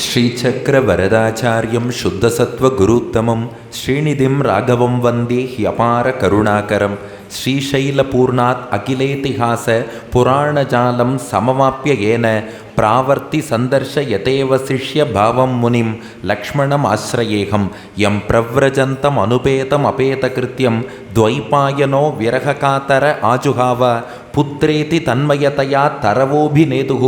ಶ್ರೀಚಕ್ರವರದಾಚಾರ್ಯಂ ಶುದ್ಧಸತ್ವಗುರುತ್ತಮಂ ಶ್ರೀನಿಧಿಂ ರಾಘವಂ ವಂದೇ ಹ್ಯಪಾರ ಕರುಣಾಕರಂ ಶ್ರೀಶೈಲಪೂರ್ಣಾತ್ ಅಖಿಲೇತಿಹಾಸ ಪುರಾಣಜಾಲಂ ಸಮವಾಪ್ಯ ಯೇನ ಪ್ರಾವರ್ತಿ ಸಂದರ್ಶ ಯತೇವ ಶಿಷ್ಯ ಭಾವಂ ಮುನಿಂ ಲಕ್ಷ್ಮಣಂ ಆಶ್ರಯೇಹಂ ಯಂ ಪ್ರವ್ರಜಂತಂ ಅನುಪೇತಂ ಅಪೇತಕೃತ್ಯಂ ದ್ವೈಪಾಯನೋ ವಿರಹಕಾತರ ಆಜುಹಾವ ಪುತ್ರೇತಿ ತನ್ಮಯತೆಯ ತರವೋಭಿನೇದುಃ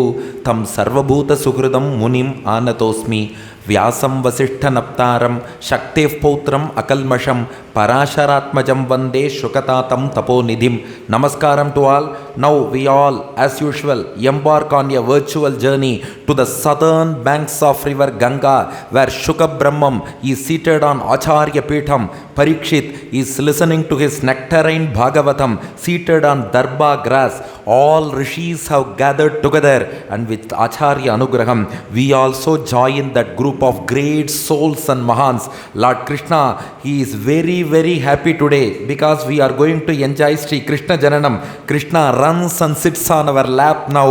ತಂ ಸರ್ವಭೂತ ಸುಹೃದಂ ಮುನಿಂ ಆನತೋಸ್ಮಿ ವ್ಯಾಸಂ ವಸಿಷ್ಠನಪ್ತಾರಂ ಶಕ್ತೇಃ ಪೌತ್ರಂ ಅಕಲ್ಮಷಂ ಪರಾಶರಾತ್ಮಜಂ Vande ಶುಕತಾತಂ ತಪೋನಿಧಿಂ. Namaskaram to all. Now we all, as usual, embark on a virtual journey to the southern banks of river Ganga, where Shuka Brahmam is seated on Acharya Pitham. Parikshit is listening to his nectarine Bhagavatam, seated on Darba grass. All rishis have gathered together, and with Acharya Anugraham, we also join that group of great souls and Mahans. Lord Krishna, he is very happy today because we are going to enjoy Sri Krishna-Jananam. Krishna runs and sits on our lap now.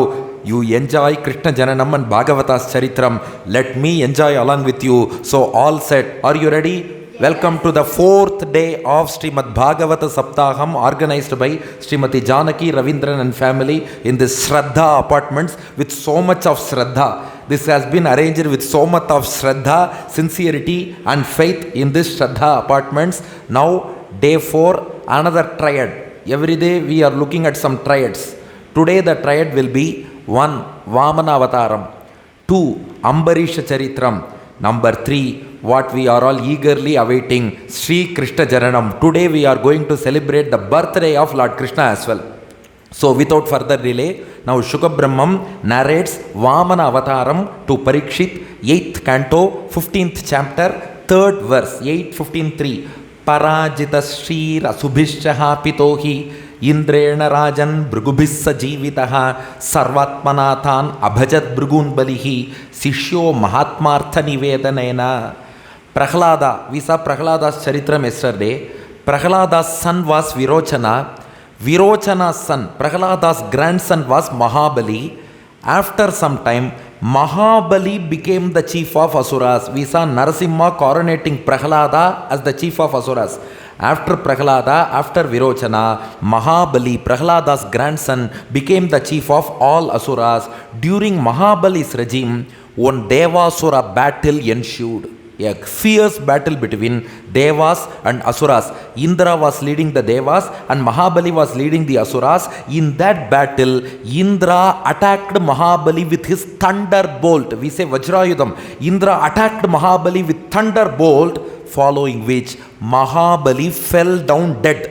You enjoy Krishna-Jananam and Bhagavata's Charitram. Let me enjoy along with you. So all set. Are you ready? Welcome to the fourth day of Srimad Bhagavata Saptaham, organized by Srimati Janaki Ravindran and family in this Shraddha apartments with so much of Shraddha. This has been arranged with so much of Shraddha, sincerity and faith in this Shraddha apartments. Now day 4, another triad. Every day we are looking at some triads. Today the triad will be 1. Vamana Avataram, 2. Ambarisha Charitram, number 3. What we are all eagerly awaiting, Sri Krishna-Jananam. Today we are going to celebrate the birthday of Lord Krishna as well. So without further delay, now Shuka Brahmam narrates Vamana Avataram to Parikshit, 8th canto, 15th chapter, 3rd verse, 8:15-3. Parajita Shrir Asubhishcha Pitohi Indrena Rajan Brugubhissa Jivitaha Sarvatmanathan Abhajat Brugun Balihi Sishyo Mahatmartha Nivedanena. Prahlada, we saw Prahlada's Charitram yesterday. Prahlada's son was Virochana. Virochana's son, Prahlada's grandson was Mahabali. After some time, Mahabali became the chief of Asuras. We saw Narasimha coronating Prahlada as the chief of Asuras. After Prahlada, after Virochana, Mahabali, Prahlada's grandson, became the chief of all Asuras. During Mahabali's regime, one Devasura battle ensued. A fierce battle between Devas and Asuras. Indra was leading the Devas and Mahabali was leading the Asuras. In that battle, Indra attacked Mahabali with his thunderbolt. We say Vajrayudham. Indra attacked Mahabali with thunderbolt, following which Mahabali fell down dead.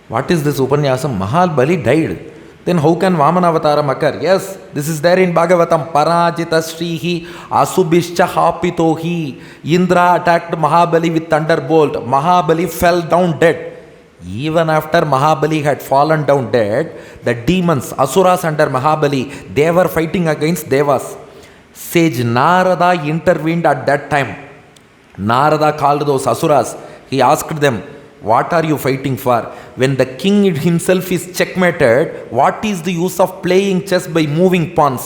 What is this Upanyasam? Mahabali died. Then how can Vamana Avataram occur? Yes, this is there in Bhagavatam. Parajita Shrihi Asubhishcha Hapitohi. Indra attacked Mahabali with thunderbolt. Mahabali fell down dead. Even after Mahabali had fallen down dead, the demons, Asuras under Mahabali, they were fighting against Devas. Sage Narada intervened at that time. Narada called those Asuras. He asked them, what are you fighting for? When the king himself is checkmated, what is the use of playing chess by moving pawns?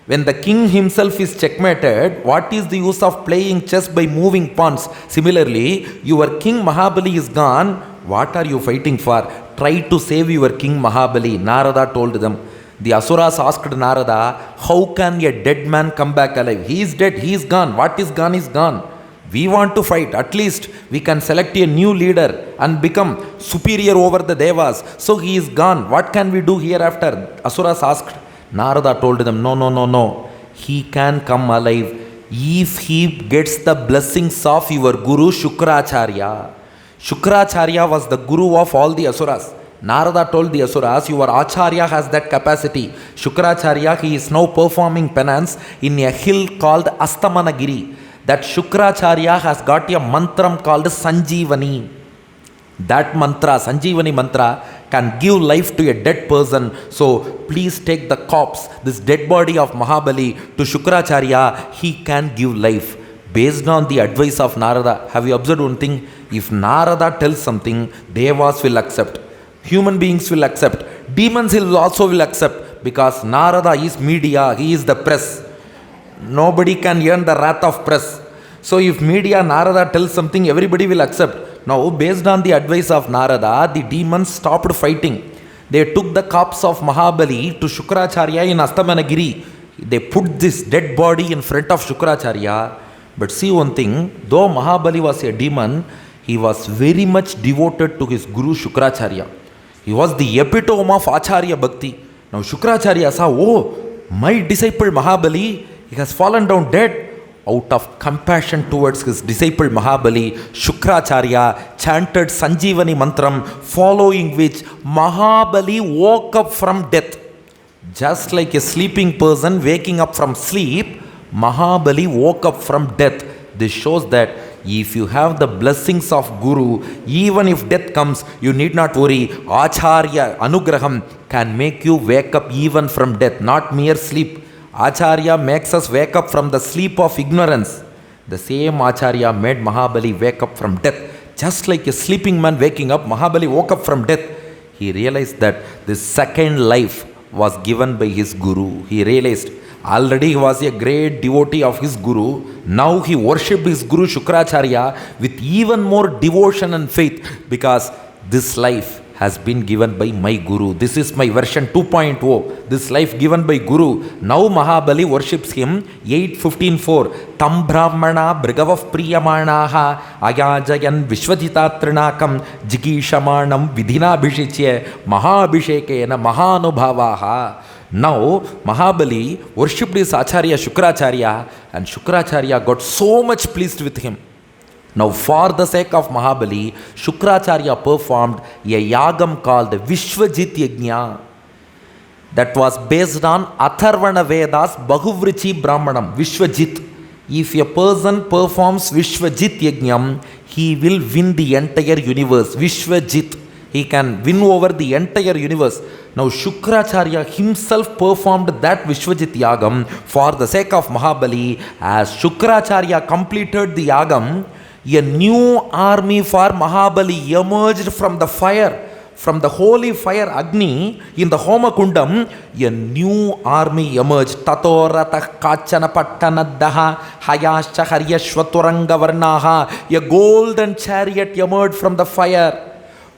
When the king himself is checkmated, what is the use of playing chess by moving pawns? Similarly, your king Mahabali is gone. What are you fighting for? Try to save your king Mahabali. Narada told them. The Asuras asked Narada, how can a dead man come back alive? He is dead, he is gone. What is gone is gone. We want to fight. At least we can select a new leader and become superior over the Devas. So he is gone. What can we do hereafter? Asuras asked. Narada told them, no. He can come alive if he gets the blessings of your guru Shukracharya. Shukracharya was the guru of all the Asuras. Narada told the Asuras, your Acharya has that capacity. Shukracharya, he is now performing penance in a hill called Astamanagiri. That Shukracharya has got a mantram called Sanjeevani. That mantra, Sanjeevani mantra, can give life to a dead person. So please take the corpse, this dead body of Mahabali, to Shukracharya. He can give life. Based on the advice of Narada, have you observed one thing? If Narada tells something, Devas will accept. Human beings will accept. Demons will also accept. Because Narada is media, he is the press. Nobody can earn the wrath of press. So if media Narada tells something, everybody will accept. Now, based on the advice of Narada, the demons stopped fighting. They took the corpse of Mahabali to Shukracharya in Astamanagiri. They put this dead body in front of Shukracharya. But see one thing, though Mahabali was a demon, he was very much devoted to his Guru Shukracharya. He was the epitome of Acharya Bhakti. Now Shukracharya saw, oh, my disciple Mahabali, he has fallen down dead. Out of compassion towards his disciple Mahabali, Shukracharya chanted Sanjeevani Mantram, following which Mahabali woke up from death. Just like a sleeping person waking up from sleep, Mahabali woke up from death. This shows that if you have the blessings of Guru, even if death comes, you need not worry. Acharya Anugraham can make you wake up even from death, not mere sleep. Acharya makes us wake up from the sleep of ignorance. The same Acharya made Mahabali wake up from death. Just like a sleeping man waking up, Mahabali woke up from death. He realized that this second life was given by his Guru. He realized already he was a great devotee of his Guru. Now he worshipped his Guru Shukracharya with even more devotion and faith, because this life has been given by my Guru. This is my version 2.0. This life given by Guru. Now Mahabali worships him. 8:15:4. Tam Brahmana Brigavav Priyamanaha Ayajayan Vishvajitatrnakam Jigishamanam Vidhina Bhishichye Mahabhishekena Mahanubhavaha. Now Mahabali worshipped his Acharya Shukracharya, and Shukracharya got so much pleased with him. Now, for the sake of Mahabali, Shukracharya performed a yagam called Vishwajit Yajna, that was based on Atharvana Veda's Bahuvrichi Brahmanam, Vishwajit. If a person performs Vishwajit Yajnam, he will win the entire universe. Vishwajit. He can win over the entire universe. Now, Shukracharya himself performed that Vishwajit Yagam for the sake of Mahabali. As Shukracharya completed the Yagam, a new army for Mahabali emerged from the fire, from the holy fire Agni in the Homa Kundam. A new army emerged. Tato ratah kachana pattanaddaha hayascha haryashvaturanga varnaha. A golden chariot emerged from the fire.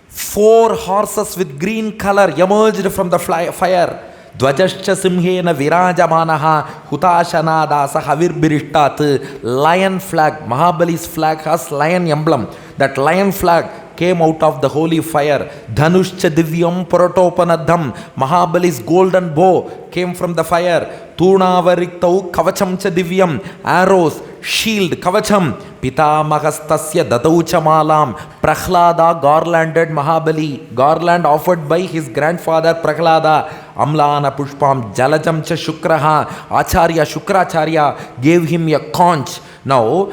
4 horses with green color emerged from the fire. Dvajascha simhena virajamanaha hutashana dasa havirbirishtat. Lion flag. Mahabali's flag has lion emblem. That lion flag came out of the holy fire. Dhanushcha divyam paratopanadham. Mahabali's golden bow came from the fire. Turnavariktau kavachamcha divyam. Arrows, shield, kavacham. Pitamahastasya dadaucha malam. Prahlada garlanded Mahabali. Garland offered by his grandfather Prahlada. Amlana pushpam jalajam cha shukraha. Acharya Shukracharya gave him a conch. Now,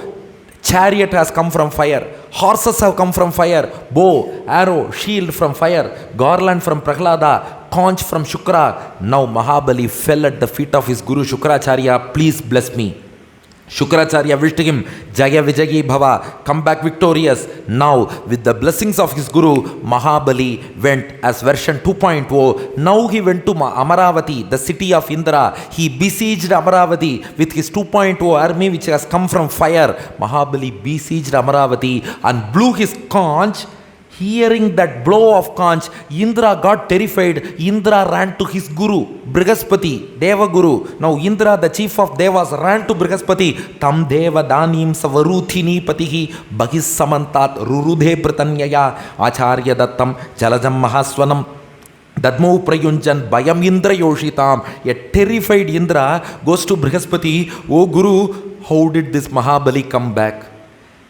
chariot has come from fire. Horses have come from fire. Bow, arrow, shield from fire. Garland from Prahlada. Conch from Shukra. Now Mahabali fell at the feet of his Guru Shukracharya. Please bless me. Shukracharya wished him, Jaya Vijayi Bhava, come back victorious. Now, with the blessings of his Guru, Mahabali went as version 2.0. Now he went to Amaravati, the city of Indra. He besieged Amaravati with his 2.0 army, which has come from fire. Mahabali besieged Amaravati and blew his conch. Hearing that blow of conch, Indra got terrified. Indra ran to his Guru, Brihaspati, Deva Guru. Now Indra, the chief of Devas, ran to Brihaspati. Tam Deva Danim Savaruthini Patihi Bahis Samantat Rurudhe Pratanyaya Acharya Dattam Jalajam Mahaswanam Dadmo Prayunjan Bayam Indra Yoshitam. A terrified Indra goes to Brihaspati. Oh Guru, how did this Mahabali come back?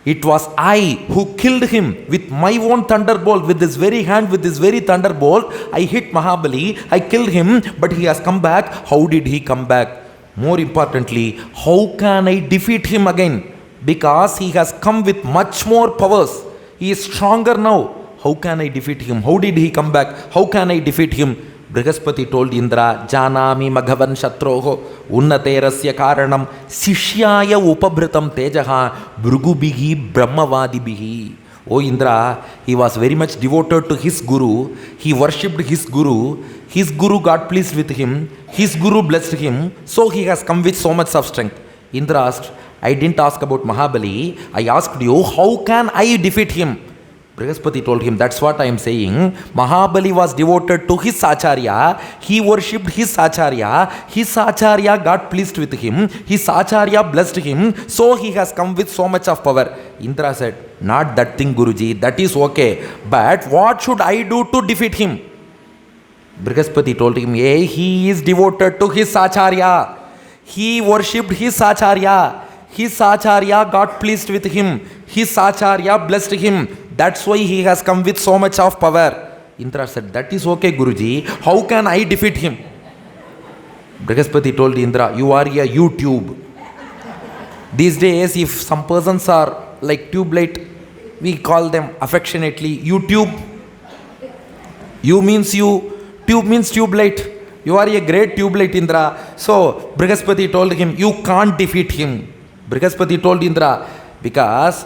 It was I who killed him with my own thunderbolt, with this very hand, with this very thunderbolt. I hit Mahabali, I killed him, but he has come back. How did he come back? More importantly, how can I defeat him again? Because he has come with much more powers. He is stronger now. How can I defeat him? How did he come back? How can I defeat him? Brihaspati told Indra, Janami Maghavan Shatroho Unnaterasya Karanam Sishyaya Upabhritam Tejaha Bhrugubihi Brahmavadibihi. O Indra, he was very much devoted to his Guru. He worshipped his Guru. His Guru got pleased with him. His Guru blessed him. So he has come with so much of strength. Indra asked, I didn't ask about Mahabali. I asked you, how can I defeat him? Brihaspati told him, that's what I am saying. Mahabali was devoted to his Acharya. He worshipped his Acharya. His Acharya got pleased with him. His Acharya blessed him. So he has come with so much of power. Indra said, not that thing, Guruji. That is okay. But what should I do to defeat him? Brihaspati told him, hey, he is devoted to his Acharya. He worshipped his Acharya. His Acharya got pleased with him. His Acharya blessed him. That's why he has come with so much of power. Indra said, that is okay, Guruji. How can I defeat him? Brihaspati told Indra, you are a YouTube. These days, if some persons are like tube light, we call them affectionately YouTube. You means you, tube means tube light. You are a great tube light, Indra. So Brihaspati told him, you can't defeat him. Brihaspati told Indra, because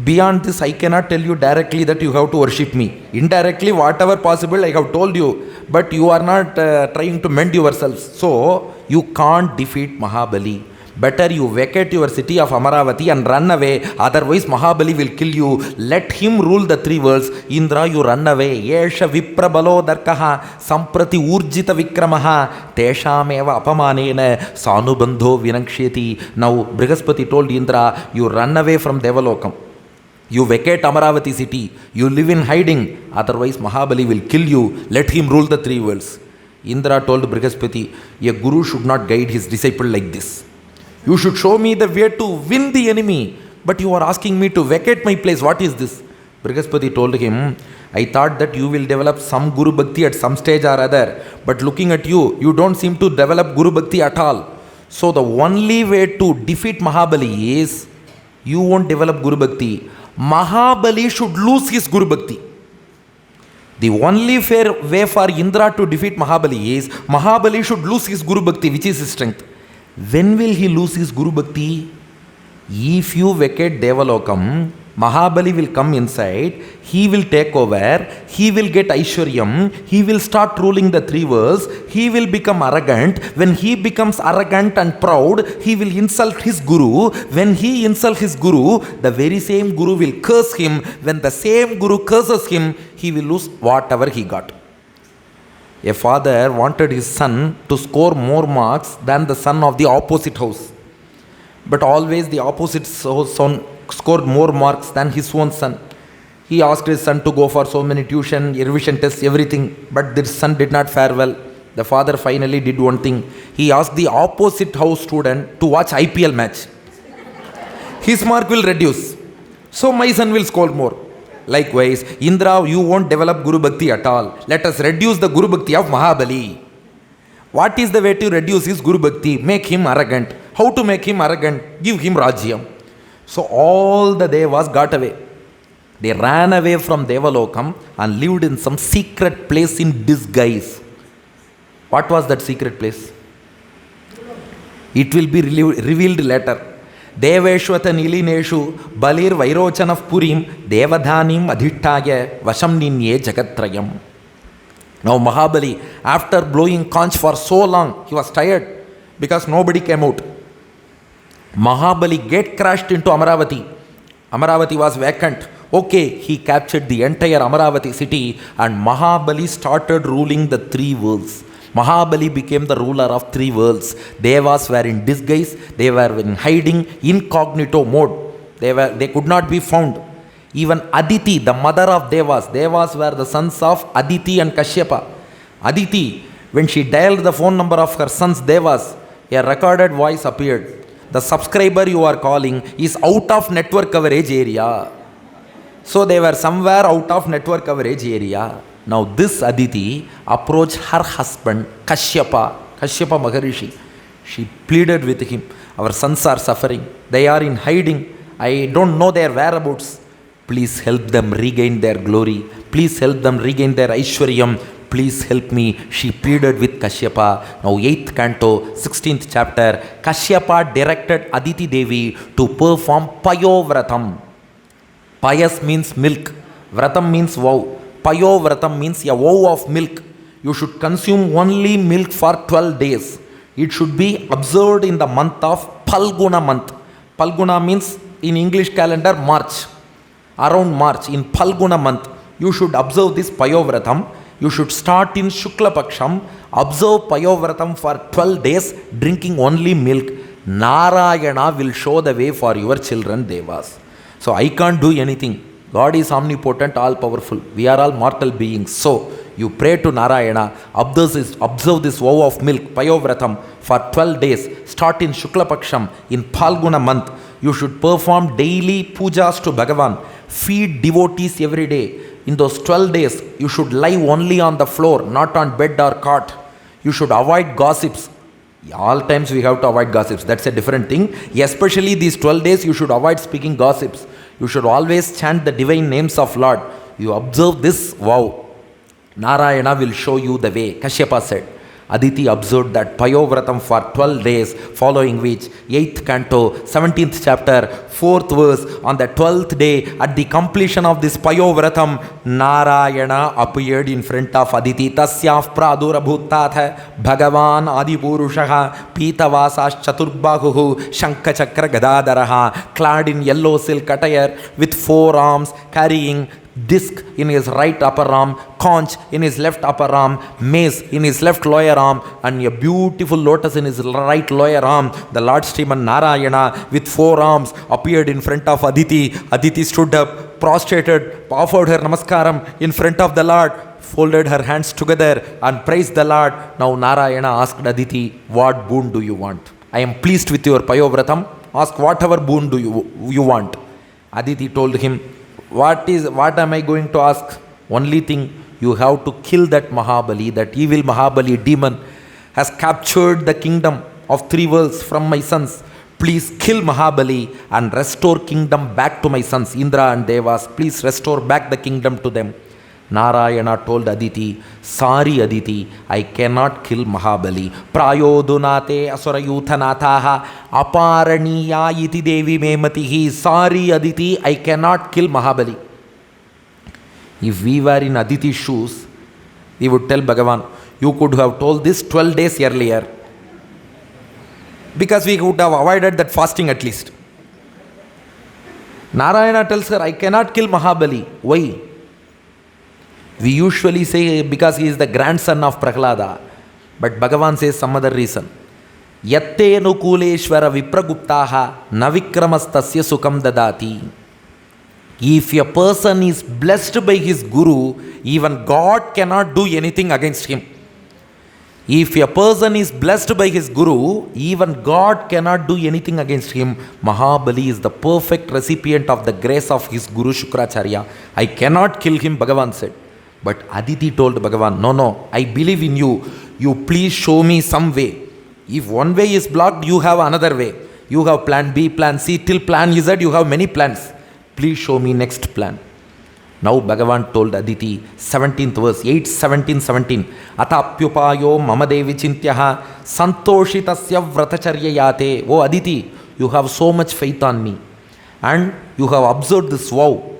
beyond this I cannot tell you directly that you have to worship me. Indirectly, whatever possible I have told you, but you are not trying to mend yourselves. So you can't defeat Mahabali. Better you vacate your city of Amaravati and run away. Otherwise Mahabali will kill you. Let him rule the three worlds. Indra, you run away. Yesha viprabalo darkaha samprati urjita vikramaha teshameva apamanena sanubandho vinaksheti. Now Brihaspati told Indra, you run away from Devalokam. You vacate Amaravati city. You live in hiding. Otherwise Mahabali will kill you. Let him rule the three worlds. Indra told Brihaspati, a guru should not guide his disciple like this. You should show me the way to win the enemy. But you are asking me to vacate my place. What is this? Brihaspati told him, I thought that you will develop some Guru Bhakti at some stage or other. But looking at you, you don't seem to develop Guru Bhakti at all. So the only way to defeat Mahabali is, you won't develop Guru Bhakti. Mahabali should lose his Guru Bhakti. The only fair way for Indra to defeat Mahabali is, Mahabali should lose his Guru Bhakti, which is his strength. When will he lose his Guru Bhakti? If you vacate Devalokam, Mahabali will come inside, he will take over, he will get Aishwaryam, he will start ruling the three worlds, he will become arrogant. When he becomes arrogant and proud, he will insult his Guru. When he insults his Guru, the very same Guru will curse him. When the same Guru curses him, he will lose whatever he got. A father wanted his son to score more marks than the son of the opposite house. But always the opposite son scored more marks than his own son. He asked his son to go for so many tuition, revision tests, everything. But the son did not fare well. The father finally did one thing. He asked the opposite house student to watch IPL match. His mark will reduce. So my son will score more. Likewise, Indra, you won't develop Guru Bhakti at all. Let us reduce the Guru Bhakti of Mahabali. What is the way to reduce his Guru Bhakti? Make him arrogant. How to make him arrogant? Give him Rajyam. So all the Devas got away. They ran away from Devalokam and lived in some secret place in disguise. What was that secret place? It will be revealed later. Deveshwata Nilineshu Balir Vairochanaf Purim Devadhanim Adhittaya Vasham Ninye Jagatrayam. Now Mahabali, after blowing conch for so long, he was tired because nobody came out. Mahabali get crashed into Amaravati. Amaravati was vacant. Okay, he captured the entire Amaravati city and Mahabali started ruling the three worlds. Mahabali became the ruler of three worlds. Devas were in disguise. They were in hiding, incognito mode. They could not be found. Even Aditi, the mother of Devas. Devas were the sons of Aditi and Kashyapa. Aditi, when she dialed the phone number of her sons Devas, a recorded voice appeared. The subscriber you are calling is out of network coverage area. So they were somewhere out of network coverage area. Now this Aditi approached her husband Kashyapa Maharishi. She pleaded with him, our sons are suffering. They are in hiding. I don't know their whereabouts. Please help them regain their glory. Please help them regain their Aishwaryam. Please help me. She pleaded with Kashyapa. Now 8th canto, 16th chapter, Kashyapa directed Aditi Devi to perform Payovratam. Payas means milk. Vratam means vow. Payovratam means a vow of milk. You should consume only milk for 12 days. It should be observed in the month of Phalguna month. Phalguna means in English calendar March. Around March, in Phalguna month, you should observe this Payovratam. You should start in Shukla Paksham, observe Payovratam for 12 days, drinking only milk. Narayana will show the way for your children, Devas. So I can't do anything. God is omnipotent, all powerful. We are all mortal beings. So you pray to Narayana, observe this vow of milk, Payovratam, for 12 days. Start in Shukla Paksham, in Phalguna month. You should perform daily pujas to Bhagavan. Feed devotees every day. In those 12 days, you should lie only on the floor, not on bed or cot. You should avoid gossips. All times we have to avoid gossips. That's a different thing. Especially these 12 days, you should avoid speaking gossips. You should always chant the divine names of Lord. You observe this vow. Narayana will show you the way. Kashyapa said. Aditi observed that Payovratam for 12 days, following which 8th canto, 17th chapter, 4th verse, on the 12th day, at the completion of this Payovratam, Narayana appeared in front of Aditi. Tasyaf pradurabhutatha Bhagavan Adipurushaha Pitavasas Chaturbahuhu Shankachakra Gadadaraha, clad in yellow silk attire with 4 arms, carrying disc in his right upper arm, conch in his left upper arm, mace in his left lower arm, and a beautiful lotus in his right lower arm. The Lord Sriman Narayana with 4 arms appeared in front of Aditi. Aditi stood up, prostrated, offered her namaskaram in front of the Lord, folded her hands together and praised the Lord. Now Narayana asked Aditi, what boon do you want? I am pleased with your Payovratam. Ask whatever boon do you want. Aditi told him, what am I going to ask? Only thing, you have to kill that Mahabali, that evil Mahabali demon has captured the kingdom of 3 worlds from my sons. Please kill Mahabali and restore kingdom back to my sons, Indra and Devas. Please restore back the kingdom to them. Narayana told Aditi, sorry Aditi, I cannot kill Mahabali. Prayodunate asurayuthanathaha aparaniya iti devi mematihi. Sorry Aditi, I cannot kill Mahabali. If we were in Aditi's shoes, we would tell Bhagavan, you could have told this 12 days earlier, because we would have avoided that fasting at least. Narayana tells her, I cannot kill Mahabali. Why? We usually say because he is the grandson of Prahlada. But Bhagavan says some other reason. Yatte nukuleshvara vipraguptaha navikramastasya sukham dadati. If a person is blessed by his guru, even God cannot do anything against him. If a person is blessed by his guru, even God cannot do anything against him. Mahabali is the perfect recipient of the grace of his guru Shukracharya. I cannot kill him, Bhagavan said. But Aditi told Bhagavan, no, I believe in you. You please show me some way. If one way is blocked, you have another way. You have plan B, plan C, till plan Z, you have many plans. Please show me next plan. Now Bhagavan told Aditi, 17th verse, 8, 17, 17. Atapyupayo mamadevi chintyaha santoshitasya vratacharya yate. Oh Aditi, you have so much faith on me. And you have observed this vow.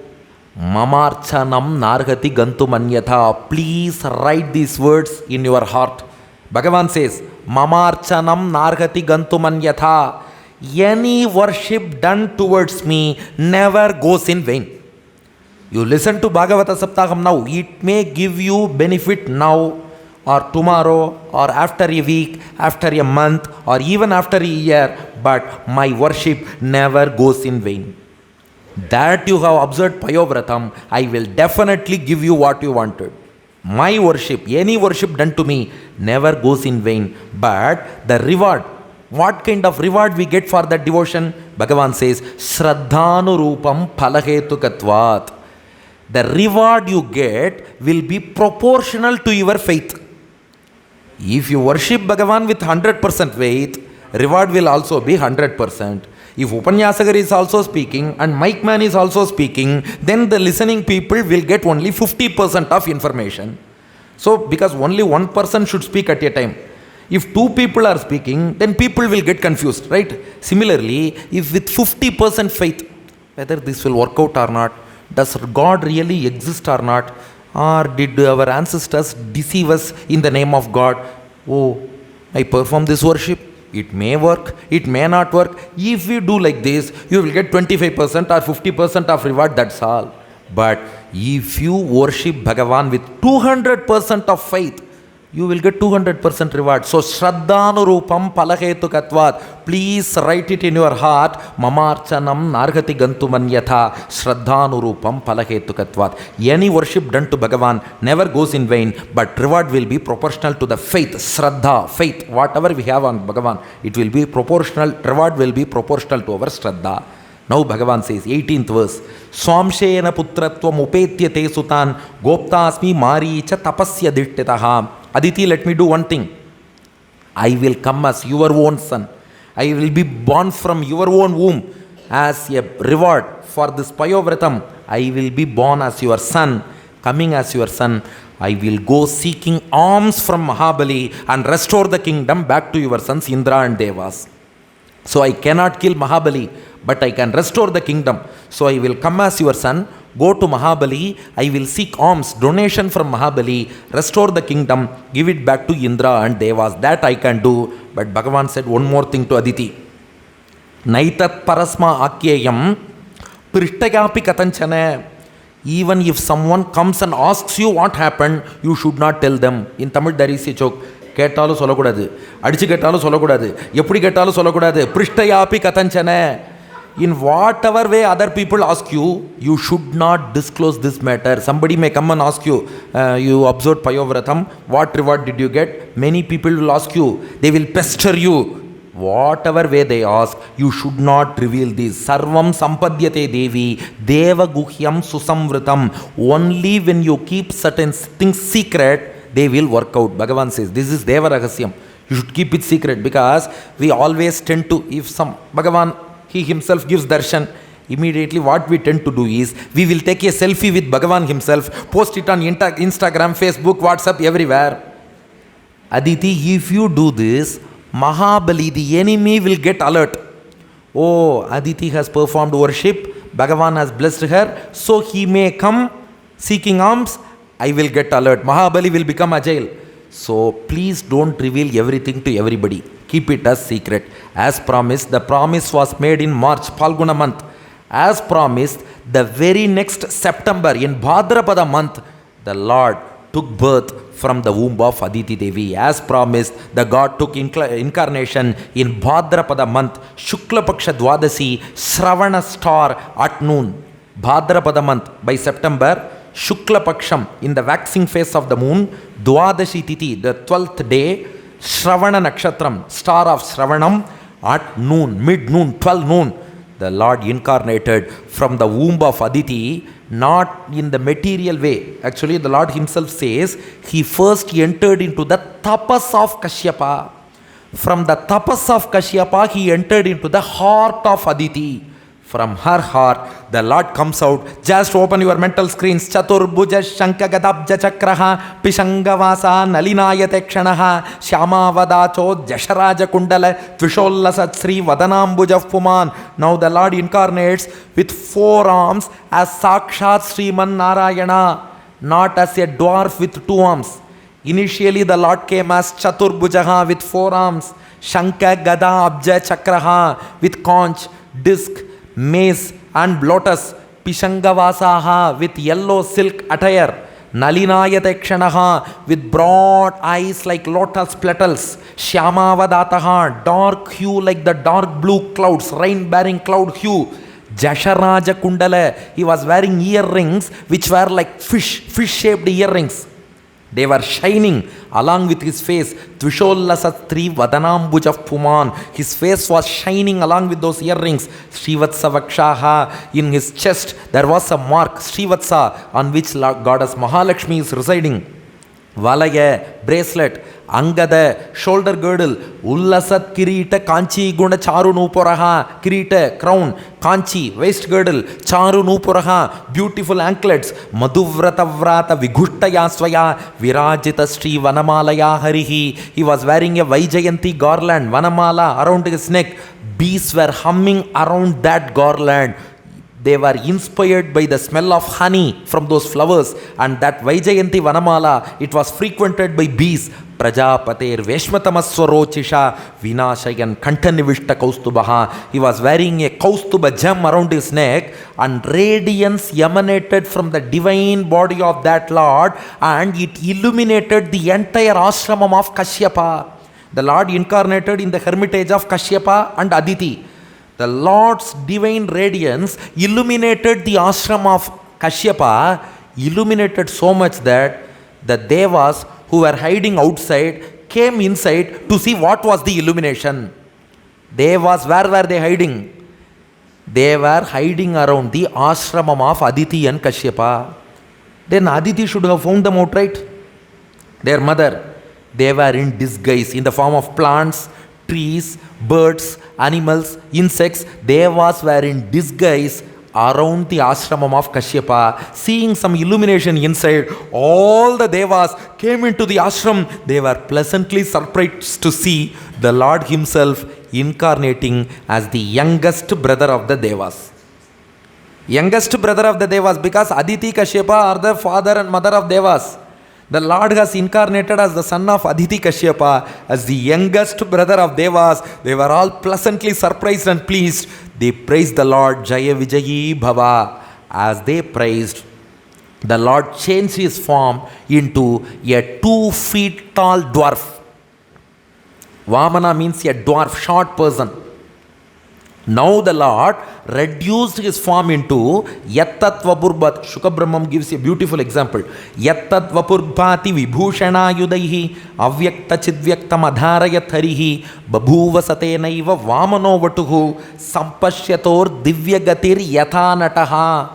Mamarchanam narhati gantumanyatha. Please write these words in your heart. Bhagavan says, Mamarchanam narhati gantumanyatha. Any worship done towards me never goes in vain. You listen to Bhagavata Saptaham now. It may give you benefit now or tomorrow or after a week, after a month or even after a year. But my worship never goes in vain. That you have observed Payovratam, I will definitely give you what you wanted. My worship, any worship done to me, never goes in vain. But the reward, what kind of reward we get for that devotion? Bhagavan says, Shraddhanurupam phalahetukatvat. The reward you get will be proportional to your faith. If you worship Bhagavan with 100% faith, reward will also be 100%. If Upanyasakar is also speaking and mic man is also speaking, then the listening people will get only 50% of information. So, because only one person should speak at a time. If 2 people are speaking, then people will get confused, right? Similarly, if with 50% faith, whether this will work out or not, does God really exist or not, or did our ancestors deceive us in the name of God? Oh, I perform this worship. It may work, it may not work. If you do like this, you will get 25% or 50% of reward, that's all. But if you worship Bhagavan with 200% of faith, you will get 200% reward. So, Shraddhanurupam Palahetukatvat. Please write it in your heart. Mamarchanam Nargati Gantumanyatha. Shraddhanurupam Palahetukatvat. Any worship done to Bhagavan never goes in vain, but reward will be proportional to the faith. Shraddha, faith. Whatever we have on Bhagavan, it will be proportional. Reward will be proportional to our Shraddha. Now Bhagavan says, 18th verse, Swamshena putratvam upetyate sutan goptasmi maricha tapasya dittitaha. Aditi, let me do one thing. I will come as your own son. I will be born from your own womb as a reward for this Payovratam. I will be born as your son, coming as your son. I will go seeking alms from Mahabali and restore the kingdom back to your sons Indra and Devas. So I cannot kill Mahabali, but I can restore the kingdom. So I will come as your son, go to Mahabali, I will seek alms, donation from Mahabali, restore the kingdom, give it back to Indra and Devas. That I can do. But Bhagavan said one more thing to Aditi. Naitat parasma akyayam prishtayapi katanchana. Even if someone comes and asks you what happened, you should not tell them. In Tamil there is a joke. கேட்டாலும் சொல்லக்கூடாது, அடிச்சு கேட்டாலும் சொல்லக்கூடாது, எப்படி கேட்டாலும் சொல்லக்கூடாது. பிருஷ்டயாபி கதஞ்சன. In whatever way other people ask you, you should not disclose this matter. Somebody may come and ask you, you observed Payovratam, what reward did you get? Many people will ask you, they will pester you. Whatever way they ask, you should not reveal this. Sarvam sampadyate devi, deva guhyam susamvritam. Only when you keep certain things secret, they will work out. Bhagavan says, this is Deva Rahasyam. You should keep it secret, because we always tend to, if some, Bhagavan, he himself gives darshan, immediately what we tend to do is, we will take a selfie with Bhagavan himself, post it on Instagram, Facebook, WhatsApp, everywhere. Aditi, if you do this, Mahabali, the enemy, will get alert. Oh, Aditi has performed worship, Bhagavan has blessed her, so he may come seeking alms, I will get alert. Mahabali will become agile. So please don't reveal everything to everybody. Keep it as secret. As promised, the promise was made in March, Phalguna month. As promised, the very next September, in Bhadrapada month, the Lord took birth from the womb of Aditi Devi. As promised, the God took incarnation in Bhadrapada month, Shukla Paksha Dwadasi, Shravana star at noon. Bhadrapada month, by September, Shukla Paksham, in the waxing phase of the moon, Dwadashi Titi, the 12th day, Shravana Nakshatram, star of Shravanam, at noon, mid-noon, 12 noon, the Lord incarnated from the womb of Aditi, not in the material way. Actually, the Lord himself says, he first entered into the tapas of Kashyapa. From the tapas of Kashyapa, he entered into the heart of Aditi. From her heart, the Lord comes out. Just open your mental screens. Chaturbhuja Shankagadabja Chakraha Pishangavasa Nalinayatexanaha Shyamavadacho Jasharaja Kundala Tvishollasa Sri Vadanambuja Puman. Now the Lord incarnates with 4 arms as Sakshat Sriman Narayana, not as a dwarf with 2 arms. Initially the Lord came as Chaturbhujaha with 4 arms, Shanka Gada Abja Chakraha with conch, disc, mace and lotus, Pishangavasaha with yellow silk attire, Nalinayatexanaha with broad eyes like lotus petals, Shyamavadataha, dark hue like the dark blue clouds, rain-bearing cloud hue, Jasharaja Kundala, he was wearing earrings which were like fish-shaped earrings. They were shining along with his face. Tvishollasatri Vadanambuja Puman. His face was shining along with those earrings. Srivatsa Vakshaha. In his chest there was a mark, Srivatsa, on which goddess Mahalakshmi is residing. Valaya, bracelet, Angada, shoulder girdle, Ullasat Kirita, Kanchi Gunda Charu Nupuraha, Kirita, crown, Kanchi, waist girdle, Charu Nupuraha, beautiful anklets, Madhuvrata Vrata, Vigutta Yasvaya, Virajita Sri Vanamalaya Harihi. He was wearing a Vaijayanti garland, Vanamala, around his neck. Bees were humming around that garland. They were inspired by the smell of honey from those flowers, and that Vaijayanti Vanamala, it was frequented by bees. Prajapater Veshmatamaswarochisha Vinashayan Kantanivishta Kaustubaha. He was wearing a Kaustuba gem around his neck, and radiance emanated from the divine body of that Lord, and it illuminated the entire ashramam of Kashyapa. The Lord incarnated in the hermitage of Kashyapa and Aditi. The Lord's divine radiance illuminated the ashram of Kashyapa, illuminated so much that the Devas who were hiding outside came inside to see what was the illumination. Devas, where were they hiding? They were hiding around the ashramam of Aditi and Kashyapa. Then Aditi should have found them out, right? Their mother. They were in disguise in the form of plants, trees, birds, animals, insects. Devas were in disguise around the ashramam of Kashyapa. Seeing some illumination inside, all the Devas came into the ashram. They were pleasantly surprised to see the Lord himself incarnating as the youngest brother of the Devas. Youngest brother of the Devas, because Aditi, Kashyapa are the father and mother of Devas. The Lord has incarnated as the son of Aditi Kashyapa, as the youngest brother of Devas. They were all pleasantly surprised and pleased. They praised the Lord, Jaya Vijayi Bhava. As they praised, the Lord changed his form into a 2 feet tall dwarf. Vamana means a dwarf, short person. Now the Lord reduced his form into Yattat Vapurbhat. Shukabrahmam gives a beautiful example. Yattat Vapurbhati Vibhushana Yudaihi Avyakta Chidvyaktam Adharayat Harihi Babhuva Satenaiva Vamano Vatuhu Sampashyator Divyagatir Yathanataha.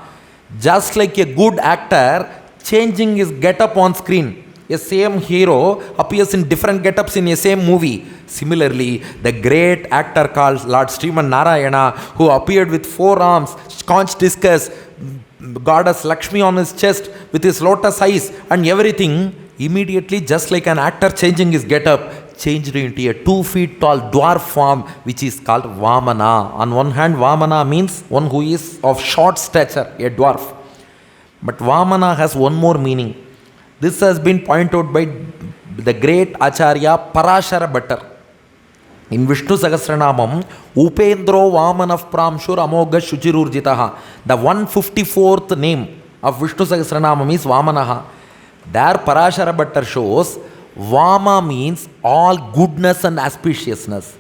Just like a good actor changing his get-up on screen. A same hero appears in different get-ups in a same movie. Similarly, the great actor called Lord Sriman Narayana, who appeared with 4 arms, conch discus, goddess Lakshmi on his chest with his lotus eyes and everything, immediately, just like an actor changing his get-up, changed into a 2 feet tall dwarf form, which is called Vamana. On one hand, Vamana means one who is of short stature, a dwarf. But Vamana has one more meaning. This has been pointed out by the great Acharya Parashara Bhattar. In Vishnu Sahasranamam, Upendro Vamanav Pramshur Amoga Shuchirurjitaha. The 154th name of Vishnu Sahasranamam is Vamanaha. There Parashara Bhattar shows Vama means all goodness and auspiciousness.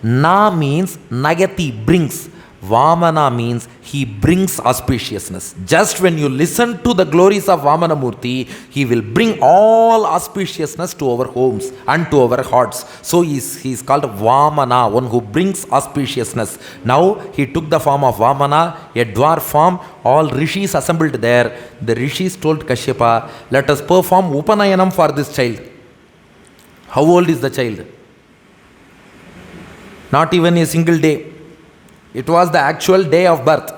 Na means Nagati, brings. Vamana means he brings auspiciousness. Just when you listen to the glories of Vamana Murti, he will bring all auspiciousness to our homes and to our hearts. So he is called Vamana, one who brings auspiciousness. Now he took the form of Vamana, a dwarf form. All rishis assembled there. The rishis told Kashyapa, let us perform Upanayanam for this child. How old is the child? Not even a single day. It was the actual day of birth.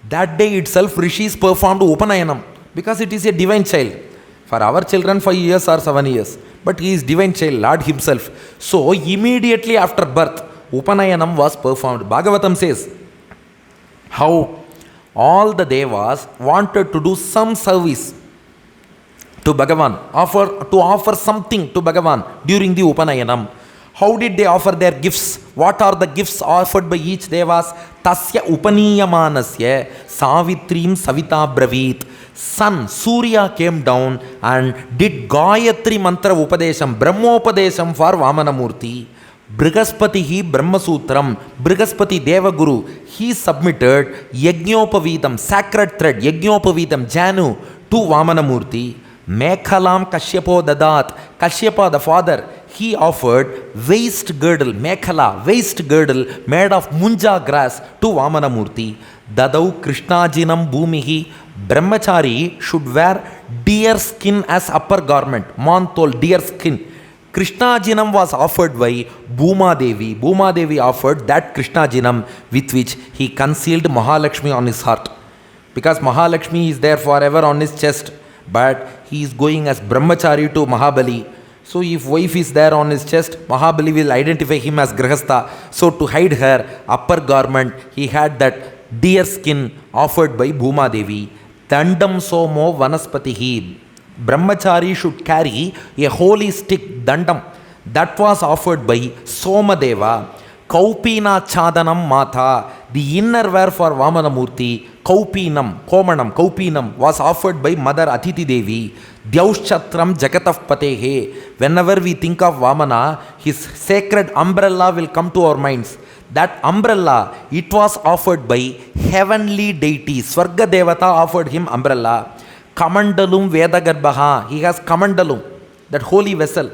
That day itself, rishis performed Upanayanam because it is a divine child. For our children, 5 years or 7 years. But he is divine child, Lord himself. So immediately after birth, Upanayanam was performed. Bhagavatam says how all the Devas wanted to do some service to Bhagavan, offer something to Bhagavan during the Upanayanam. How did they offer their gifts? What are the gifts offered by each Devas? Tasya Upaniyamanasya Savitrim Savita Bravit. Sun, Surya came down and did Gayatri Mantra Upadesham, Brahmopadesham for Vamana Murti. Brihaspati Brahmasutram, Brihaspati Devaguru, he submitted Yajnopavidam, sacred thread, Yajnopavidam, Janu to Vamana Murti. Mekhalam Kashyapo Dadat, Kashyapa the father, he offered waist girdle, Mekhala, waist girdle made of munja grass to Vamana Murti. Dadau Krishna-Jananam Bhumihi, Brahmachari should wear deer skin as upper garment, Mantol, deer skin. Krishna-Jananam was offered by Bhuma Devi. Bhuma Devi offered that Krishna-Jananam with which he concealed Mahalakshmi on his heart. Because Mahalakshmi is there forever on his chest, but he is going as Brahmachari to Mahabali. So if wife is there on his chest, Mahabali will identify him as Grihastha. So to hide her upper garment, he had that deer skin offered by Bhuma Devi. Dandam Somo Vanaspatihi. Brahmachari should carry a holy stick, dandam. That was offered by Somadeva. Kaupina Chadanam Mata, the inner wear for Vamanamurti, Kaupinam was offered by Mother Atiti Devi. Dyaushatram Jagataf Patehe. Whenever we think of Vamana, his sacred umbrella will come to our minds. That umbrella, it was offered by heavenly deities. Swarga Devata offered him umbrella. Kamandalum Vedagarbhaha, he has Kamandalum, that holy vessel.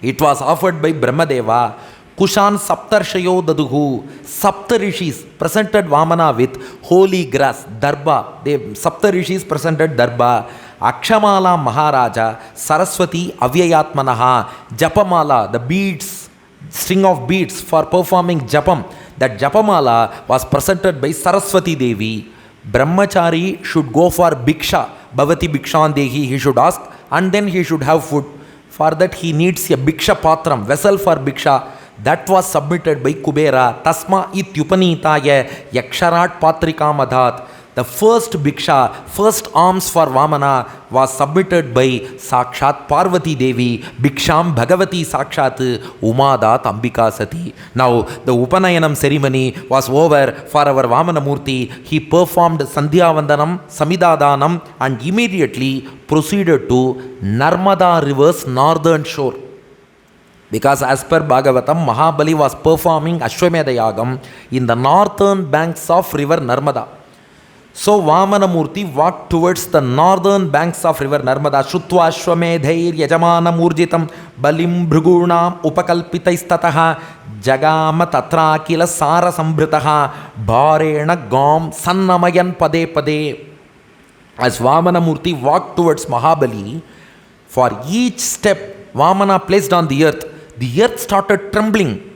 It was offered by Brahmadeva. Kushan Saptarshayo Daduhu, Saptarishis presented Vamana with holy grass, Darba. Saptarishis presented Darba. Akshamala Maharaja, Saraswati Avyayatmanaha, Japamala, the beads, string of beads for performing Japam. That Japamala was presented by Saraswati Devi. Brahmachari should go for Bhiksha, Bhavati Bhikshan Dehi, he should ask, and then he should have food. For that he needs a Bhiksha Patram, vessel for Bhiksha. That was submitted by Kubera. Tasma ityupanitaya yaksharat patrika madhat. The first Bhiksha, first alms for Vamana was submitted by Sakshat Parvati Devi, Bhiksham Bhagavati Sakshat Umadat Ambika Sati. Now the Upanayanam ceremony was over for our Vamana Murti. He performed Sandhya Vandanam, Samidadanam and immediately proceeded to Narmada river's northern shore. Because as per Bhagavatam, Mahabali was performing Ashwamedha Yagam in the northern banks of river Narmada. So Vamana Murti walked towards the northern banks of river Narmada. Shutva Ashwamedhair Yajamana Murjitam Balim Bhrugunam Upakalpitaistataha Jagama Tatra Kila Sara Sambritaha Bharena Gom Sannamayan Pade Pade. As Vamana Murti walked towards Mahabali, for each step Vamana placed on the earth started trembling.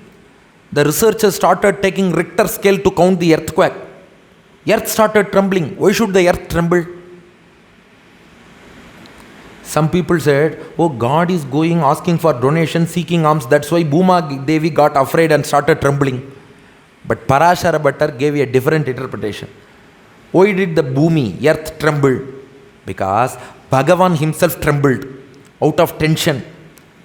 The researchers started taking Richter scale to count the earthquake. Earth started trembling. Why should the earth tremble? Some people said, oh, God is going asking for donation, seeking alms. That's why Bhuma Devi got afraid and started trembling. But Parashara Bhattar gave a different interpretation. Why did the Bhumi, earth, tremble? Because Bhagavan himself trembled out of tension.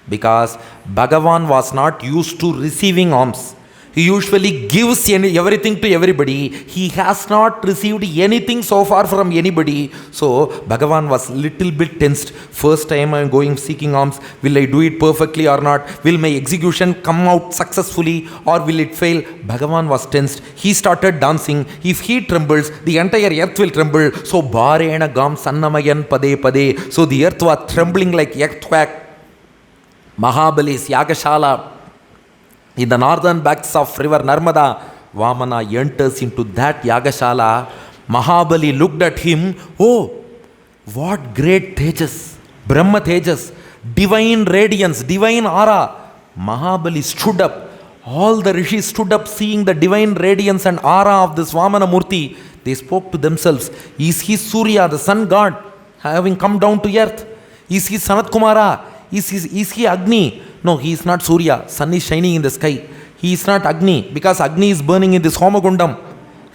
Because Bhagavan was not used to receiving alms. He usually gives everything to everybody. He has not received anything so far from anybody. So Bhagavan was little bit tensed. First time I am going seeking alms. Will I do it perfectly or not? Will my execution come out successfully or will it fail? Bhagavan was tensed. He started dancing. If he trembles, the entire earth will tremble. So Bharena Gam Sannamayan Pade Pade. So the earth was trembling like earthquake. Mahabali's Yagashala. In the northern banks of river Narmada, Vamana enters into that Yagashala. Mahabali looked at him. Oh, what great Tejas, Brahma Tejas, divine radiance, divine aura. Mahabali stood up. All the rishis stood up seeing the divine radiance and aura of this Vamana Murti. They spoke to themselves. Is he Surya, the sun god, having come down to earth? Is he Sanat Kumara? Is he Agni? No, he is not Surya. Sun is shining in the sky. He is not Agni because Agni is burning in this Homagundam.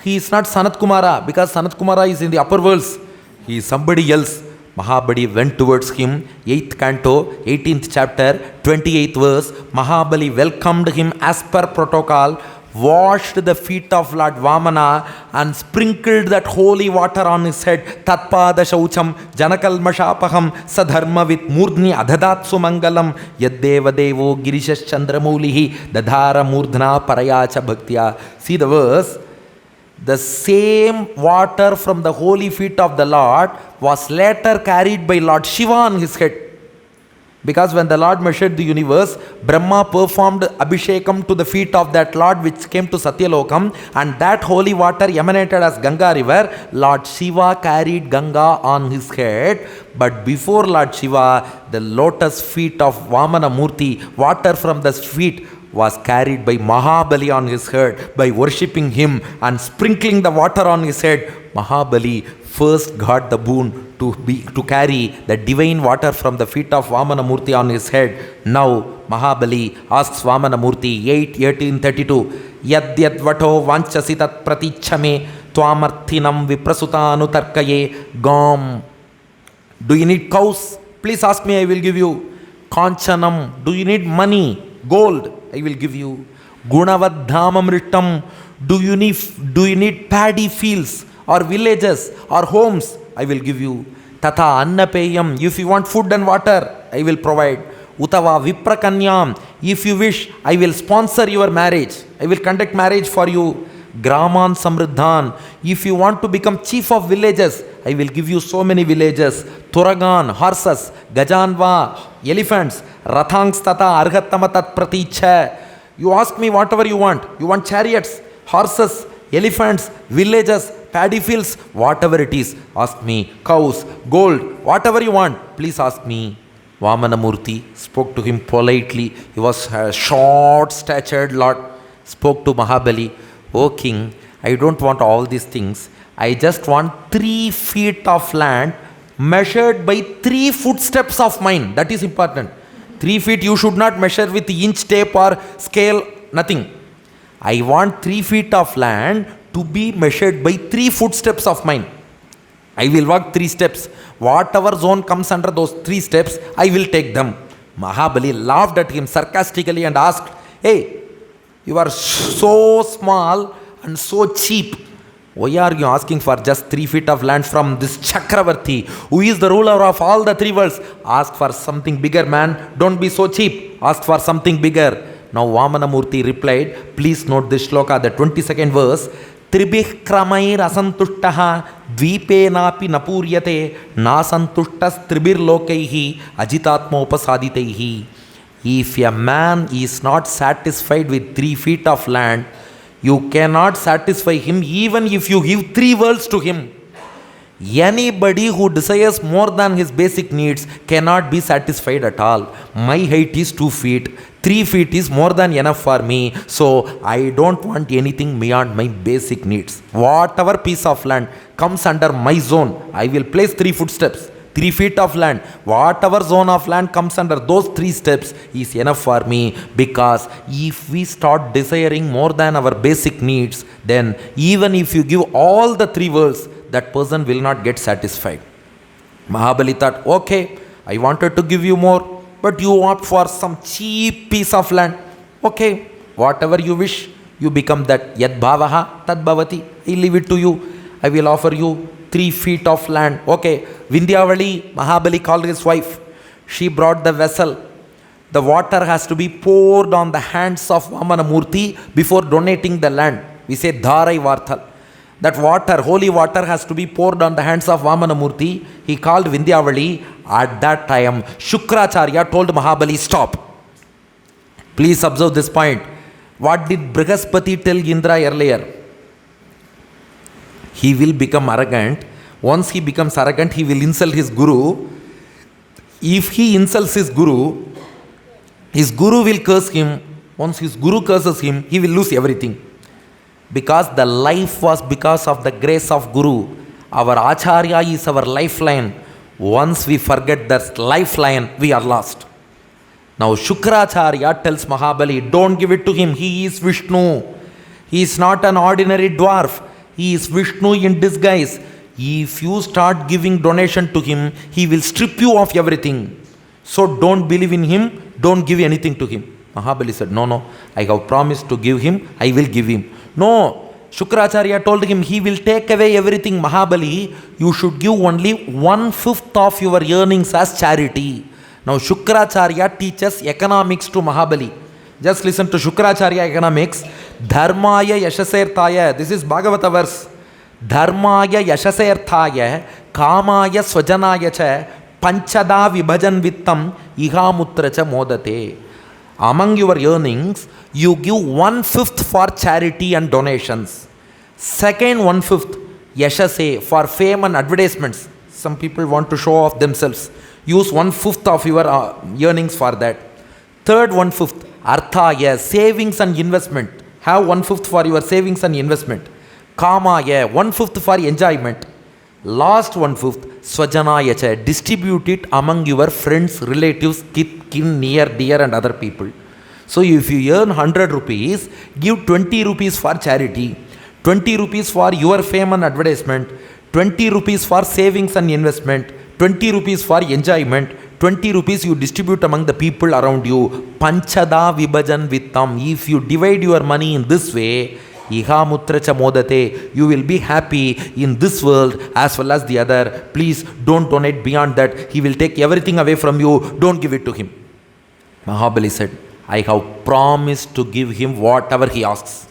He is not Sanat Kumara because Sanat Kumara is in the upper worlds. He is somebody else. Mahabali went towards him. 8th canto, 18th chapter, 28th verse. Mahabali welcomed him as per protocol, washed the feet of Lord Vamana and sprinkled that holy water on his head. Tatpada Shaucham Janakalmashapaham Sadharma with Murdhni Adhadatsu Mangalam Yaddeva Devo Girishas Chandramulihi Dadhara Murdhna Parayacha Bhaktya. See the verse. The same water from the holy feet of the Lord was later carried by Lord Shiva on his head. Because when the Lord measured the universe, Brahma performed Abhishekam to the feet of that Lord which came to Satyalokam, and that holy water emanated as Ganga river. Lord Shiva carried Ganga on his head, but before Lord Shiva, the lotus feet of Vamana Murti, water from the feet was carried by Mahabali on his head. By worshipping him and sprinkling the water on his head, Mahabali first got the boon to carry the divine water from the feet of Vamana Murti on his head. Now Mahabali asks Vamana Murti, 1832, Yad yad vato vanchasi tat pratichame twamarthinam viprasuta anutarkaye gom. Do you need cows? Please ask me, I will give you. Kanchanam, do you need money? Gold, I will give you. Gunavadhamamritam, do you need paddy fields or villages or homes? I will give you. Tatha annapeyam, if you want food and water, I will provide. Utava viprakanyam, if you wish, I will sponsor your marriage. I will conduct marriage for you. Graman Samriddhan, if you want to become chief of villages, I will give you so many villages. Turagan, horses. Gajanva, elephants. Rathangs tata arhatama tat praticha. You ask me whatever you want. You want chariots, horses, elephants, villages, paddy fields, whatever it is. Ask me. Cows, gold, whatever you want. Please ask me. Vamana Murti spoke to him politely. He was a short-statured lord. Spoke to Mahabali. O king, I don't want all these things. I just want 3 feet of land measured by 3 footsteps of mine. That is important. 3 feet you should not measure with inch tape or scale, nothing. I want 3 feet of land to be measured by 3 footsteps of mine. I will walk 3 steps. Whatever zone comes under those 3 steps, I will take them. Mahabali laughed at him sarcastically and asked, hey, you are so small and so cheap. Why are you asking for just 3 feet of land from this Chakravarti, who is the ruler of all the 3 worlds? Ask for something bigger, man. Don't be so cheap. Ask for something bigger. Now Vamana Murti replied, please note this shloka, the 22nd verse. Tribih kramair asantushtaha dvipenapi napuryate nasantushtas tribir lokaihi ajitatmopasaditaihi. If a man is not satisfied with 3 feet of land, you cannot satisfy him even if you give 3 worlds to him. Anybody who desires more than his basic needs cannot be satisfied at all. My height is 2 feet. 3 feet is more than enough for me. So I don't want anything beyond my basic needs. Whatever piece of land comes under my zone, I will place 3 footsteps. 3 feet of land, whatever zone of land comes under those 3 steps is enough for me, because if we start desiring more than our basic needs, then even if you give all the 3 worlds, that person will not get satisfied. Mahabali thought, okay, I wanted to give you more, but you opt for some cheap piece of land. Okay, whatever you wish, you become that. Yad bhavaha tad bhavati. I leave it to you. I will offer you 3 feet of land. Okay. Vindhyavali, Mahabali called his wife. She brought the vessel. The water has to be poured on the hands of Vamana Murti before donating the land. We say Dharai Varthal. That water, holy water, has to be poured on the hands of Vamana Murti. He called Vindhyavali. At that time, Shukracharya told Mahabali, stop. Please observe this point. What did Brihaspati tell Indra earlier? He will become arrogant. Once he becomes arrogant, he will insult his guru. If he insults his guru will curse him. Once his guru curses him, he will lose everything. Because the life was because of the grace of guru. Our Acharya is our lifeline. Once we forget that lifeline, we are lost. Now Shukracharya tells Mahabali, don't give it to him. He is Vishnu. He is not an ordinary dwarf. He is Vishnu in disguise. If you start giving donation to him, he will strip you of everything. So don't believe in him, don't give anything to him. Mahabali said, no, I have promised to give him, I will give him. No, Shukracharya told him, he will take away everything. Mahabali, you should give only 1/5 of your earnings as charity. Now Shukracharya teaches economics to Mahabali. Just listen to Shukracharya economics. Dharmaya yashaserthaya. This is Bhagavata verse. Dharmaya yashaserthaya kamaya swajanaya cha panchada vibhajan vittam ihamutra cha modate. Among your earnings, you give 1/5 for charity and donations. Second 1/5, yashase, for fame and advertisements. Some people want to show off themselves. Use 1/5 of your earnings for that. Third 1/5, arthaya, savings and investment. Have 1/5 for your savings and investment. Kamaya, 1/5 for enjoyment. Last 1/5, swajanaya cha, distribute it among your friends, relatives, kin, near, dear and other people. So if you earn 100 rupees, give 20 rupees for charity, 20 rupees for your fame and advertisement, 20 rupees for savings and investment, 20 rupees for enjoyment, 20 rupees you distribute among the people around you. Panchada vibhajan vittam. If you divide your money in this way, iha mutra cha modate, you will be happy in this world as well as the other. Please don't donate beyond that. He will take everything away from you. Don't give it to him. Mahabali said, I have promised to give him whatever he asks.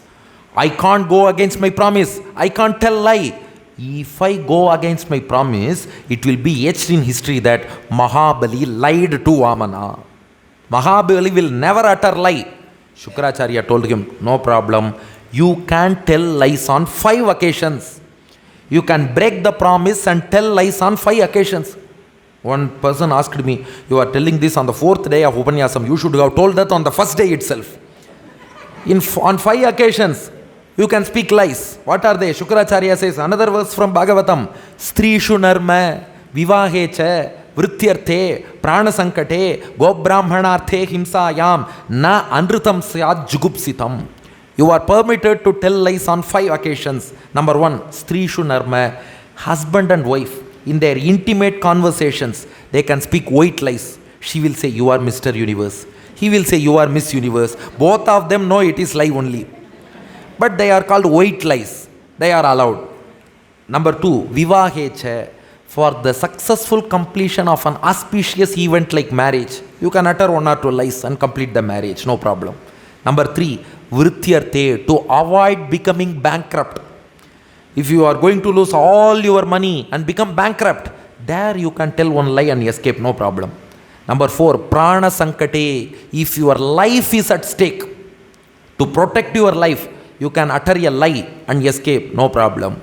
I can't go against my promise. I can't tell lie. If I go against my promise, it will be etched in history that Mahabali lied to Vamana. Mahabali will never utter lie. Shukracharya told him, no problem. You can tell lies on 5 occasions. You can break the promise and tell lies on 5 occasions. One person asked me, you are telling this on the 4th day of Upanyasam. You should have told that on the first day itself. On 5 occasions, you can speak lies. What are they? Shukracharya says, another verse from Bhagavatam, Strishu narma, vivahecha, vrithyarthe, pranasankate, gobrahmanarthe himsayam, na anrutam syad jugupsitam. You are permitted to tell lies on 5 occasions. Number 1, Strishu narma, husband and wife. In their intimate conversations, they can speak white lies. She will say, you are Mr. Universe. He will say, you are Miss Universe. Both of them know it is lie only. But they are called white lies. They are allowed. Number 2, vivahecha. For the successful completion of an auspicious event like marriage, you can utter 1 or 2 lies and complete the marriage. No problem. Number 3, vrithyarthe. To avoid becoming bankrupt. If you are going to lose all your money and become bankrupt, there you can tell 1 lie and escape, no problem. Number 4, prana sankate. If your life is at stake, to protect your life, you can utter a lie and escape, no problem.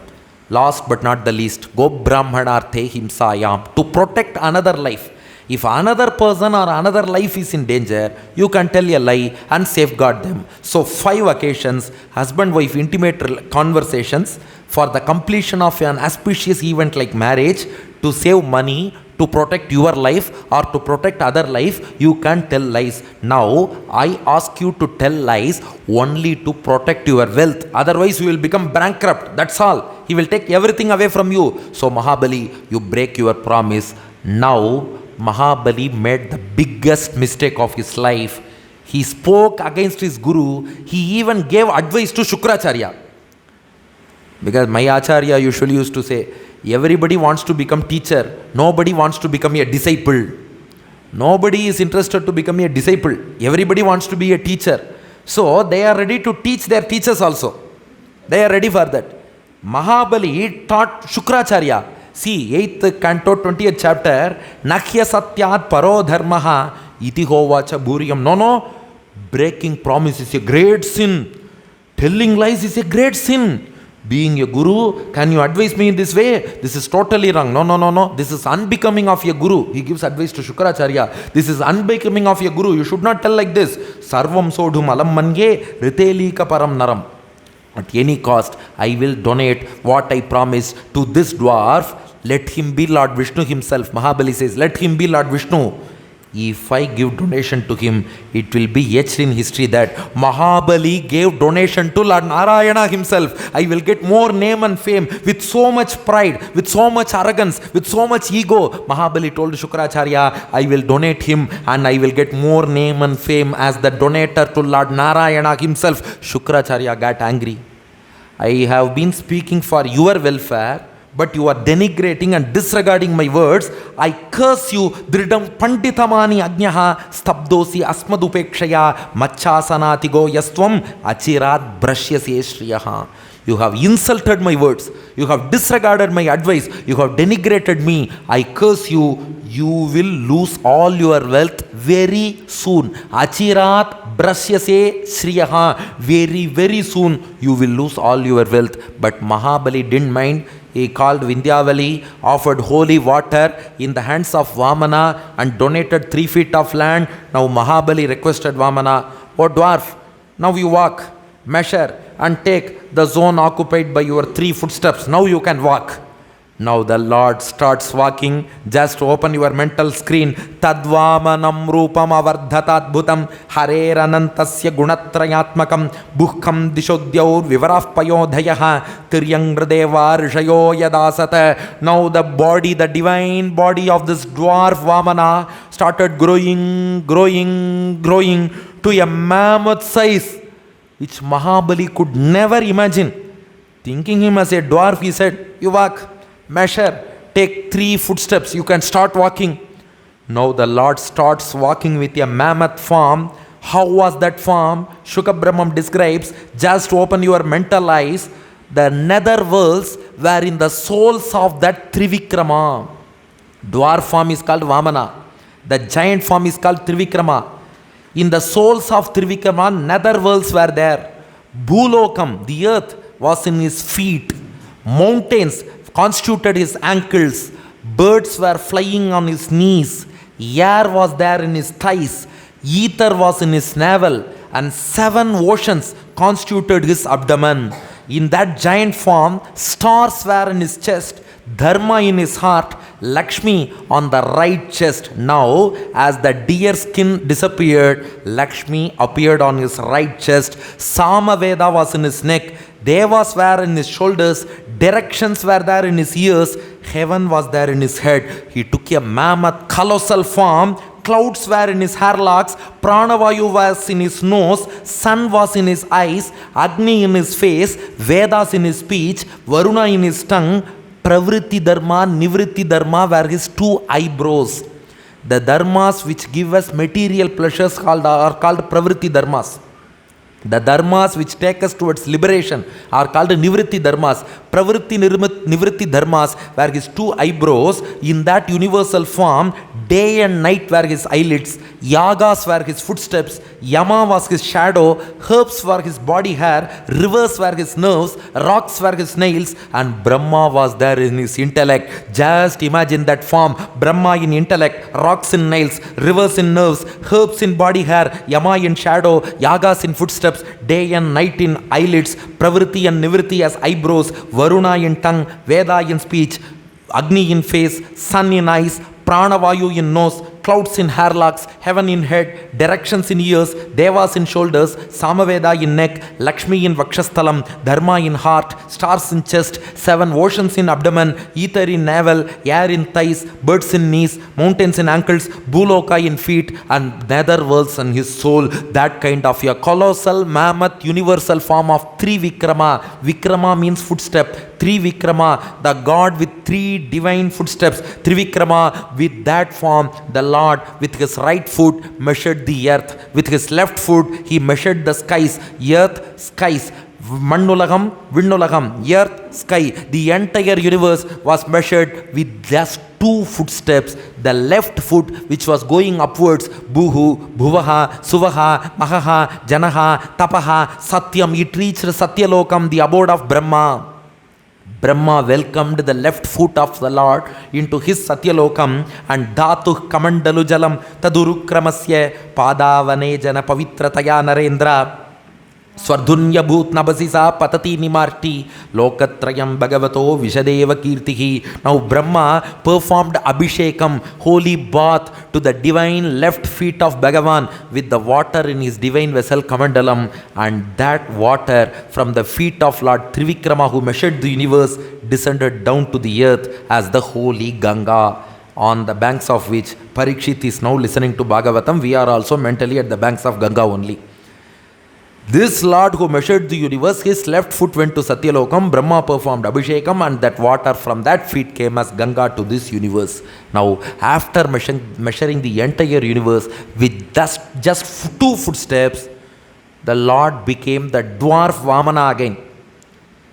Last but not the least, go brahmanarthe himsayam. To protect another life. If another person or another life is in danger, you can tell a lie and safeguard them. So 5 occasions, husband-wife intimate conversations, for the completion of an auspicious event like marriage, to save money, to protect your life or to protect other life, you can tell lies. Now, I ask you to tell lies only to protect your wealth. Otherwise, you will become bankrupt. That's all. He will take everything away from you. So, Mahabali, you break your promise. Now, Mahabali made the biggest mistake of his life. He spoke against his guru. He even gave advice to Shukracharya. Because my Acharya usually used to say, everybody wants to become teacher. Nobody wants to become a disciple. Nobody is interested to become a disciple. Everybody wants to be a teacher. So they are ready to teach their teachers also. They are ready for that. Mahabali taught Shukracharya. See, 8th canto, 20th chapter, Nakhya satyat paro dharmaha iti hovacha bhuriyam. No. Breaking promise is a great sin. Telling lies is a great sin. Being a guru, can you advise me in this way? This is totally wrong. No. This is unbecoming of a guru. He gives advice to Shukracharya. This is unbecoming of a guru. You should not tell like this. Sarvam sodhum alam manye ritelika param naram. At any cost, I will donate what I promised to this dwarf. Let him be Lord Vishnu himself. Mahabali says, let him be Lord Vishnu. If I give donation to him, it will be etched in history that Mahabali gave donation to Lord Narayana himself. I will get more name and fame with so much pride, with so much arrogance, with so much ego. Mahabali told Shukracharya, I will donate him and I will get more name and fame as the donator to Lord Narayana himself. Shukracharya got angry. I have been speaking for your welfare, but you are denigrating and disregarding my words. I curse you. Dridam panditamani agnaha stabdosi asmadupekshaya machasanatigo yastvam achirat brashyase shriyaha. You have insulted my words. You have disregarded my advice. You have denigrated me. I curse you. You will lose all your wealth very soon. Achirat brashyase shriyaha. Very, very soon you will lose all your wealth. But Mahabali didn't mind. He called Vindhyavali, offered holy water in the hands of Vamana and donated 3 feet of land. Now Mahabali requested Vamana, "O dwarf, now you walk, measure and take the zone occupied by your 3 footsteps. Now you can walk." Now the Lord starts walking. Just open your mental screen. Tadvamanam rupam avardhatadbhutam hareranantasya gunatrayatmakam bukham dishodyaur vivaraf payodhayaha tiryangradeva rishayo yadasata. Now the body, the divine body of this dwarf Vamana started growing to a mammoth size, which Mahabali could never imagine. Thinking him as a dwarf, he said, "You walk, measure, take 3 footsteps, you can start walking." Now the Lord starts walking with a mammoth form. How was that form? Shukha Brahman describes, just open your mental eyes. The nether worlds were in the souls of that Trivikrama. Dwarf form is called Vamana. The giant form is called Trivikrama. In the souls of Trivikrama, nether worlds were there. Bhulokam, the earth, was in his feet. Mountains constituted his ankles. Birds were flying on his knees. Air was there in his thighs. Ether was in his navel. And 7 oceans constituted his abdomen. In that giant form, stars were in his chest, Dharma in his heart, Lakshmi on the right chest. Now, as the deer skin disappeared, Lakshmi appeared on his right chest. Samaveda was in his neck. Devas were in his shoulders. Directions were there in his ears. Heaven was there in his head. He took a mammoth, colossal form. Clouds were in his hairlocks, Pranavayu was in his nose, sun was in his eyes, Agni in his face, Vedas in his speech, Varuna in his tongue, Pravritti Dharma, Nivritti Dharma were his 2 eyebrows. The dharmas which give us material pleasures are called Pravritti Dharmas. The dharmas which take us towards liberation are called Nivritti Dharmas. Pravritti Nivritti Dharmas were his 2 eyebrows. In that universal form, day and night were his eyelids, yagas were his footsteps, Yama was his shadow, herbs were his body hair, rivers were his nerves, rocks were his nails, and Brahma was there in his intellect. Just imagine that form, Brahma in intellect, rocks in nails, rivers in nerves, herbs in body hair, Yama in shadow, yagas in footsteps, day and night in eyelids, Pravritti and Nivritti as eyebrows, Varuna in tongue, Veda in speech, Agni in face, sun in eyes, Pranavayu in nose, clouds in hairlocks, heaven in head, directions in ears, devas in shoulders, Samaveda in neck, Lakshmi in Vakshasthalam, Dharma in heart, stars in chest, 7 oceans in abdomen, ether in navel, air in thighs, birds in knees, mountains in ankles, Bhuloka in feet, and nether worlds in his soul. That kind of a colossal, mammoth, universal form of Trivikrama. Vikrama means footstep. Trivikrama, the God with 3 divine footsteps. Trivikrama, with that form, the Lord with his right foot measured the earth. With his left foot, he measured the skies. Earth, skies. Mannulagam, Vinnulagam, earth, sky. The entire universe was measured with just 2 footsteps. The left foot, which was going upwards, Bhuhu, Bhuvaha, Suvaha, Mahaha, Janaha, Tapaha, Satyam. It reached Satyalokam, the abode of Brahma. Brahma welcomed the left foot of the Lord into his Satyalokam, and Dhatu Kamandalu Jalam Tadurukramasya Padavane Jana Pavitrataya Narendra Swardhunya Bhut Nabasisa Patati Nimarti Lokatrayam Bhagavato Vishadeva Kirtihi. Now Brahma performed Abhishekam, holy bath, to the divine left feet of Bhagavan with the water in his divine vessel Kamandalam, and that water from the feet of Lord Trivikrama, who measured the universe, descended down to the earth as the holy Ganga, on the banks of which Parikshit is now listening to Bhagavatam. We are also mentally at the banks of Ganga only. This Lord who measured the universe, his left foot went to Satyalokam, Brahma performed Abhishekam, and that water from that feet came as Ganga to this universe. Now, after measuring the entire universe with just 2 footsteps, the Lord became the dwarf Vamana again.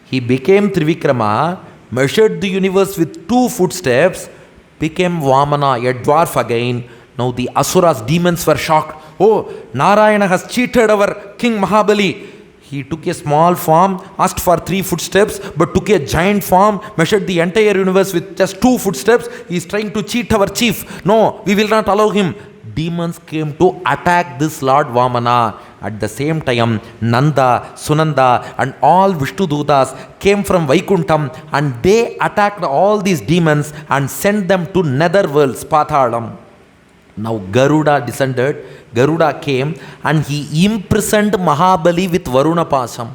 He became Trivikrama, measured the universe with 2 footsteps, became Vamana, a dwarf again. Now the Asuras, demons, were shocked. Oh, Narayana has cheated our King Mahabali. He took a small form, asked for 3 footsteps, but took a giant form, measured the entire universe with just 2 footsteps. He is trying to cheat our chief. No, we will not allow him. Demons came to attack this Lord Vamana. At the same time, Nanda, Sunanda, and all Vishnudutas came from Vaikuntham, and they attacked all these demons and sent them to nether worlds, Pathalam. Now Garuda descended, Garuda came, and he imprisoned Mahabali with Varuna Pasam.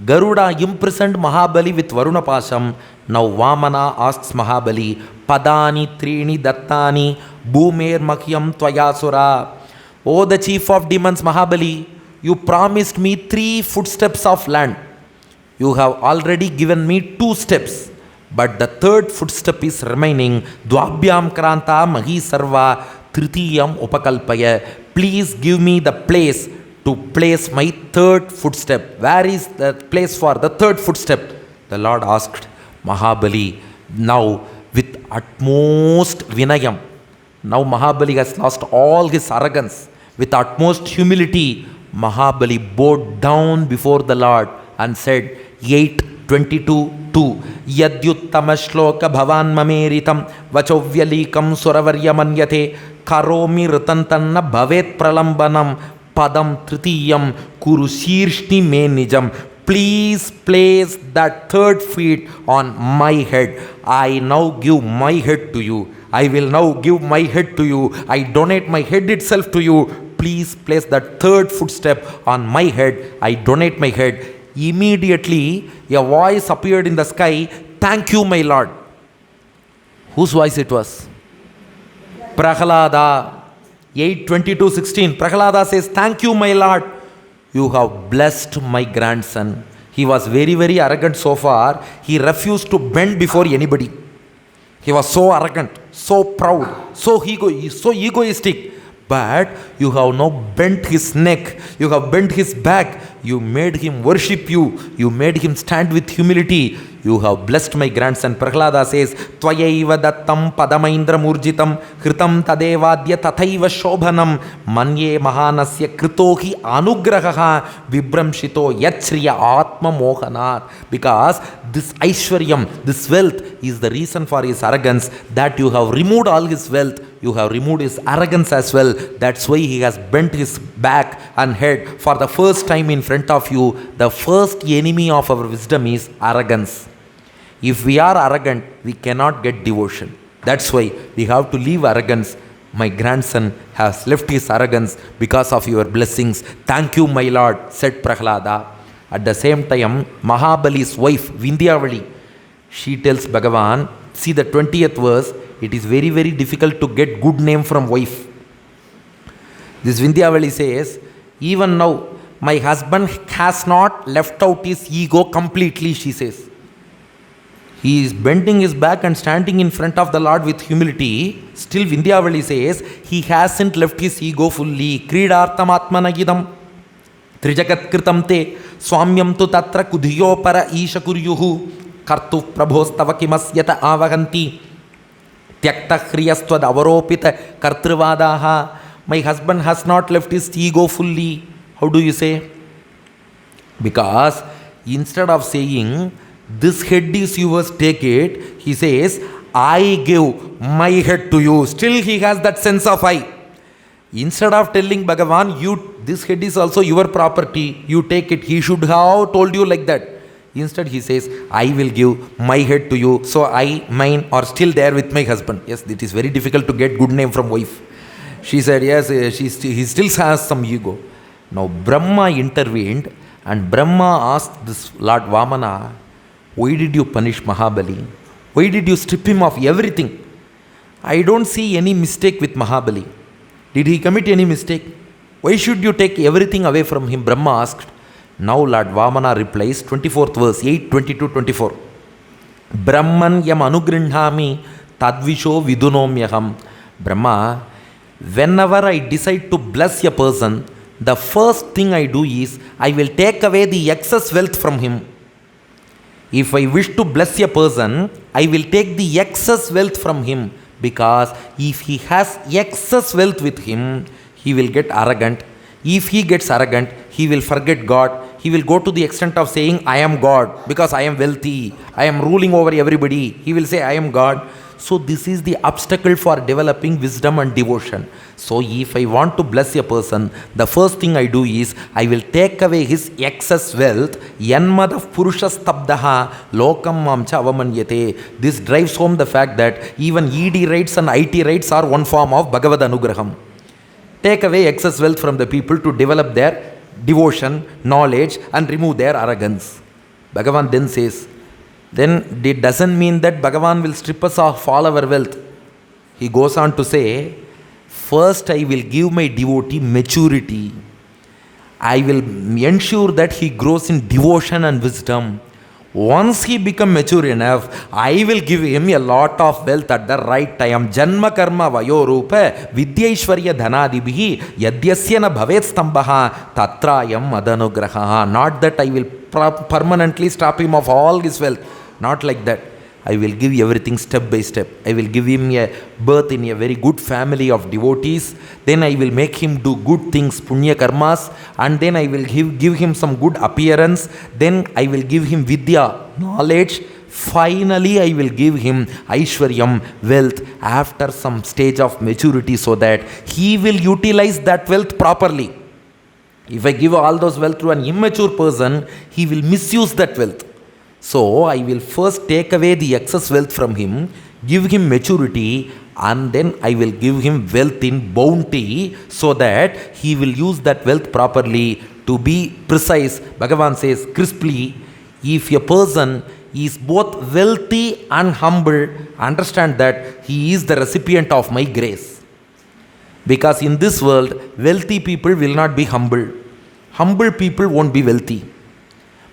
Garuda imprisoned Mahabali with Varuna Pasam. Now Vamana asks Mahabali, Padani Trini Dattani Bhumer Mahyam Tvayasura. O the chief of demons Mahabali, you promised me 3 footsteps of land. You have already given me 2 steps, but the 3rd footstep is remaining. Dvabhyam Kranta Mahi Sarva Tritiyam Upakalpaya. Please give me the place to place my 3rd footstep. Where is the place for the 3rd footstep? The Lord asked Mahabali. Now with utmost vinayam. Now Mahabali has lost all his arrogance. With utmost humility, Mahabali bowed down before the Lord and said, 8:22:2 Yadyuttama shloka bhavan mameritam vachovyalekam suravarya manyate karomi ritantanna bhavet pralambanam padam tritiyam kuru shirshni me nijam. Please place that 3rd feet on my head. I now give my head to you. I will now give my head to you. I donate my head itself to you. Please place that 3rd footstep on my head. I donate my head. Immediately, a voice appeared in the sky. Thank you, my Lord. Whose voice it was? Prahalada. 8:22:16. Prahalada says, thank you, my Lord. You have blessed my grandson. He was very, very arrogant so far. He refused to bend before anybody. He was so arrogant, so proud, so egoistic. But you have now bent his neck. You have bent his back. You made him worship you. You made him stand with humility. You have blessed my grandson. Prahlada says, Tvayaiva dattam padamaindra murjitam kritam tadevadya tathaiva shobhanam manye mahanasya kritohi anugrahaha vibramshito yachriya atma mohanat. Because this Aishwaryam, this wealth is the reason for his arrogance, that you have removed all his wealth. You have removed his arrogance as well. That's why he has bent his back and head for the first time in front of you. The first enemy of our wisdom is arrogance. If we are arrogant, we cannot get devotion. That's why we have to leave arrogance. My grandson has left his arrogance because of your blessings. Thank you, my Lord, said Prahlada. At the same time, Mahabali's wife, Vindhyavali, she tells Bhagavan, see the 20th verse, it is very, very difficult to get good name from wife. This Vindhyavali says, even now, my husband has not left out his ego completely, she says. He is bending his back and standing in front of the Lord with humility. Still Vindhyavali says, he hasn't left his ego fully. Kridartam atmanagidam trijagat kritam te swamyam tu tatra kudhiyo para isha kuryuhu kartu prabhostava kimasyata avaganti tyakta hriyastvad avaropita kartrivadaha. My husband has not left his ego fully. How do you say? Because instead of saying, this head is yours, take it, he says, I give my head to you. Still he has that sense of I. Instead of telling Bhagavan, this head is also your property, you take it. He should have told you like that. Instead he says, I will give my head to you. So mine are still there with my husband. Yes, it is very difficult to get good name from wife. She said, yes, he still has some ego. Now Brahma intervened and Brahma asked this Lord Vamana, why did you punish Mahabali? Why did you strip him of everything? I don't see any mistake with Mahabali. Did he commit any mistake? Why should you take everything away from him? Brahma asked. Now Lord Vamana replies, 24th verse, 8:22-24. Brahman yam anugrinhami tadvisho vidunomyaham. Brahma, whenever I decide to bless a person, the first thing I do is, I will take away the excess wealth from him. If I wish to bless a person, I will take the excess wealth from him, because if he has excess wealth with him, he will get arrogant. If he gets arrogant, he will forget God. He will go to the extent of saying, I am God because I am wealthy. I am ruling over everybody. He will say, I am God. So this is the obstacle for developing wisdom and devotion. So if I want to bless a person, the first thing I do is, I will take away his excess wealth. Yanmadav purushas tabdaha lokam mamcha avamanyate. This drives home the fact that even ED rights and IT rights are one form of Bhagavata Anugraham. Take away excess wealth from the people to develop their devotion, knowledge, and remove their arrogance. Bhagavan then says, then it doesn't mean that Bhagavan will strip us of all our wealth. He goes on to say, first I will give my devotee maturity. I will ensure that he grows in devotion and wisdom. Once he becomes mature enough, I will give him a lot of wealth at the right time. Janma karma vayorupa vidyaishwarya dhanadibhi yadyasya na bhavet stambha tatrayam madanugraha. Not that I will permanently stop him of all his wealth. Not like that. I will give everything step by step. I will give him a birth in a very good family of devotees. Then I will make him do good things, punya karmas. And then I will give him some good appearance. Then I will give him vidya, knowledge. Finally, I will give him aishwaryam, wealth, after some stage of maturity, so that he will utilize that wealth properly. If I give all those wealth to an immature person, he will misuse that wealth. So I will first take away the excess wealth from him, give him maturity, and then I will give him wealth in bounty, so that he will use that wealth properly. To be precise, Bhagavan says crisply, if a person is both wealthy and humble, understand that he is the recipient of my grace. Because in this world, wealthy people will not be humble. Humble people won't be wealthy.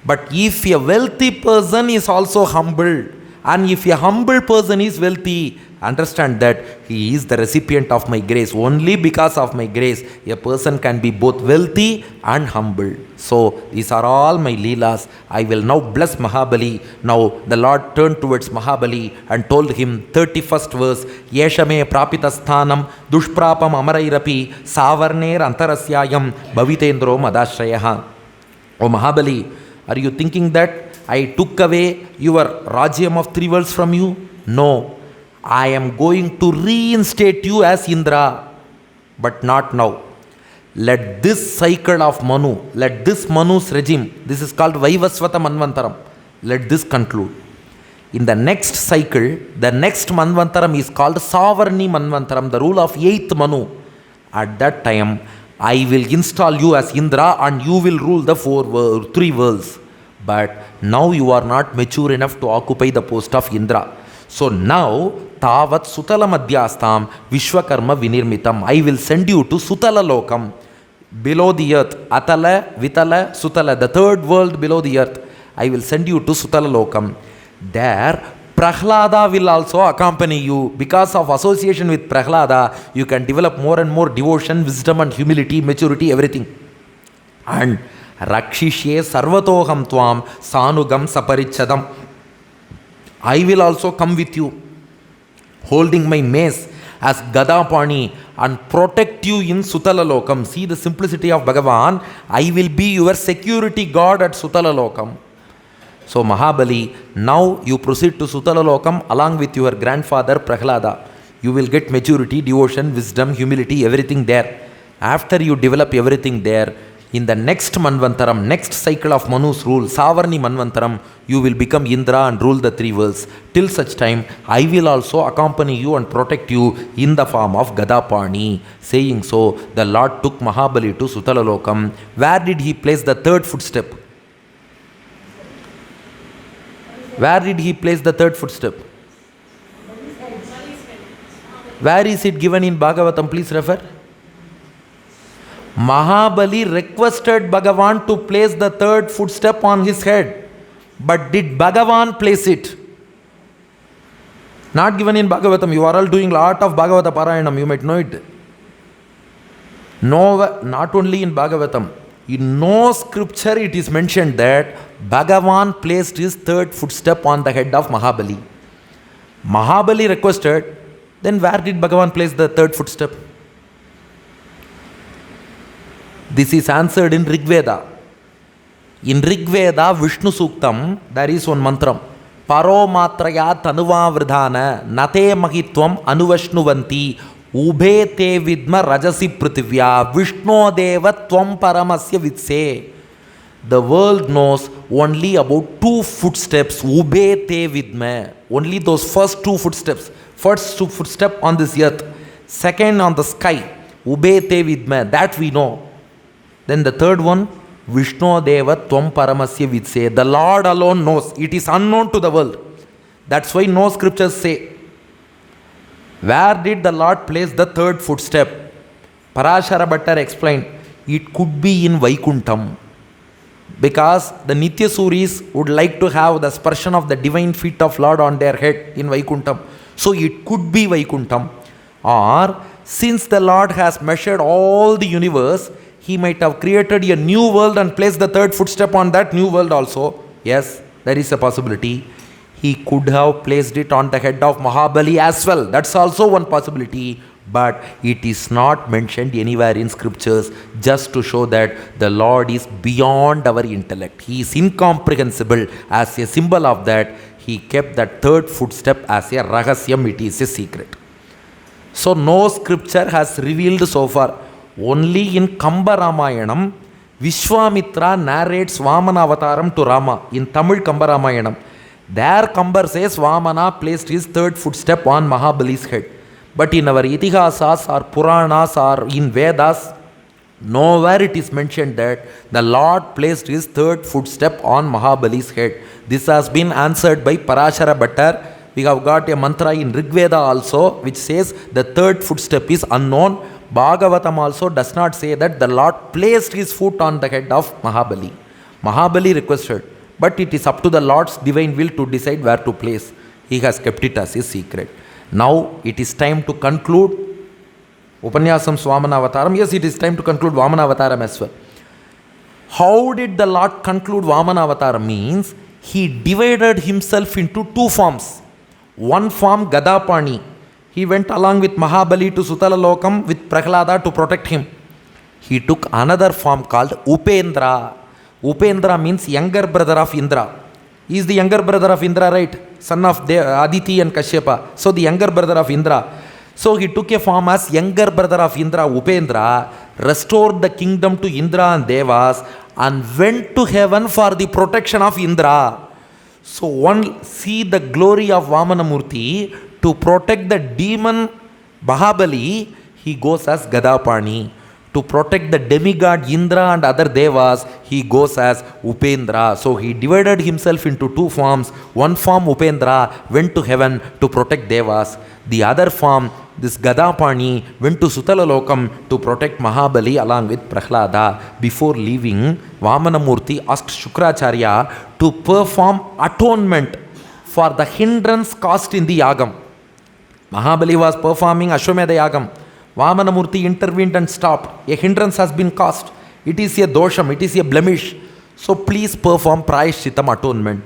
But if a wealthy person is also humble, and if a humble person is wealthy, understand that he is the recipient of my grace. Only because of my grace, a person can be both wealthy and humble. So these are all my leelas. I will now bless Mahabali. Now the Lord turned towards Mahabali and told him, 31st verse, Yeshame prapitasthanam dushprapam amarairapi savarner antarasyayam bhavitendro madashrayaha. O Mahabali, are you thinking that I took away your Rajyam of 3 worlds from you? No. I am going to reinstate you as Indra. But not now. Let this cycle of Manu, let this Manu's regime, this is called Vaivasvata Manvantaram, let this conclude. In the next cycle, the next Manvantaram is called Savarni Manvantaram, the rule of 8th Manu. At that time, I will install you as Indra and you will rule the 3 worlds. But now you are not mature enough to occupy the post of Indra. So now, Tavat Sutala Madhyastam Vishwakarma Vinirmitam. I will send you to Sutala Lokam, below the earth. Atala, Vitala, Sutala, the 3rd world below the earth. I will send you to Sutala Lokam. There, Prahlada will also accompany you. Because of association with Prahlada, you can develop more and more devotion, wisdom and humility, maturity, everything. And Rakshishye Sarvatoham Tvam Sanugam Saparichadam. I will also come with you, holding my mace as Gadapani, and protect you in Sutala Lokam. See the simplicity of Bhagavan. I will be your security guard at Sutala Lokam. So Mahabali, now you proceed to Sutala Lokam along with your grandfather Prahlada. You will get maturity, devotion, wisdom, humility, everything there. After you develop everything there, in the next Manvantaram, next cycle of Manu's rule, Savarni Manvantaram, you will become Indra and rule the 3 worlds. Till such time, I will also accompany you and protect you in the form of Gadapani. Saying so, the Lord took Mahabali to Sutala Lokam. Where did he place the 3rd footstep? Where did he place the 3rd footstep? Where is it given in Bhagavatam? Please refer. Mahabali requested Bhagavan to place the 3rd footstep on his head. But did Bhagavan place it? Not given in Bhagavatam. You are all doing a lot of Bhagavata Parayanam. You might know it. No, not only in Bhagavatam. In no scripture it is mentioned that Bhagavan placed his 3rd footstep on the head of Mahabali. Mahabali requested, then where did Bhagavan place the 3rd footstep? This is answered in Rig Veda. In Rig Veda, Vishnu Suktam, there is one mantra. Paro matraya tanuva vridhana nate mahitvam anuvashnuvanti ube te vidma rajasi prithivya Vishnu deva tvam paramasya vitse. The world knows only about 2 footsteps. Ube te vidma. Only those first 2 footsteps. First footstep on this earth. Second on the sky. Ube te vidma. That we know. Then the 3rd one, Vishnu Deva Tvam Paramasya Vitse. The Lord alone knows. It is unknown to the world. That's why no scriptures say. Where did the Lord place the third footstep? Parashara Bhattar explained, it could be in Vaikuntham. Because the Nitya Suris would like to have the sparshan of the divine feet of Lord on their head in Vaikuntham. So it could be Vaikuntham. Or since the Lord has measured all the universe, he might have created a new world and placed the third footstep on that new world also. Yes, there is a possibility. He could have placed it on the head of Mahabali as well. That's also one possibility. But it is not mentioned anywhere in scriptures, just to show that the Lord is beyond our intellect. He is incomprehensible. As a symbol of that, he kept that third footstep as a rahasyam, it is a secret. So no scripture has revealed so far. Only in Kamba Ramayanam, Vishwamitra narrates Vamana avataram to Rama in Tamil Kamba Ramayanam. There Kambar says Vamana placed his third footstep on Mahabali's head. But in our Itihasas or Puranas or in Vedas, nowhere it is mentioned that the Lord placed his third footstep on Mahabali's head. This has been answered by Parashara Bhattar. We have got a mantra in Rigveda also which says the third footstep is unknown. Bhagavatam also does not say that the Lord placed his foot on the head of Mahabali. Mahabali requested, but it is up to the Lord's divine will to decide where to place. He has kept it as a secret. Now it is time to conclude Upanyasam Vamana Avataram. Yes, it is time to conclude Vamana Avataram as well. How did the Lord conclude Vamana Avataram? Means he divided himself into two forms. One form, Gadapani. He went along with Mahabali to Sutala Lokam with Prahlada to protect him. He took another form called Upendra. Upendra means younger brother of Indra. He is the younger brother of Indra, right? Son of Aditi and Kashyapa. So the younger brother of Indra. So he took a form as younger brother of Indra, Upendra, restored the kingdom to Indra and Devas, and went to heaven for the protection of Indra. So one see the glory of Vamanamurti. To protect the demon Mahabali, he goes as Gadapani. To protect the demigod Indra and other devas, he goes as Upendra. So he divided himself into two forms. One form, Upendra, went to heaven to protect devas. The other form, this Gadapani, went to Sutalalokam to protect Mahabali along with Prahlada. Before leaving, Vamanamurti asked Shukracharya to perform atonement for the hindrance caused in the Yagam. Mahabali was performing Ashwamedha Yagam. Vamanamurti intervened and stopped. A hindrance has been caused. It is a dosham, it is a blemish. So please perform Prayashchitam atonement.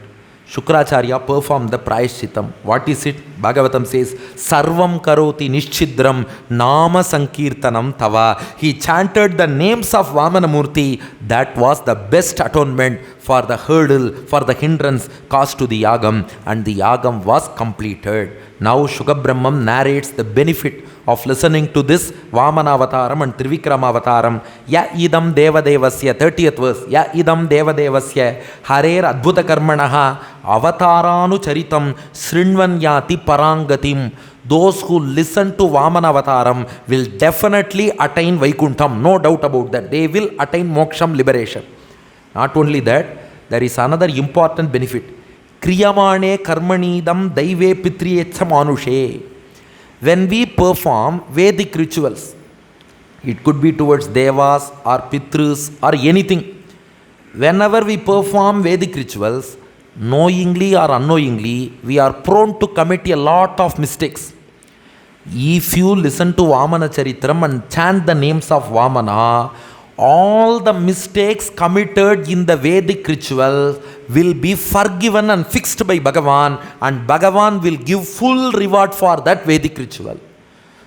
Shukracharya performed the Prayashchitam. What is it? Bhagavatam says, Sarvam karoti nishchidram nama sankirtanam tava. He chanted the names of Vamanamurti. That was the best atonement for the hurdle, for the hindrance caused to the Yagam, and the Yagam was completed. Now Shukabrahmam narrates the benefit of listening to this Vamana Avataram and Trivikrama Avataram. Ya idam devadevasya, 30th verse. Ya idam devadevasya harer adbhuta karmanaha avataranu charitam srinvanyati parangatim. Those who listen to Vamana Avataram will definitely attain Vaikuntham. No doubt about that. They will attain moksham, liberation. Not only that, there is another important benefit. Kriyamane karmanidam daive pitriyetsa manushe. When we perform Vedic rituals, it could be towards Devas or Pitrus or anything. Whenever we perform Vedic rituals, knowingly or unknowingly, we are prone to commit a lot of mistakes. If you listen to Vamana Charitram and chant the names of Vamana, all the mistakes committed in the Vedic ritual will be forgiven and fixed by Bhagavan, and Bhagavan will give full reward for that Vedic ritual.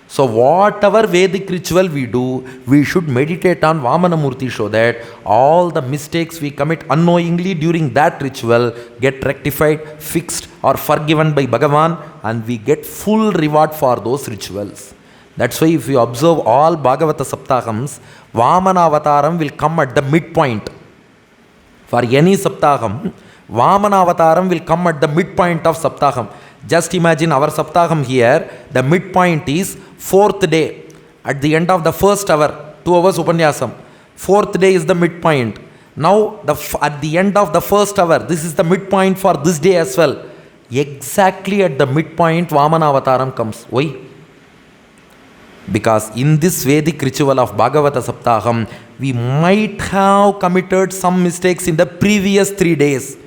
So whatever Vedic ritual we do, we should meditate on Vamanamurti so that all the mistakes we commit unknowingly during that ritual get rectified, fixed or forgiven by Bhagavan, and we get full reward for those rituals. That's why if you observe all Bhagavata Saptahams, Vamana Avataram will come at the midpoint. For any Saptaham, Vamana Avataram will come at the midpoint of Saptaham. Just imagine our Saptaham here, the midpoint is 4th day. At the end of the first hour, 2 hours Upanyasam. 4th day is the midpoint. Now, at the end of the first hour, this is the midpoint for this day as well. Exactly at the midpoint, Vamana Avataram comes. Why? Because in this Vedic ritual of Bhagavata Saptaham, we might have committed some mistakes in the previous 3 days.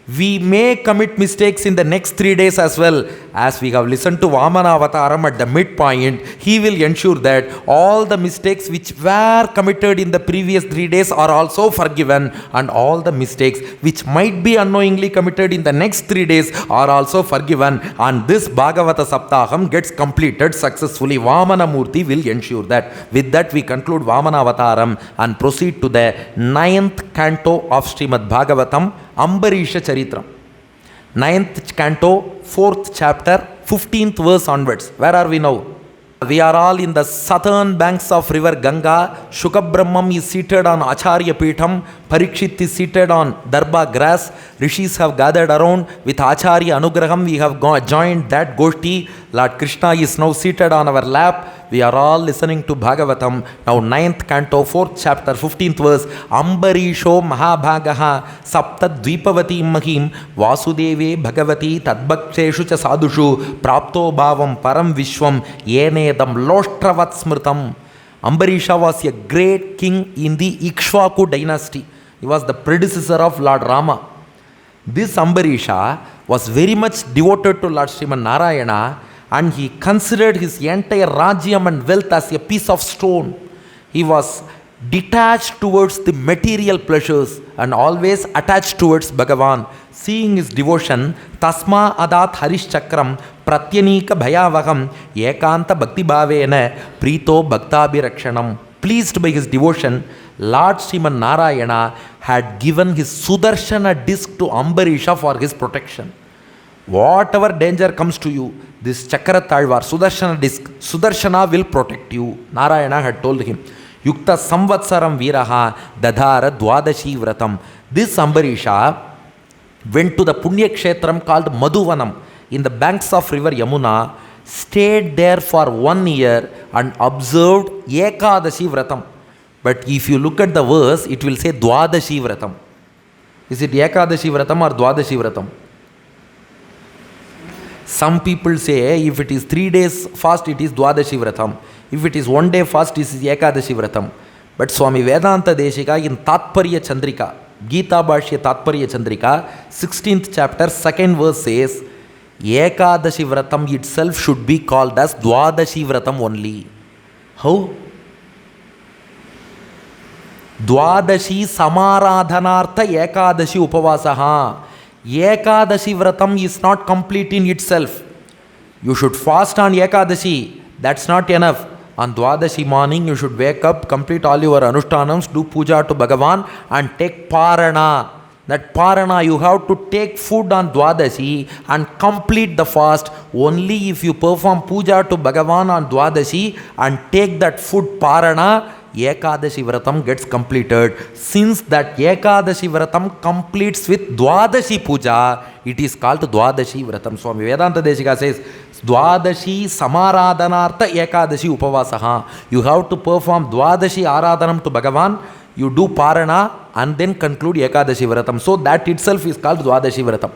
We may commit mistakes in the next 3 days as well. As we have listened to Vamana Avataram at the midpoint, he will ensure that all the mistakes which were committed in the previous 3 days are also forgiven, and all the mistakes which might be unknowingly committed in the next 3 days are also forgiven, and this Bhagavata Saptaham gets completed successfully. Vamana Murti will ensure that. With that, we conclude Vamana Avataram and proceed to the 9th canto of Srimad Bhagavatam, Ambarisha Charitram. 9th canto, 4th chapter, 15th verse onwards. Where are we now? We are all in the southern banks of river Ganga. Shukabrahmam is seated on Acharya Peetham. Parikshit is seated on Darba grass. Rishis have gathered around. With Acharya Anugraham, we have joined that Goshti. Lord Krishna is now seated on our lap. We are all listening to Bhagavatam. Now 9th canto, 4th chapter, 15th verse. Ambarisho Mahabhagaha Saptadvipavati Mahim Vasudeve Bhagavati Tadbhakseshu cha sadhushu Prapto Bhavam Param Vishwam Yenedam Loshtravat Smritam. Ambarisha was a great king in the Ikshvaku dynasty. He was the predecessor of Lord Rama. This Ambarisha was very much devoted to Lord Sriman Narayana, and he considered his entire Rajyam and wealth as a piece of stone. He was detached towards the material pleasures and always attached towards Bhagavan. Seeing his devotion, Tasma Adat Harish Chakram Pratyanika Bhayavaham Ekanta Bhakti Bhavena Prito Bhaktabhirakshanam. Pleased by his devotion, Lord Sriman Narayana had given his Sudarshana disc to Ambarisha for his protection. Whatever danger comes to you, this Chakra Talvar, Sudarshana disc, Sudarshana will protect you. Narayana had told him. Yukta Samvatsaram Viraha Dadhara Dwadashi Vratam. This Ambarisha went to the Punya Kshetram called Madhuvanam in the banks of river Yamuna, stayed there for 1 year and observed Ekadashi Vratam. But if you look at the verse, it will say Dwadashi Vratam. Is it Ekadashi Vratam or Dwadashi Vratam? Some people say if it is 3 days fast, it is Dwadashi Vratam. If it is 1 day fast, it is Ekadashi Vratam. But Swami Vedanta Deshika in Tatparya Chandrika, Gita Bhashya Tatparya Chandrika, 16th chapter, 2nd verse says, Ekadashi Vratam itself should be called as Dwadashi Vratam only. How? Dwadashi Samaradhanartha Ekadashi Upavasaha. Ekadashi Vratam is not complete in itself. You should fast on Ekadashi. That's not enough. On Dwadashi morning, you should wake up, complete all your Anushtanams, do puja to Bhagavan and take Parana. That Parana, you have to take food on Dwadashi and complete the fast. Only if you perform puja to Bhagavan on Dwadashi and take that food Parana, Ekadashi Vratam gets completed. Since that Ekadashi Vratam completes with Dwadashi Puja, it is called Dwadashi Vratam. Swami Vedanta Deshika says, Dwadashi Samaradhanartha Ekadashi Upavasaha. You have to perform Dwadashi Aradhanam to Bhagavan, you do Parana and then conclude Ekadashi Vratam. So that itself is called Dwadashi Vratam.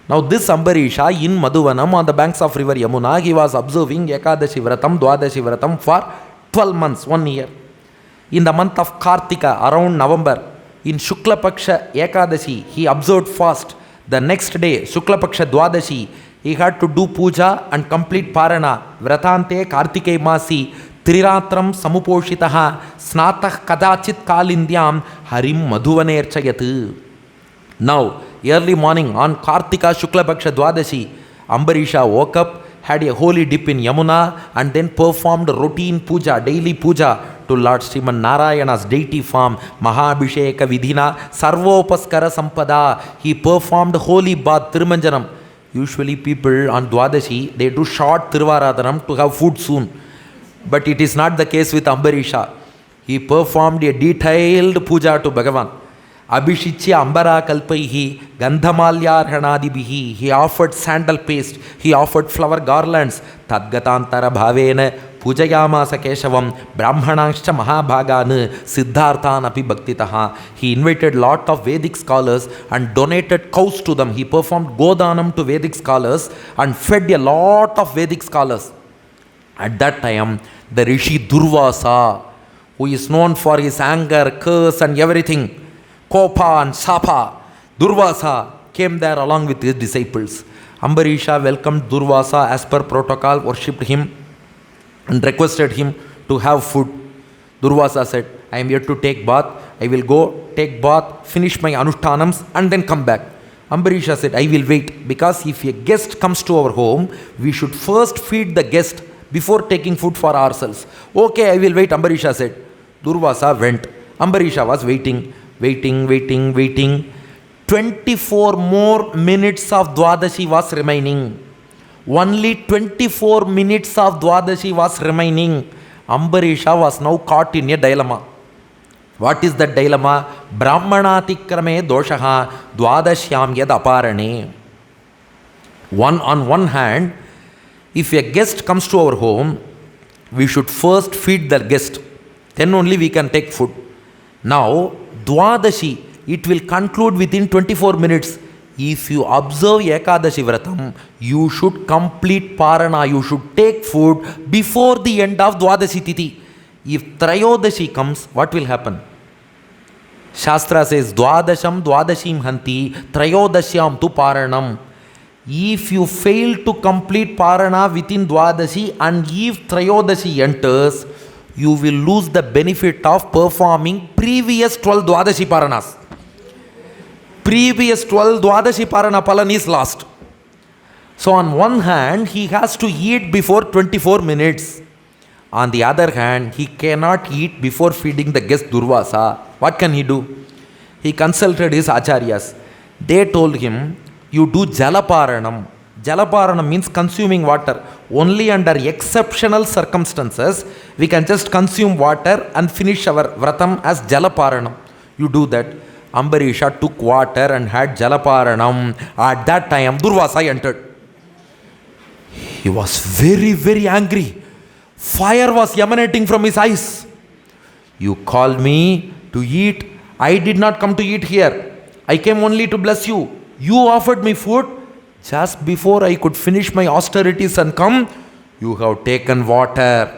Now this Ambarisha in Madhuvanam on the banks of river Yamuna, he was observing Ekadashi Vratam, Dwadashi Vratam for 12 months, 1 year. In the month of Kartika, around November, in Shukla Paksha Ekadashi, he observed fast. The next day, Shukla Paksha Dwadashi, he had to do puja and complete Parana. Vratante Kartike Masi, Triratram Samuposhitaha, Snatah Kadachit Kalindyam, Harim Madhuvanerchayat. Now, early morning on Kartika Shukla Paksha Dwadashi, Ambarisha woke up, had a holy dip in Yamuna and then performed routine puja, daily puja to Lord Sriman Narayana's deity form, Mahabhisheka Vidhina, Sarvopaskara Sampada. He performed holy bath, Tirumanjanam. Usually people on Dwadashi, they do short Tiruvaradhanam to have food soon. But it is not the case with Ambarisha. He performed a detailed puja to Bhagavan. Abhishichya Ambara Kalpaihi, Gandhamalyarhanadibihi. He offered sandal paste. He offered flower garlands. Tadgatantara Bhavena Pujayamasa Keshavam Brahmananscha Mahabhagan Siddharthan Api Bhaktitaha. He invited lot of Vedic scholars and donated cows to them. He performed Godanam to Vedic scholars and fed a lot of Vedic scholars. At that time, the Rishi Durvasa, who is known for his anger, curse and everything, Kopa and Sapa, Durvasa came there along with his disciples. Ambarisha welcomed Durvasa as per protocol, worshipped him and requested him to have food. Durvasa said, I am here to take bath. I will go take bath, finish my anushtanams and then come back. Ambarisha said, I will wait, because if a guest comes to our home, we should first feed the guest before taking food for ourselves. Okay, I will wait, Ambarisha said. Durvasa went. Ambarisha was waiting. 24 more minutes of Dwadashi was remaining. Only 24 minutes of Dwadashi was remaining. Ambarisha was now caught in a dilemma. What is the dilemma? Brahmanatikrame doshaha dwadashyam yad aparane. On one hand, if a guest comes to our home, we should first feed the guest. Then only we can take food. Now, Dwadashi, it will conclude within 24 minutes. If you observe Ekadashi Vratam, you should complete Parana, you should take food before the end of Dwadashi Tithi. If Trayodashi comes, what will happen? Shastra says, Dwadasham Dwadashim Hanti, Trayodashyam tu Paranam. If you fail to complete Parana within Dwadashi and if Trayodashi enters, you will lose the benefit of performing previous 12 Dwadashi Paranas. Previous 12 Dwadashi Parana Palan is lost. So on one hand, he has to eat before 24 minutes. On the other hand, he cannot eat before feeding the guest Durvasa. What can he do? He consulted his acharyas. They told him, you do Jalaparanam. Jalaparanam means consuming water. Only under exceptional circumstances, we can just consume water and finish our Vratam as Jalaparanam. You do that. Ambarisha took water and had Jalaparanam. At that time, Durvasa entered. He was very, very angry. Fire was emanating from his eyes. You called me to eat. I did not come to eat here. I came only to bless you. You offered me food. Just before I could finish my austerities and come, you have taken water.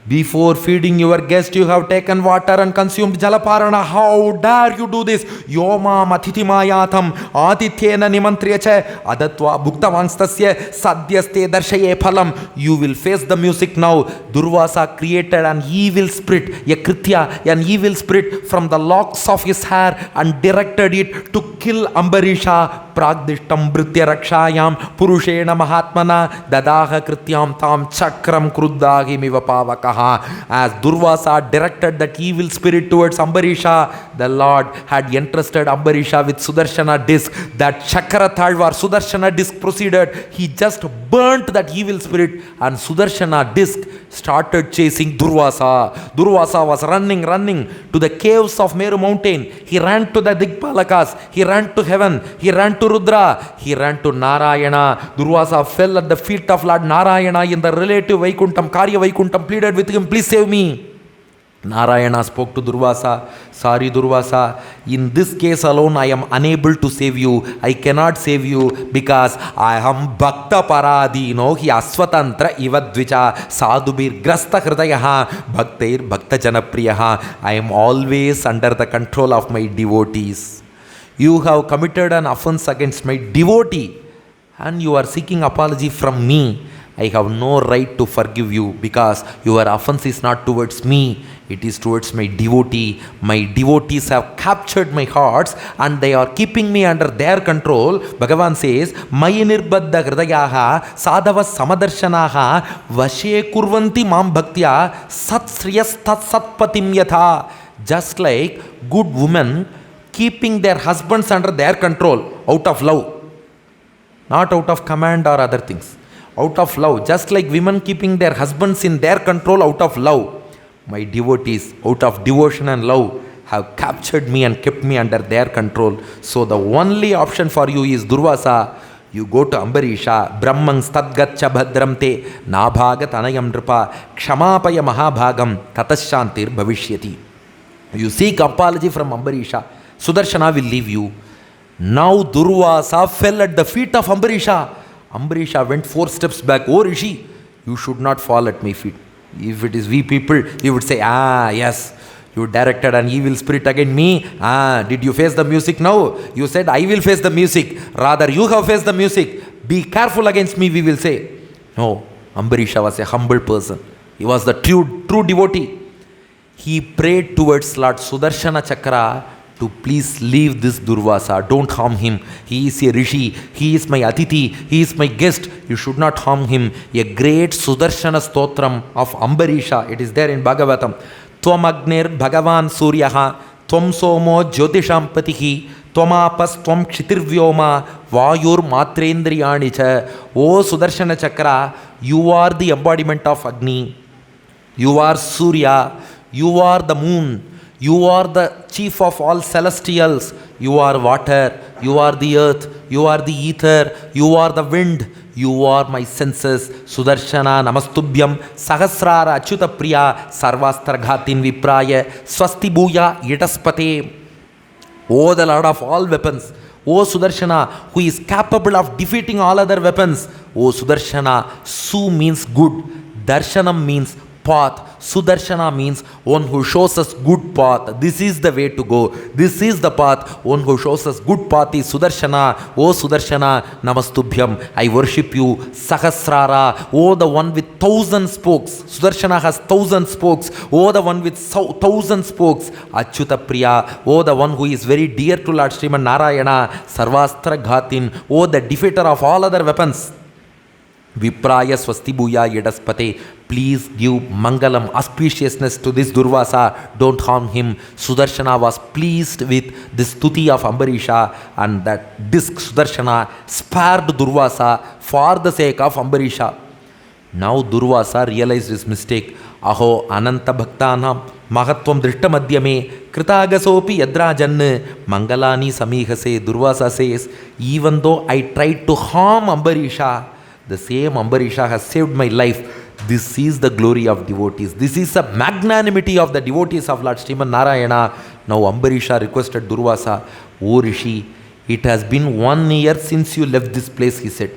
Before feeding your guest, you have taken water and consumed Jalaparana. How dare you do this? Yoma matitimayatham adithyena nimantriyacha adatva bhuktavangstasya sadhyaste darshaye phalam. You will face the music now. Durvasa created an evil spirit, a kritya, an evil spirit from the locks of his hair and directed it to kill Ambarisha. Pragdishtam britya rakshayam purushena mahatmana dadaha krityam tam chakram kruddhagimiva pavaka. As Durvasa directed that evil spirit towards Ambarisha, the Lord had entrusted Ambarisha with Sudarshana disc. That Chakra Thalvar Sudarshana disc proceeded. He just burnt that evil spirit and Sudarshana disc started chasing Durvasa. Durvasa was running to the caves of Meru mountain. He ran to the Digpalakas. He ran to heaven. He ran to Rudra. He ran to Narayana. Durvasa fell at the feet of Lord Narayana in the relative Vaikuntham. Karya Vaikuntham pleaded with him, please save me. Narayana spoke to Durvasa, sorry Durvasa, in this case alone I am unable to save you. I cannot save you because I am Bhakta Paradino hi Aswatantra Ivadvicha Sadhubir Grasta Hridayaha Bhaktair Bhakta Janapriyaha. I am always under the control of my devotees. You have committed an offense against my devotee and you are seeking apology from me. I have no right to forgive you because your offense is not towards me, it is towards my devotee. My devotees have captured my hearts and they are keeping me under their control. Bhagavan says, Mayi nirbaddha hridayaha sadhava samadarshanaha vashe kurvanti mam bhaktya satsriyas tat satpatim yatha. Just like good women keeping their husbands under their control out of love, not out of command or other things. Out of love, just like women keeping their husbands in their control out of love, my devotees out of devotion and love have captured me and kept me under their control. So the only option for you is Durvasa. You go to Ambarisha, Brahmang stadgatcha bhadramte nabhagat anayam nripa kshamapaya mahabhagam tatashantir bhavishyati. You seek apology from Ambarisha, Sudarshana will leave you. Now Durvasa fell at the feet of Ambarisha. Ambarisha went 4 steps back. Oh Rishi, You should not fall at my feet. If it is we people, you would say, yes, you directed an evil spirit against me. Did you face the music now? You said, I will face the music. Rather, you have faced the music. Be careful against me, we will say. No, Ambarisha was a humble person. He was the true devotee. He prayed towards Lord Sudarshana Chakra to please leave this Durvasa. Don't harm him. He is a rishi. He is my atiti. He is my guest. You should not harm him. A great Sudarshana Stotram of Ambarisha. It is there in Bhagavatam. Tvam Agnir Bhagavan Suryaha. Tvam Somo Jyotishampatihi. Twamapas Tvam Kshitirvyoma. Vayur Matrendriyanicha. O Sudarshana Chakra, you are the embodiment of Agni. You are Surya. You are the moon. You are the chief of all celestials. You are water. You are the earth. You are the ether. You are the wind. You are my senses. Sudarshana Namastubhyam Sahasrara Achyuta Priya Sarvastra Ghatin Vipraya Swasti Bhuya Yataspate. O the Lord of all weapons. O Sudarshana, who is capable of defeating all other weapons. O Sudarshana, Su means good. Darshanam means path. Sudarshana means one who shows us good path. This is the way to go. This is the path. One who shows us good path is Sudarshana. O Sudarshana, Namastubhyam. I worship you. Sahasrara. O the one with 1,000 spokes. Sudarshana has 1,000 spokes. O the one with 1,000 spokes. Achyuta Priya. O the one who is very dear to Lord Sriman Narayana. Sarvastra Ghatin. O the defeater of all other weapons. Vipraya Swasti Bhuya Yadaspate. Please give Mangalam, auspiciousness to this Durvasa. Don't harm him. Sudarshana was pleased with this stuti of Ambarisha, and that disc Sudarshana spared Durvasa for the sake of Ambarisha. Now Durvasa realized his mistake. Aho Ananta Bhaktanam Mahatvam Drishtamadhyame Kritagasopi Yadrajan Mangalani Samihase. Durvasa says, even though I tried to harm Ambarisha, the same Ambarisha has saved my life. This is the glory of devotees. This is the magnanimity of the devotees of Lord Sriman Narayana. Now Ambarisha requested Durvasa, O Rishi, it has been 1 year since you left this place, he said.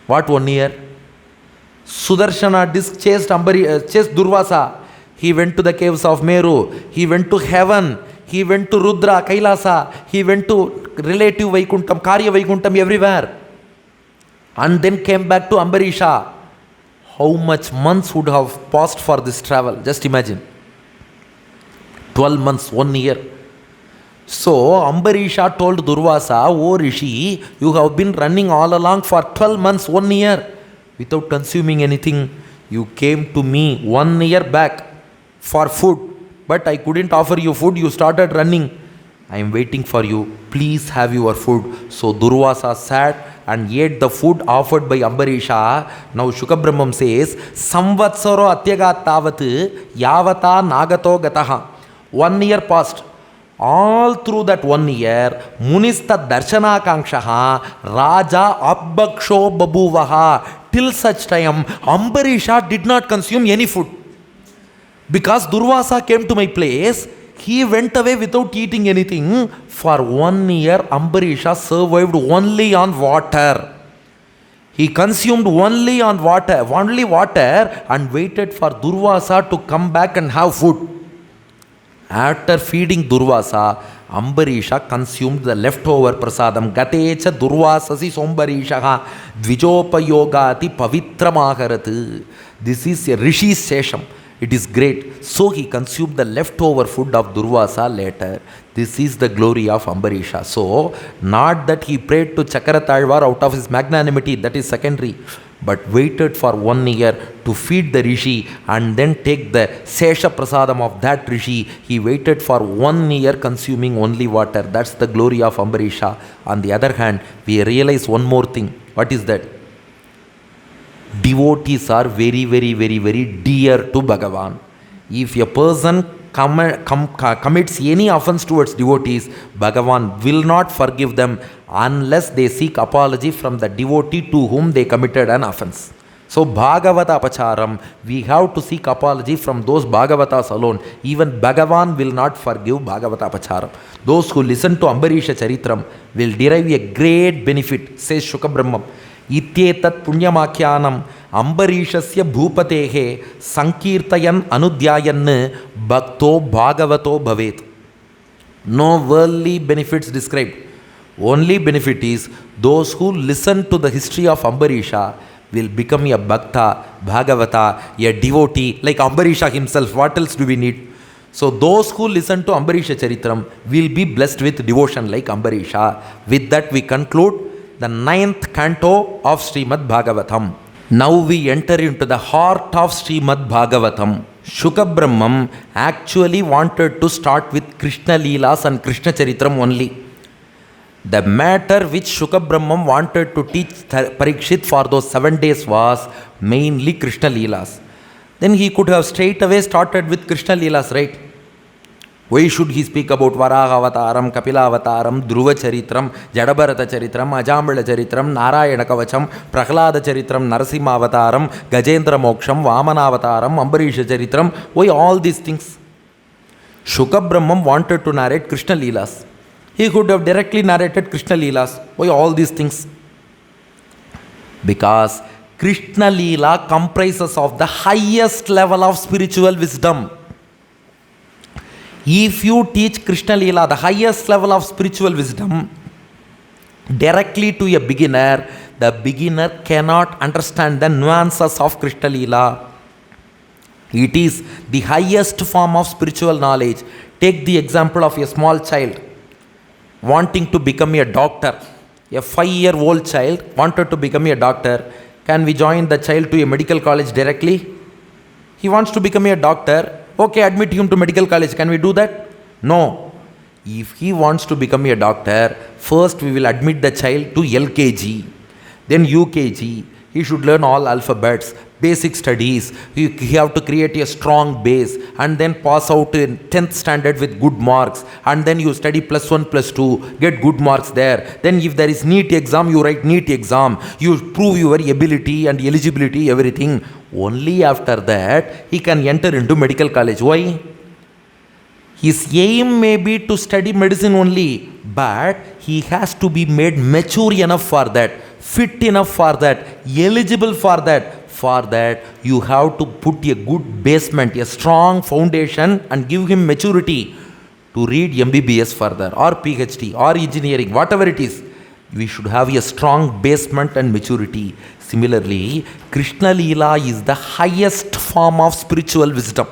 What 1 year? Sudarshana chased Durvasa. He went to the caves of Meru. He went to heaven. He went to Rudra, Kailasa. He went to relative Vaikuntam, Karya Vaikuntam, everywhere. And then came back to Ambarisha. How much months would have passed for this travel? Just imagine. 12 months, 1 year. So Ambarisha told Durvasa, O Rishi, you have been running all along for 12 months, 1 year, without consuming anything. You came to me 1 year back for food, but I couldn't offer you food. You started running. I am waiting for you. Please have your food. So Durvasa sat and ate the food offered by Ambarisha. Now Shukabrahmam says, Samvatsaro Atyagat Tavat Yavata Nagato Gataha. 1 year passed. All through that 1 year, Munista Darshana Kankshaha Raja Abbaksho Babuvaha. Till such time, Ambarisha did not consume any food. Because Durvasa came to my place, he went away without eating anything. For 1 year, Ambarisha survived only on water. He consumed only water and waited for Durvasa to come back and have food. After feeding Durvasa, Ambarisha consumed the leftover prasadam. Gatecha Durvasasi Sombarishaha Dvijopayogati Pavitramakarat. This is a Rishi's sesham. It is great. So he consumed the leftover food of Durvasa later. This is the glory of Ambarisha. So, not that he prayed to Chakaratalvar out of his magnanimity, that is secondary, but waited for 1 year to feed the Rishi and then take the Sesha Prasadam of that Rishi. He waited for 1 year consuming only water. That's the glory of Ambarisha. On the other hand, we realize one more thing. What is that? Devotees are very, very, very, very dear to Bhagavan. If a person commits any offense towards devotees, Bhagavan will not forgive them unless they seek apology from the devotee to whom they committed an offense. So Bhagavata Apacharam, we have to seek apology from those Bhagavatas alone. Even Bhagavan will not forgive Bhagavata Apacharam. Those who listen to Ambarisha Charitram will derive a great benefit, says Shukabrahmam. Ityetat punyamakyanam Ambarishasya bhupatehe sankirtayan anudhyayan bhakto bhagavato bhavet. No worldly benefits described. Only benefit is those who listen to the history of Ambarisha will become a bhakta, Bhagavata, a devotee like Ambarisha himself. What else do we need? So those who listen to Ambarisha Charitram will be blessed with devotion like Ambarisha. With that we conclude the 9th canto of Srimad Bhagavatam. Now we enter into the heart of Srimad Bhagavatam. Shuka Brahmam actually wanted to start with Krishna Leelas and Krishna Charitram only. The matter which Shuka Brahmam wanted to teach Parikshit for those 7 days was mainly Krishna Leelas. Then he could have straight away started with Krishna Leelas, right? Why should he speak about Varaha Avataram, Kapila Avataram, Dhruva Charitram, Jadabharata Charitram, Ajambala Charitram, Narayana Kavacham, Prahlada Charitram, Narasimha Avataram, Gajendra Moksham, Vamana Avataram, Ambarisha Charitram? Why all these things? Shuka Brahmam wanted to narrate Krishna Leelas. He could have directly narrated Krishna Leelas. Why all these things? Because Krishna Leela comprises of the highest level of spiritual wisdom. If you teach Krishna Leela, the highest level of spiritual wisdom, directly to a beginner, the beginner cannot understand the nuances of Krishna Leela. It is the highest form of spiritual knowledge. Take the example of a small child wanting to become a doctor. A 5-year-old child wanted to become a doctor. Can we join the child to a medical college directly? He wants to become a doctor. Okay, admit him to medical college. Can we do that? No. If he wants to become a doctor, first we will admit the child to LKG, then UKG. He should learn all alphabets, basic studies. You have to create a strong base and then pass out in 10th standard with good marks. And then you study +1, +2, get good marks there. Then if there is NEET exam, you write NEET exam. You prove your ability and eligibility, everything. Only after that, he can enter into medical college. Why? His aim may be to study medicine only, but he has to be made mature enough for that, fit enough for that, eligible for that. For that, you have to put a good basement, a strong foundation, and give him maturity to read MBBS further, or PhD, or engineering, whatever it is. We should have a strong basement and maturity. Similarly, Krishna Leela is the highest form of spiritual wisdom.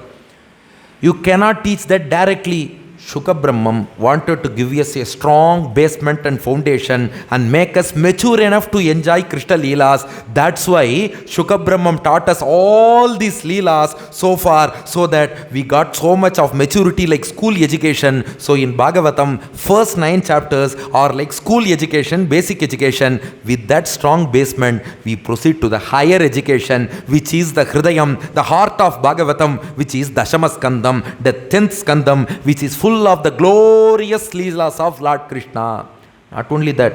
You cannot teach that directly. Shuka Brahmam wanted to give us a strong basement and foundation and make us mature enough to enjoy Krishna Leelas. That's why Shuka Brahmam taught us all these Leelas so far, so that we got so much of maturity like school education. So in Bhagavatam, first 9 chapters are like school education, basic education. With that strong basement, we proceed to the higher education, which is the Hridayam, the heart of Bhagavatam, which is Dashamaskandam, the 10th Skandam, which is full of the glorious Leelas of Lord Krishna. Not only that,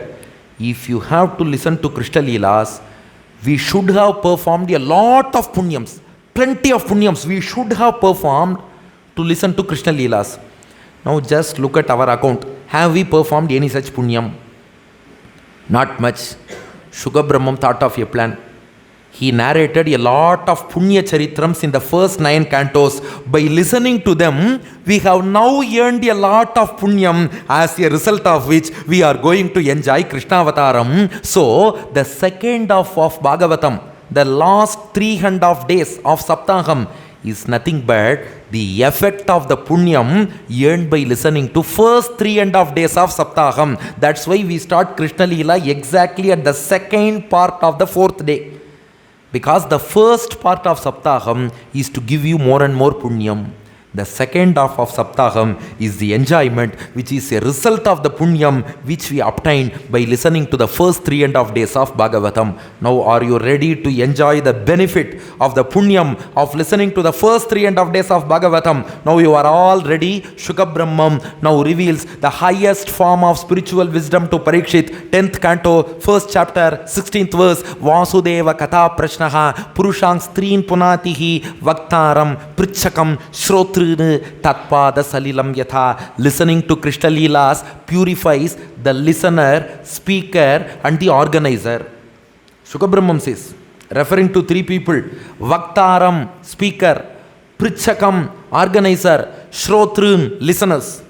if you have to listen to Krishna Leelas, we should have performed a lot of punyams, plenty of punyams we should have performed to listen to Krishna Leelas. Now just look at our account. Have we performed any such punyam? Not much. Shuka Brahmam thought of a plan. He narrated a lot of Punya Charitrams in the first 9 cantos. By listening to them, we have now earned a lot of Punyam, as a result of which we are going to enjoy Krishna Avataram. So, the second half of Bhagavatam, the last 3.5 days of Saptaham, is nothing but the effect of the Punyam earned by listening to first 3.5 days of Saptaham. That's why we start Krishna Leela exactly at the second part of the 4th day. Because the first part of Saptaham is to give you more and more punyam. The second half of Saptaham is the enjoyment, which is a result of the punyam which we obtained by listening to the first 3.5 days of Bhagavatam. Now are you ready to enjoy the benefit of the punyam of listening to the first 3.5 days of Bhagavatam? Now you are all ready. Shuka Brahmam now reveals the highest form of spiritual wisdom to Parikshit. 10th canto, 1st chapter, 16th verse. Vasudeva Katha Prashnaha Purushang Strin Punatihi Vaktaram Prichakam Shrotru Tatpada Salilam Yatha. Listening to Krishna Leelas purifies the listener, speaker and the organizer. Shuka Brahmam says, referring to three people: Vaktaram, speaker; Prichakam, organizer; Shrotrun, listeners.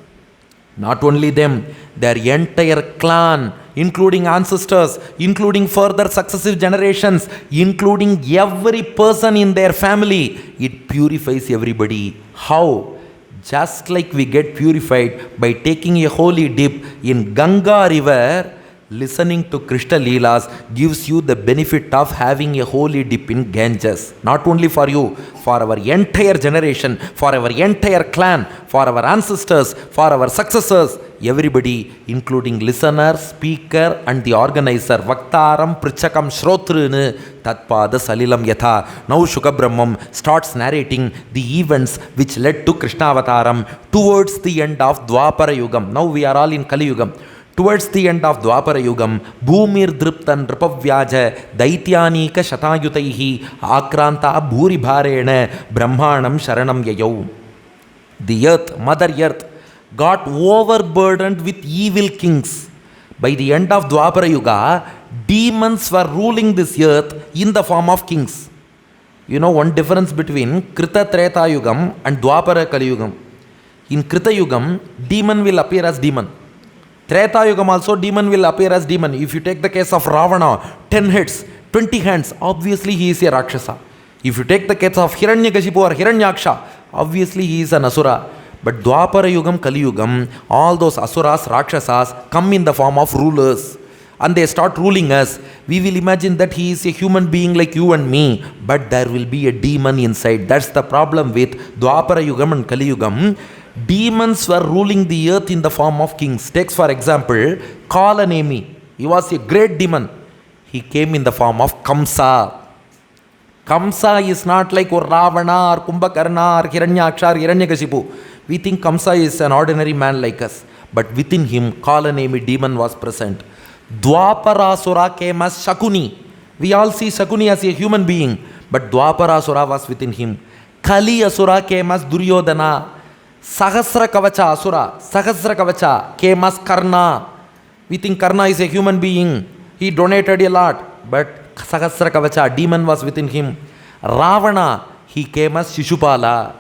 Not only them, their entire clan, including ancestors, including further successive generations, including every person in their family. It purifies everybody. How? Just like we get purified by taking a holy dip in Ganga river, listening to Krishna Leelas gives you the benefit of having a holy dip in Ganges. Not only for you, for our entire generation, for our entire clan, for our ancestors, for our successors, everybody, including listener, speaker and the organizer. Vaktaram, Prichakam, Shrotrunu, Tatpada Salilam Yatha. Now Shukabrahmam starts narrating the events which led to Krishna Avataram towards the end of Dwapara Yugam. Now we are all in Kali Yugam. Towards the end of Dwapara Yugam, Bhumir Driptan Ripavyaja Daityanika Shatayutaihi Akranta Bhuri Bharena Brahmanam Sharanam Yayau. The earth, Mother Earth, got overburdened with evil kings. By the end of Dwapara Yuga, demons were ruling this earth in the form of kings. You know one difference between Krita Treta Yugam and Dwapara Kali Yugam. In Krita Yugam, demon will appear as demon. Treta Yugam also, demon will appear as demon. If you take the case of Ravana, 10 heads, 20 hands, obviously he is a Rakshasa. If you take the case of Hiranyakashipu or Hiranyaksha, obviously he is an Asura. But Dwapara Yugam, Kali Yugam, all those Asuras, Rakshasas come in the form of rulers. And they start ruling us. We will imagine that he is a human being like you and me, but there will be a demon inside. That's the problem with Dwapara Yugam and Kali Yugam. Demons were ruling the earth in the form of kings. Take for example, Kalanemi. He was a great demon. He came in the form of Kamsa. Kamsa is not like Ravana or Kumbhakarna or Hiranyaksha or Hiranyakashipu. We think Kamsa is an ordinary man like us. But within him, Kalanemi demon was present. Dwaparasura came as Shakuni. We all see Shakuni as a human being. But Dwaparasura was within him. Kali Asura came as Duryodhana. Sahasra Kavacha Asura, Sahasra Kavacha came as Karna. We think Karna is a human being. He donated a lot. But Sahasra Kavacha, demon was within him. Ravana, he came as Shishupala.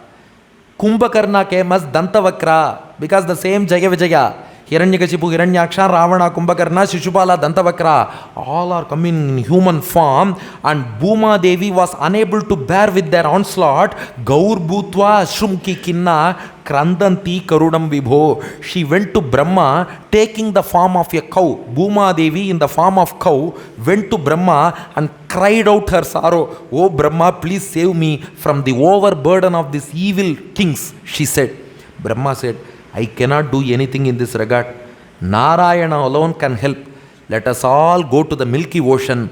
Kumbhakarna came as Dantavakra. Because the same Jaya Vijaya, Hiranyakashipu, Hiranyaksha, Ravana, Kumbhakarna, Shishupala, Dantavakra, all are coming in human form, and Bhuma Devi was unable to bear with their onslaught. Gaur Bhutva Shrumki Kinna Krandanti Karunam Vibho. She went to Brahma taking the form of a cow. Bhuma Devi in the form of cow went to Brahma and cried out her sorrow. Oh Brahma, please save me from the overburden of these evil kings, she said. Brahma said, I cannot do anything in this regard. Narayana alone can help. Let us all go to the Milky Ocean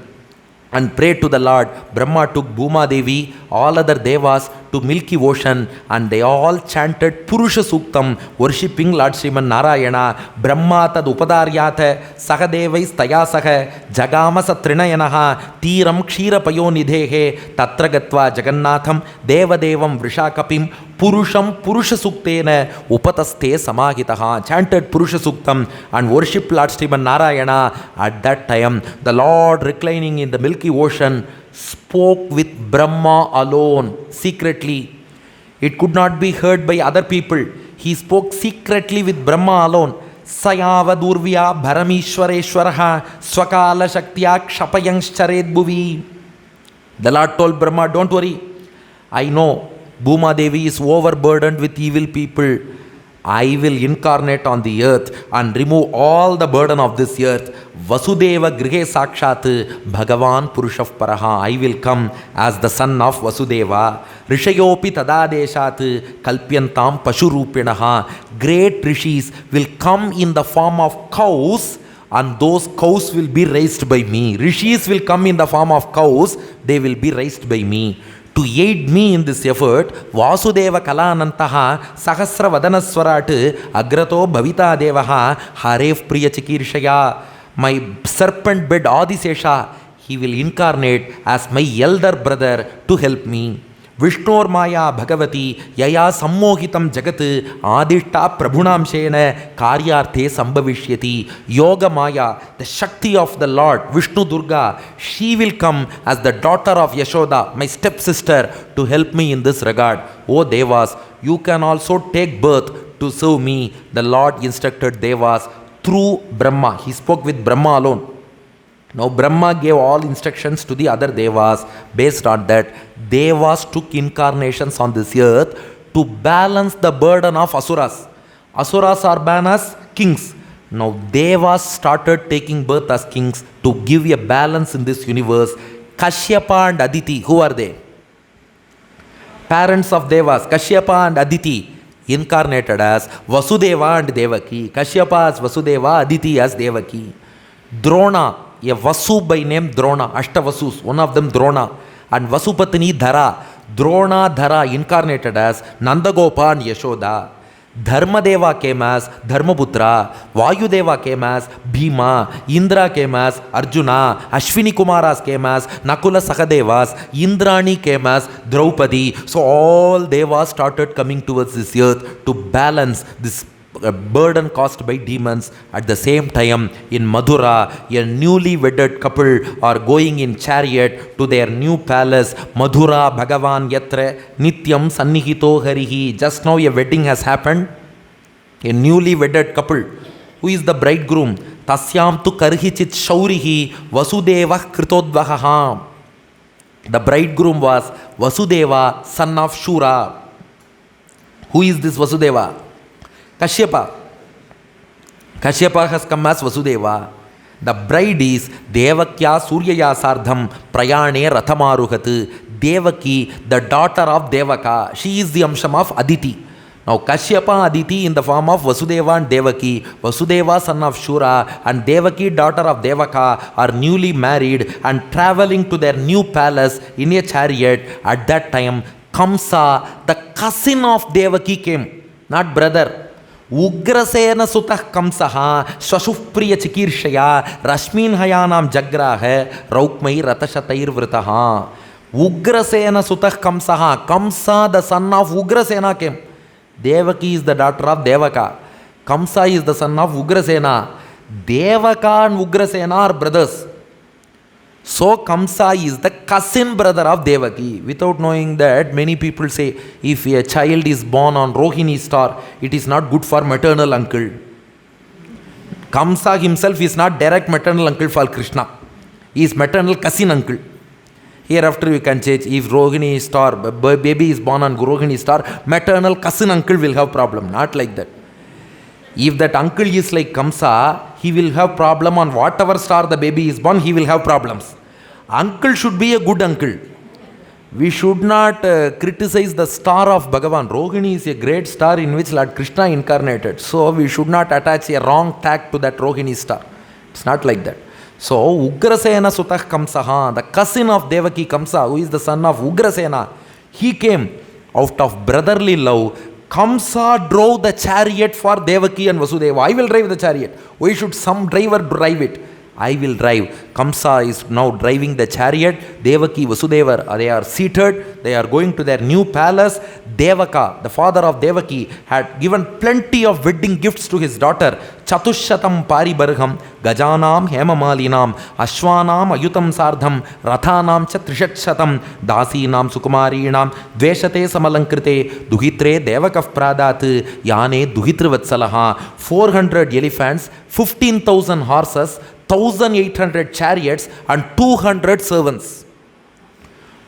and pray to the Lord. Brahma took Bhuma Devi, all other devas to Milky Ocean, and they all chanted Purusha Suktam, worshipping Lord Sriman Narayana. Brahma tad upadaryatha sahadevais tayasaha jagamasa trinayanaha tiram kshira payo nidhehe tatra gatva jagannatham devadevam vrishakapim Purusham Purusha Suktena Upataste Samahitaha. Chanted Purusha Suktam and worshipped Lord Sriman Narayana. At that time, the Lord reclining in the Milky Ocean spoke with Brahma alone, secretly. It could not be heard by other people. He spoke secretly with Brahma alone. Sayava Durvya Bharamishwareshwaraha Swakala Shaktya Kshapayangschared Bhuvi. The Lord told Brahma, don't worry. I know Bhuma Devi is overburdened with evil people. I will incarnate on the earth and remove all the burden of this earth. Vasudeva Grihe Sakshat Bhagavan Purushav Paraha. I will come as the son of Vasudeva. Rishayopi Tadadeshat Kalpyantam Pashurupinaha. Great rishis will come in the form of cows, and those cows will be raised by me. Rishis will come in the form of cows. They will be raised by me. To aid me in this effort, Vasudeva Kalanantaha Sahasra Vadanaswarat Agrato Bhavita Devaha Harev Priya Chikirshaya. My serpent bed Adisesha, he will incarnate as my elder brother to help me. Vishnor Maya Bhagavati Yaya Sammohitam Jagat Adishta Prabhunamshena Karyarthe Sambhavishyati. Yoga Maya, the Shakti of the Lord, Vishnu Durga, she will come as the daughter of Yashoda, my stepsister, to help me in this regard. O Devas, you can also take birth to serve me. The Lord instructed Devas through Brahma. He spoke with Brahma alone. Now Brahma gave all instructions to the other Devas. Based on that, Devas took incarnations on this earth to balance the burden of Asuras. Asuras are born as kings. Now Devas started taking birth as kings to give a balance in this universe. Kashyapa and Aditi, who are they? Parents of Devas, Kashyapa and Aditi, incarnated as Vasudeva and Devaki. Kashyapa as Vasudeva, Aditi as Devaki. Drona, a Vasu by name Drona, Ashtavasus, one of them Drona, and Vasupatini Dhara, Drona Dhara incarnated as Nandagopa and Yashoda. Dharmadeva came as Dharmaputra, Vayudeva came as Bhima, Indra came as Arjuna, Ashwini Kumaras came as Nakula Sakadevas, Indrani came as Draupadi. So all Devas started coming towards this earth to balance this burden caused by demons. At the same time, in Madhura, a newly wedded couple are going in chariot to their new palace. Madhura Bhagavan Yatre Nityam Sannihito Harihi. Just now a wedding has happened. A newly wedded couple. Who is the bridegroom? Tasyam tu karhichit shaurihi Vasudeva Kritodvaha. The bridegroom was Vasudeva, son of Shura. Who is this Vasudeva? Kashyapa. Kashyapa has come as Vasudeva. The bride is Devakya Suryaya Sardham Prayane Rathamaruhat. Devaki, the daughter of Devaka. She is the Amsham of Aditi. Now Kashyapa Aditi in the form of Vasudeva and Devaki. Vasudeva, son of Shura, and Devaki, daughter of Devaka, are newly married and traveling to their new palace in a chariot. At that time, Kamsa, the cousin of Devaki, came, not brother. Ugrasena Sutah Kamsaha, Shashufpriya Chikirshaya, Rashmin Hayanam Jagraha, Raukmai Ratashatair Vritaha. Ugrasena Sutah Kamsaha, Kamsa, the son of Ugrasena, came. Devaki is the daughter of Devaka. Kamsa is the son of Ugrasena. Devaka and Ugrasena are brothers. So Kamsa is the cousin brother of Devaki. Without knowing that, many people say, if a child is born on Rohini star, it is not good for maternal uncle. Kamsa himself is not direct maternal uncle for Krishna. He is maternal cousin uncle. Hereafter you can change. If Rohini star, baby is born on Rohini star, maternal cousin uncle will have problem. Not like that. If that uncle is like Kamsa, he will have problem on whatever star the baby is born, he will have problems. Uncle should be a good uncle. We should not criticize the star of Bhagavan. Rohini is a great star in which Lord Krishna incarnated. So we should not attach a wrong tag to that Rohini star. It's not like that. So Ugrasena Sutah Kamsaha, the cousin of Devaki Kamsa, who is the son of Ugrasena, he came out of brotherly love. Kamsa drove the chariot for Devaki and Vasudeva. I will drive the chariot. Why should some driver drive it? I will drive. Kamsa is now driving the chariot. Devaki, Vasudeva, they are seated. They are going to their new palace. Devaka, the father of Devaki, had given plenty of wedding gifts to his daughter. Chatushatam Paribarham, Gajanam Hemamalinam, Ashwanam Ayutam Sardham, Rathanam Chatrishatshatam, Dasinam Sukumarinam, Dveshate Samalankrite, Duhitre Devakav Pradat, Yane Duhitrivatsalaha, 400 elephants, 15,000 horses, 1,800 chariots, and 200 servants.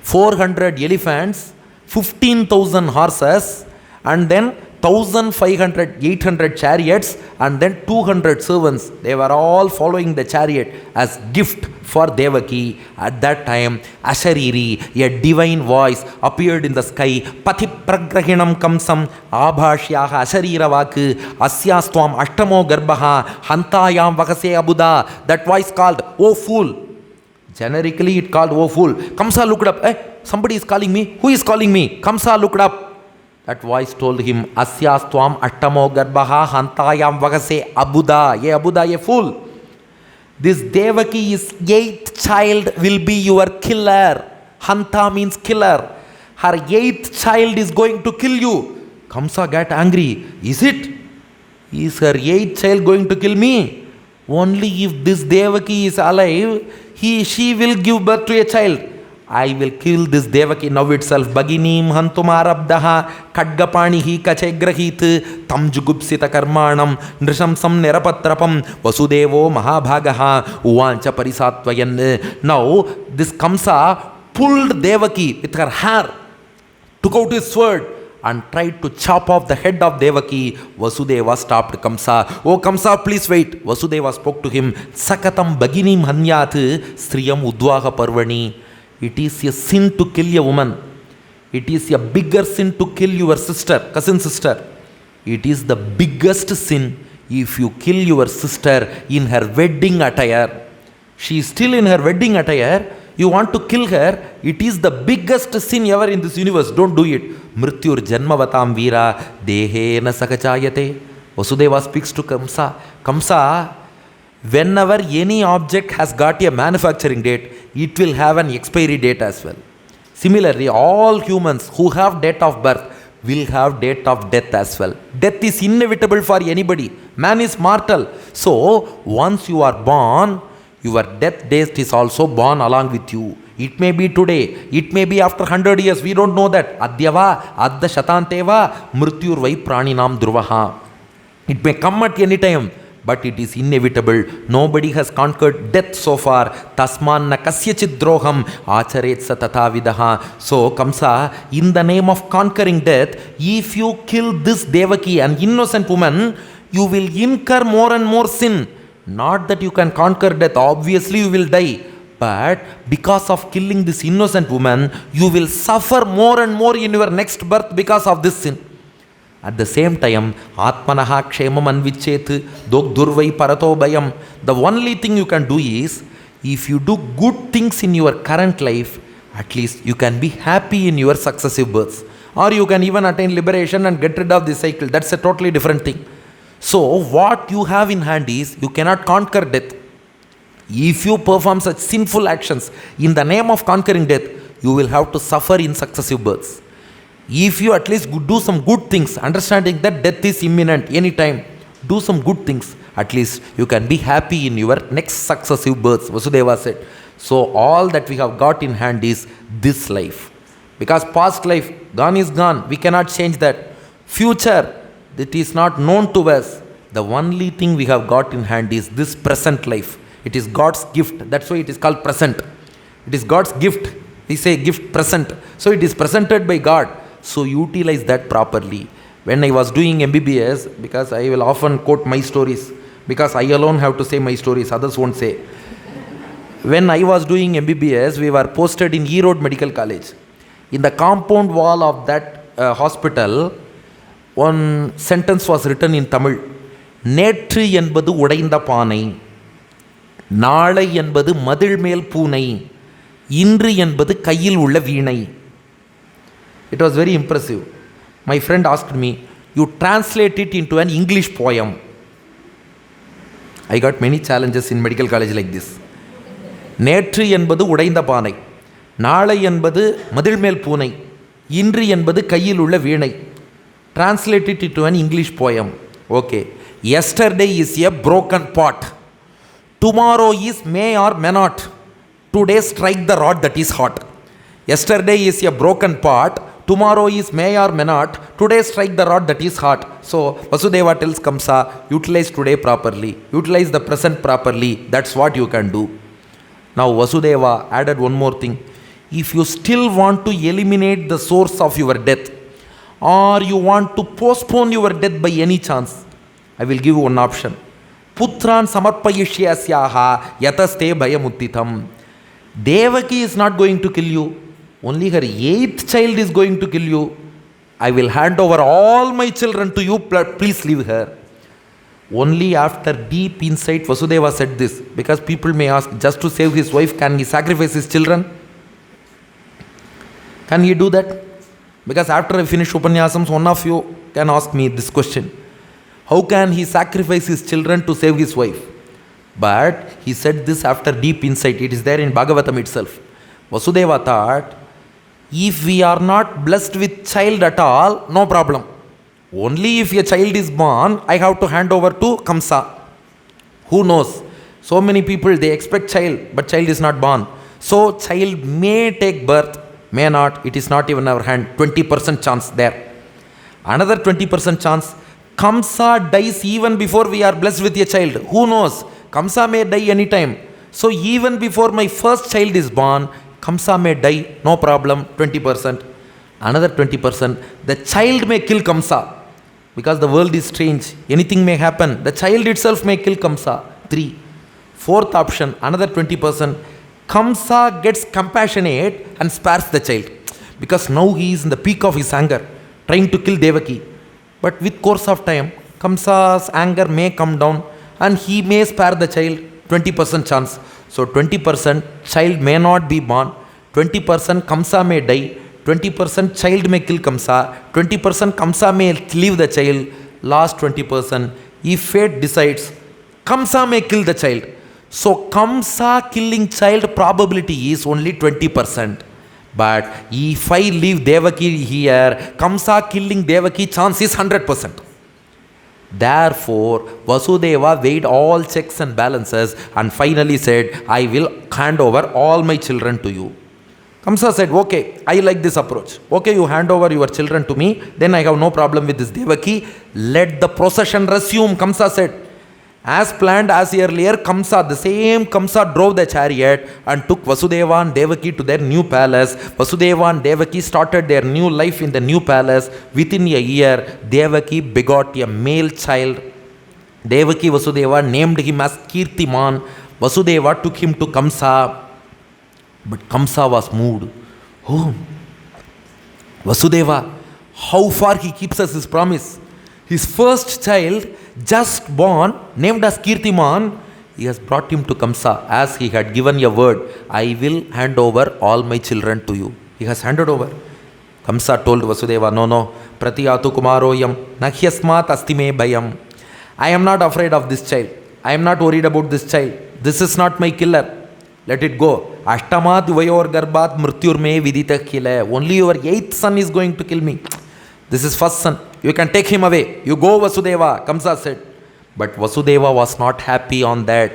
400 elephants, 15,000 horses, and then 1,500, 800 chariots, and then 200 servants. They were all following the chariot as gift for Devaki. At that time, Ashariri, a divine voice, appeared in the sky. Pati pragrahinam kamsam abhashyaha ashariravaku asyastvam ashtamo garbaha hantayam vakase abuda. That voice called, "O fool." Generically it called, "O fool." Kamsa looked up. Somebody is calling me. Who is calling me? Kamsa looked up. That voice told him, "Asyastvam ashtamo garbaha hantayam vakase abuda." Ye abuda, ye fool. This Devaki is 8th child will be your killer. Hanta means killer. Her 8th child is going to kill you. Kamsa got angry. Is it? Is her 8th child going to kill me? Only if this Devaki is alive, she will give birth to a child. I will kill this Devaki now itself. Bhaginim hantumarabdaha kadgapanihi kachegrahit tam jugupsita karmanam nrishamsam nirapatrapam vasudevo mahabhagaha uvancha parisatvayan. Now this Kamsa pulled Devaki with her hair, took out his sword and tried to chop off the head of Devaki. Vasudeva stopped Kamsa. Oh Kamsa, please wait. Vasudeva spoke to him. Sakatam bhaginim hanyat striyam udvaha parvani. It is a sin to kill a woman. It is a bigger sin to kill your sister, cousin sister. It is the biggest sin if you kill your sister in her wedding attire. She is still in her wedding attire. You want to kill her. It is the biggest sin ever in this universe. Don't do it. Mrityur janmavatam veera dehena sakachayate. Vasudeva speaks to Kamsa. Kamsa, whenever any object has got a manufacturing date, it will have an expiry date as well. Similarly, all humans who have date of birth will have date of death as well. Death is inevitable for anybody. Man is mortal. So, once you are born, your death date is also born along with you. It may be today, it may be after 100 years, we don't know that. Adyava, adda shatanteva, mrityur vai praninam dhruvaha. It may come at any time, but it is inevitable. Nobody has conquered death so far. Tasman na kasyachid droham acharet satata vidaha. So Kamsa, in the name of conquering death, if you kill this Devaki, an innocent woman, you will incur more and more sin. Not that you can conquer death, obviously you will die. But because of killing this innocent woman, you will suffer more and more in your next birth because of this sin. At the same time, Atmanaha kshemam anvichet dog durvai parato bayam. The only thing you can do is, if you do good things in your current life, at least you can be happy in your successive births. Or you can even attain liberation and get rid of this cycle. That's a totally different thing. So what you have in hand is, you cannot conquer death. If you perform such sinful actions in the name of conquering death, you will have to suffer in successive births. If you at least do some good things, understanding that death is imminent anytime, do some good things, at least you can be happy in your next successive births, Vasudeva said. So all that we have got in hand is this life. Because past life, gone is gone, we cannot change that. Future, that is not known to us. The only thing we have got in hand is this present life. It is God's gift. That's why it is called present. It is God's gift. We say gift present. So it is presented by God. So utilize that properly. When I was doing MBBS, because I will often quote my stories, because I alone have to say my stories, others won't say. When I was doing MBBS, we were posted in E Road Medical College. In the compound wall of that hospital, one sentence was written in Tamil. நேற்று என்பது உடைந்த பானை, நாளை என்பது மதில் மேல் பூனை, இன்று என்பது கையில் உள்ள வீணை. It was very impressive. My friend asked me, you translate it into an English poem. I got many challenges in medical college like this. நேற்று என்பது உடைந்த பானை, நாளை என்பது மதில் மேல் பூனை, இன்று என்பது கையில் உள்ள வீணை. Translate it into an English poem. Okay. Yesterday is a broken pot. Tomorrow is may or may not. Today strike the rod that is hot. Yesterday is a broken pot. Tomorrow is may or may not. Today strike the rod that is hot. So Vasudeva tells Kamsa, utilize today properly. Utilize the present properly. That's what you can do. Now Vasudeva added one more thing. If you still want to eliminate the source of your death, or you want to postpone your death by any chance, I will give you one option. Putran samarpayishyasyaha yataste bhayamuttitam. Devaki is not going to kill you. Only her 8th child is going to kill you. I will hand over all my children to you. Please leave her. Only after deep insight Vasudeva said this. Because people may ask, just to save his wife, can he sacrifice his children? Can he do that? Because after I finish Upanyasams, one of you can ask me this question. How can he sacrifice his children to save his wife? But he said this after deep insight. It is there in Bhagavatam itself. Vasudeva thought, If we are not blessed with child at all, no problem. Only if a child is born, I have to hand over to Kamsa. Who knows? So many people, they expect child, but child is not born. So child may take birth, may not. It is not even our hand. 20% chance there. Another 20% chance, Kamsa dies even before we are blessed with a child. Who knows? Kamsa may die anytime. So even before my first child is born, Kamsa may die, no problem, 20%. Another 20%, the child may kill Kamsa. Because the world is strange, anything may happen. The child itself may kill Kamsa. 3. Fourth option, another 20%, Kamsa gets compassionate and spares the child. Because now he is in the peak of his anger, trying to kill Devaki. But with course of time, Kamsa's anger may come down and he may spare the child. 20% chance. So 20% child may not be born, 20% Kamsa may die, 20% child may kill Kamsa, 20% Kamsa may leave the child, last 20%, if fate decides, Kamsa may kill the child. So Kamsa killing child probability is only 20%. But if I leave Devaki here, Kamsa killing Devaki chance is 100%. Therefore, Vasudeva weighed all checks and balances and finally said, I will hand over all my children to you. Kamsa said, okay, I like this approach. Okay, you hand over your children to me, then I have no problem with this Devaki. Let the procession resume, Kamsa said. As planned as earlier, Kamsa, the same Kamsa drove the chariot and took Vasudeva and Devaki to their new palace. Vasudeva and Devaki started their new life in the new palace. Within a year, Devaki begot a male child. Devaki Vasudeva named him as Kirtiman. Vasudeva took him to Kamsa. But Kamsa was moved. Oh, Vasudeva, how far he keeps us his promise. His first child, just born, named as Kirtiman, he has brought him to Kamsa as he had given a word. I will hand over all my children to you. He has handed over. Kamsa told Vasudeva, no, pratiyatu kumaroyam nahyasmat astime bhayam. I am not afraid of this child. I am not worried about this child. This is not my killer. Let it go. Ashtamat vayor garbat mrityur me vidita khila. Only your 8th son is going to kill me. This is first son. You can take him away. You go, Vasudeva, Kamsa said. But Vasudeva was not happy on that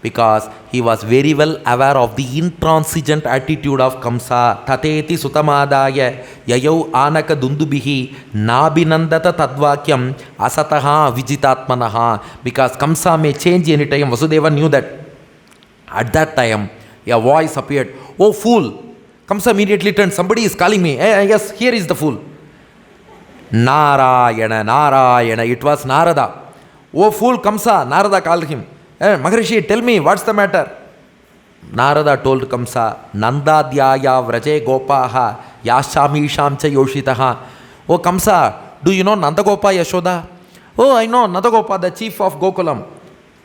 because he was very well aware of the intransigent attitude of Kamsa. Tateti sutamadaya yayau anaka dundubihi nabinandata tadvakyam asataha vijitatmanaha. Because Kamsa may change any time. Vasudeva knew that. At that time, a voice appeared. Oh, fool. Kamsa immediately turned. Somebody is calling me. Yes, here is the fool. Narayana, Narayana. It was Narada. Oh, fool Kamsa. Narada called him. Maharishi, tell me, what's the matter? Narada told Kamsa, Nandadhyaya vraje gopaha yashamisham cha yoshitaha. Oh, Kamsa, do you know Nandagopa Yashoda? Oh, I know Nandagopa, the chief of Gokulam.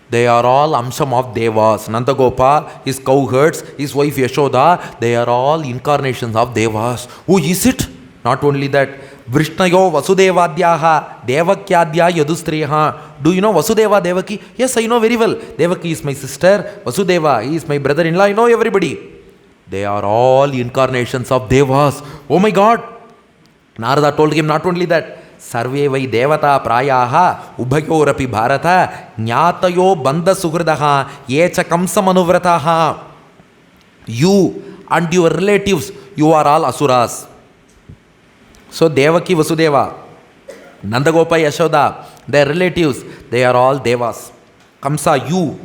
They are all Amsham of Devas. Nandagopa, his cowherds, his wife Yashoda, they are all incarnations of Devas. Who is it? Not only that, Vrishnayo Vasudevadyaha Devakyadya Yadustriyaha. Do you know Vasudeva Devaki? Yes, I know very well. Devaki is my sister. Vasudeva, he is my brother-in-law. I know everybody. They are all incarnations of Devas. Oh my God. Narada told him not only that. Sarve vai devata prayaha ubhayorapi bharata nyatayo bandha suhradaha yecha kamsa manuvrataha. You and your relatives, you are all asuras. So Devaki Vasudeva, Nandagopa Yashoda, their relatives, they are all devas. Kamsa, you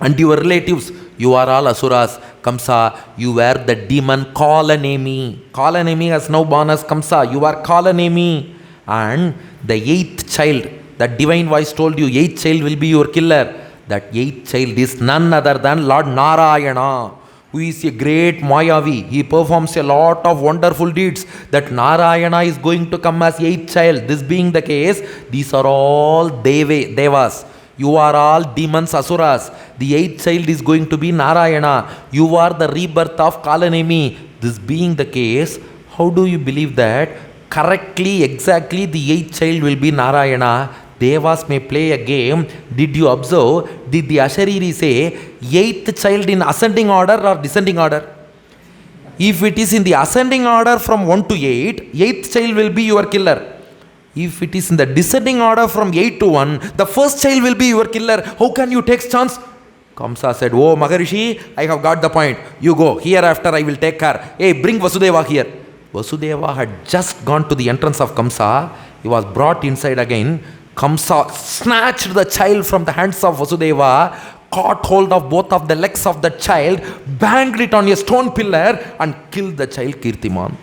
and your relatives, you are all asuras. Kamsa, you were the demon Kalanemi. Kalanemi has now born as Kamsa. You are Kalanemi. And the 8th child, that divine voice told you, 8th child will be your killer. That 8th child is none other than Lord Narayana, who is a great Mayavi. He performs a lot of wonderful deeds. That Narayana is going to come as 8th child. This being the case, these are all devas. You are all demons, asuras. The 8th child is going to be Narayana. You are the rebirth of Kalanemi. This being the case, how do you believe that correctly, exactly the 8th child will be Narayana? Devas may play a game. Did you observe? Did the Ashariri say 8th child in ascending order or descending order? If it is in the ascending order from 1 to 8, 8th child will be your killer. If it is in the descending order from 8 to 1, the first child will be your killer. How can you take chance? Kamsa said, oh Maharishi, I have got the point. You go. Hereafter I will take care. Hey, bring Vasudeva here. Vasudeva had just gone to the entrance of Kamsa. He was brought inside again. Kamsa snatched the child from the hands of Vasudeva, caught hold of both of the legs of the child, banged it on a stone pillar and killed the child Kirtiman.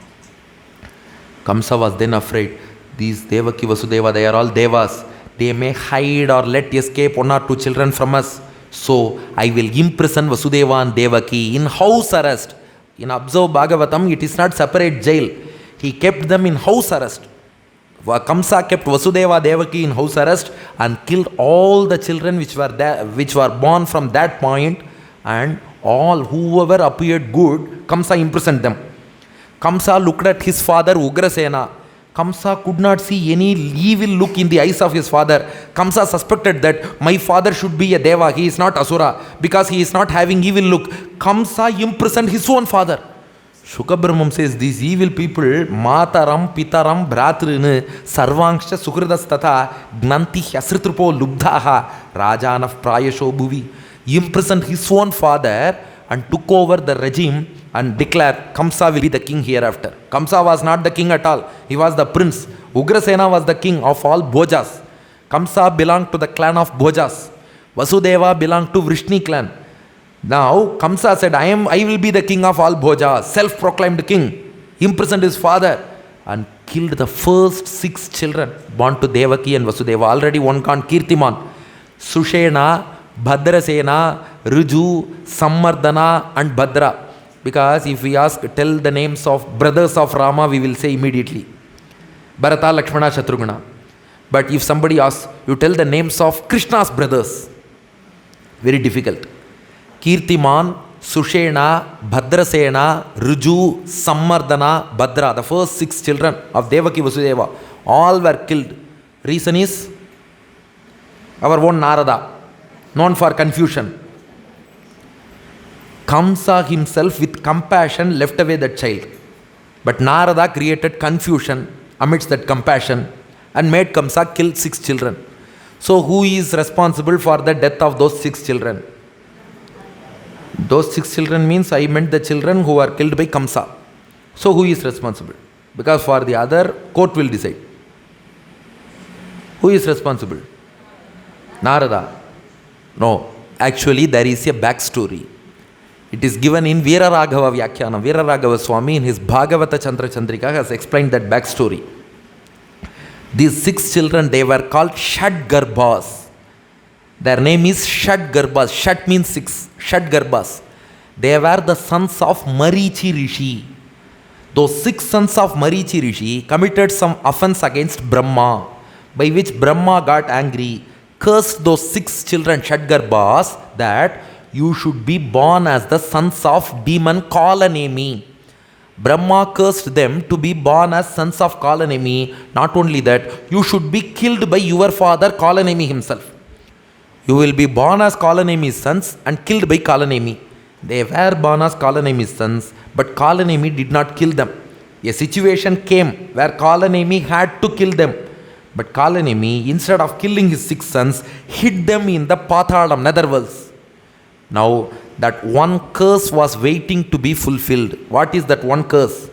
Kamsa was then afraid. These Devaki Vasudeva, they are all Devas. They may hide or let escape 1 or 2 children from us. So I will imprison Vasudeva and Devaki in house arrest. In observe Bhagavatam, it is not separate jail. He kept them in house arrest. Kamsa kept Vasudeva Devaki in house arrest and killed all the children which were born from that point, and all whoever appeared good, Kamsa imprisoned them. Kamsa looked at his father Ugrasena. Kamsa could not see any evil look in the eyes of his father. Kamsa suspected that my father should be a Deva, he is not Asura, because he is not having evil look. Kamsa imprisoned his own father. Shukabrahmam says, these evil people, Mataram, Pitaram, Bhratrinu, Sarvangsha, Suhridastata, Gnanti, Hyasritrupo, Lubdhaha, Rajanav, Prayasho, Bhuvi, imprisoned his own father and took over the regime and declared Kamsa will be the king hereafter. Kamsa was not the king at all. He was the prince. Ugrasena was the king of all Bhojas. Kamsa belonged to the clan of Bhojas. Vasudeva belonged to Vrishni clan. Now Kamsa said, I will be the king of all Bhojas, self-proclaimed king. Imprisoned his father and killed the first 6 children born to Devaki and Vasudeva. Already one gone, Kirtiman, Sushena, Bhadrasena, Ruju, Sammardana and Bhadra. Because if we tell the names of brothers of Rama, we will say immediately Bharata, Lakshmana, Shatrughna. But if somebody asks, you tell the names of Krishna's brothers, very difficult. Kirtiman, Sushena, Bhadrasena, Ruju, Sammardana, Bhadra, the first 6 children of Devaki Vasudeva, all were killed. Reason is our own Narada, known for confusion. Kamsa himself with compassion left away that child. But Narada created confusion amidst that compassion and made Kamsa kill 6 children. So who is responsible for the death of those 6 children? Those 6 children means I meant the children who were killed by Kamsa. So who is responsible? Because for the other, court will decide. Who is responsible? Narada. No, actually there is a backstory. It is given in Veera Raghava Vyakhyanam. Veera Raghava Swami in his Bhagavata Chandra Chandrika has explained that backstory. These 6 children, they were called Shad Garbhas. Their name is Shad Garbhas. Shat means 6. Shad Garbhas. They were the sons of Marichi Rishi. Those 6 sons of Marichi Rishi committed some offense against Brahma, by which Brahma got angry, cursed those 6 children, Shad Garbhas, that you should be born as the sons of demon Kalanemi. Brahma cursed them to be born as sons of Kalanemi. Not only that, you should be killed by your father Kalanemi himself. You will be born as Kalanemi's sons and killed by Kalanemi. They were born as Kalanemi's sons, but Kalanemi did not kill them. A situation came where Kalanemi had to kill them. But Kalanemi, instead of killing his 6 sons, hid them in the Pathalam, netherworlds. Now, that one curse was waiting to be fulfilled. What is that one curse?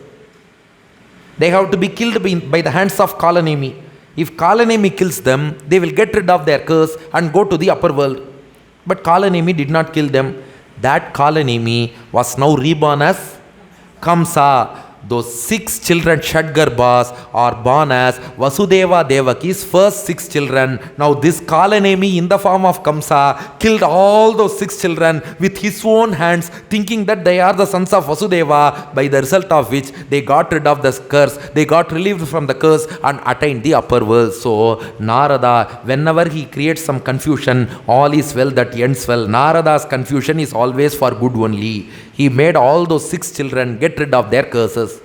They have to be killed by the hands of Kalanemi. If Kalanemi kills them, they will get rid of their curse and go to the upper world. But Kalanemi did not kill them. That Kalanemi was now reborn as Kamsa. Those 6 children, Shadgarbhas, are born as Vasudeva Devaki's first 6 children. Now this Kalanemi in the form of Kamsa killed all those 6 children with his own hands, thinking that they are the sons of Vasudeva, by the result of which they got rid of the curse, they got relieved from the curse and attained the upper world. So Narada, whenever he creates some confusion, all is well that ends well. Narada's confusion is always for good only. He made all those 6 children get rid of their curses.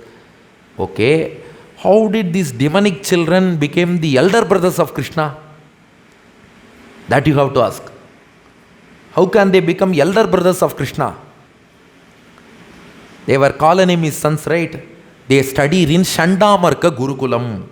Okay, how did these demonic children become the elder brothers of Krishna? That you have to ask. How can they become elder brothers of Krishna? They were Kalanemi sons, right? They studied in Shandamarka Gurukulam,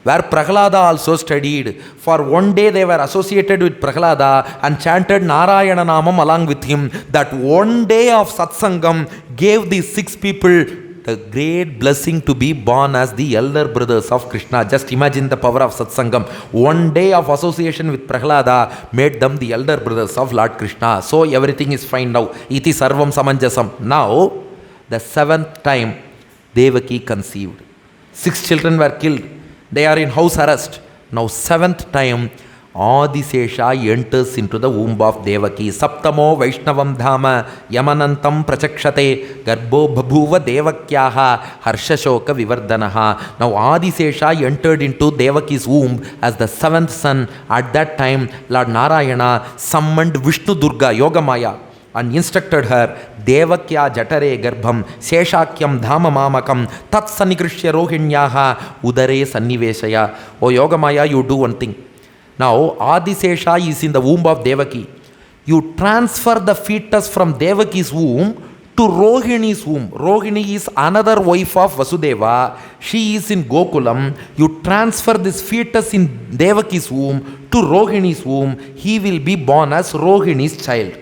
where Prahlada also studied. For one day they were associated with Prahlada and chanted Narayana Namam along with him. That one day of satsangam gave these 6 people the great blessing to be born as the elder brothers of Krishna. Just imagine the power of satsangam. One day of association with Prahlada made them the elder brothers of Lord Krishna. So everything is fine now. Iti sarvam samanjasam. Now, the 7th time Devaki conceived. 6 children were killed. They are in house arrest. Now 7th time Adisesha enters into the womb of Devaki. Saptamo Vaishnavam Dhama Yamanantam Prachakshate Garbho Babhuva Devakyaha Harshashoka Vivardanaha. Now Adisesha entered into Devaki's womb as the 7th son. At that time Lord Narayana summoned Vishnu Durga Yogamaya and instructed her, Devakya Jatare Garbham Seshakyam Dhama Mamakam Tat Sanikrishya Rohinyaha Udare Sanniveshaya. Oh Yogamaya, you do one thing. Now Adisesha is in the womb of Devaki. You transfer the fetus from Devaki's womb to Rohini's womb. Rohini is another wife of Vasudeva. She is in Gokulam. You transfer this fetus in Devaki's womb to Rohini's womb. He will be born as Rohini's child.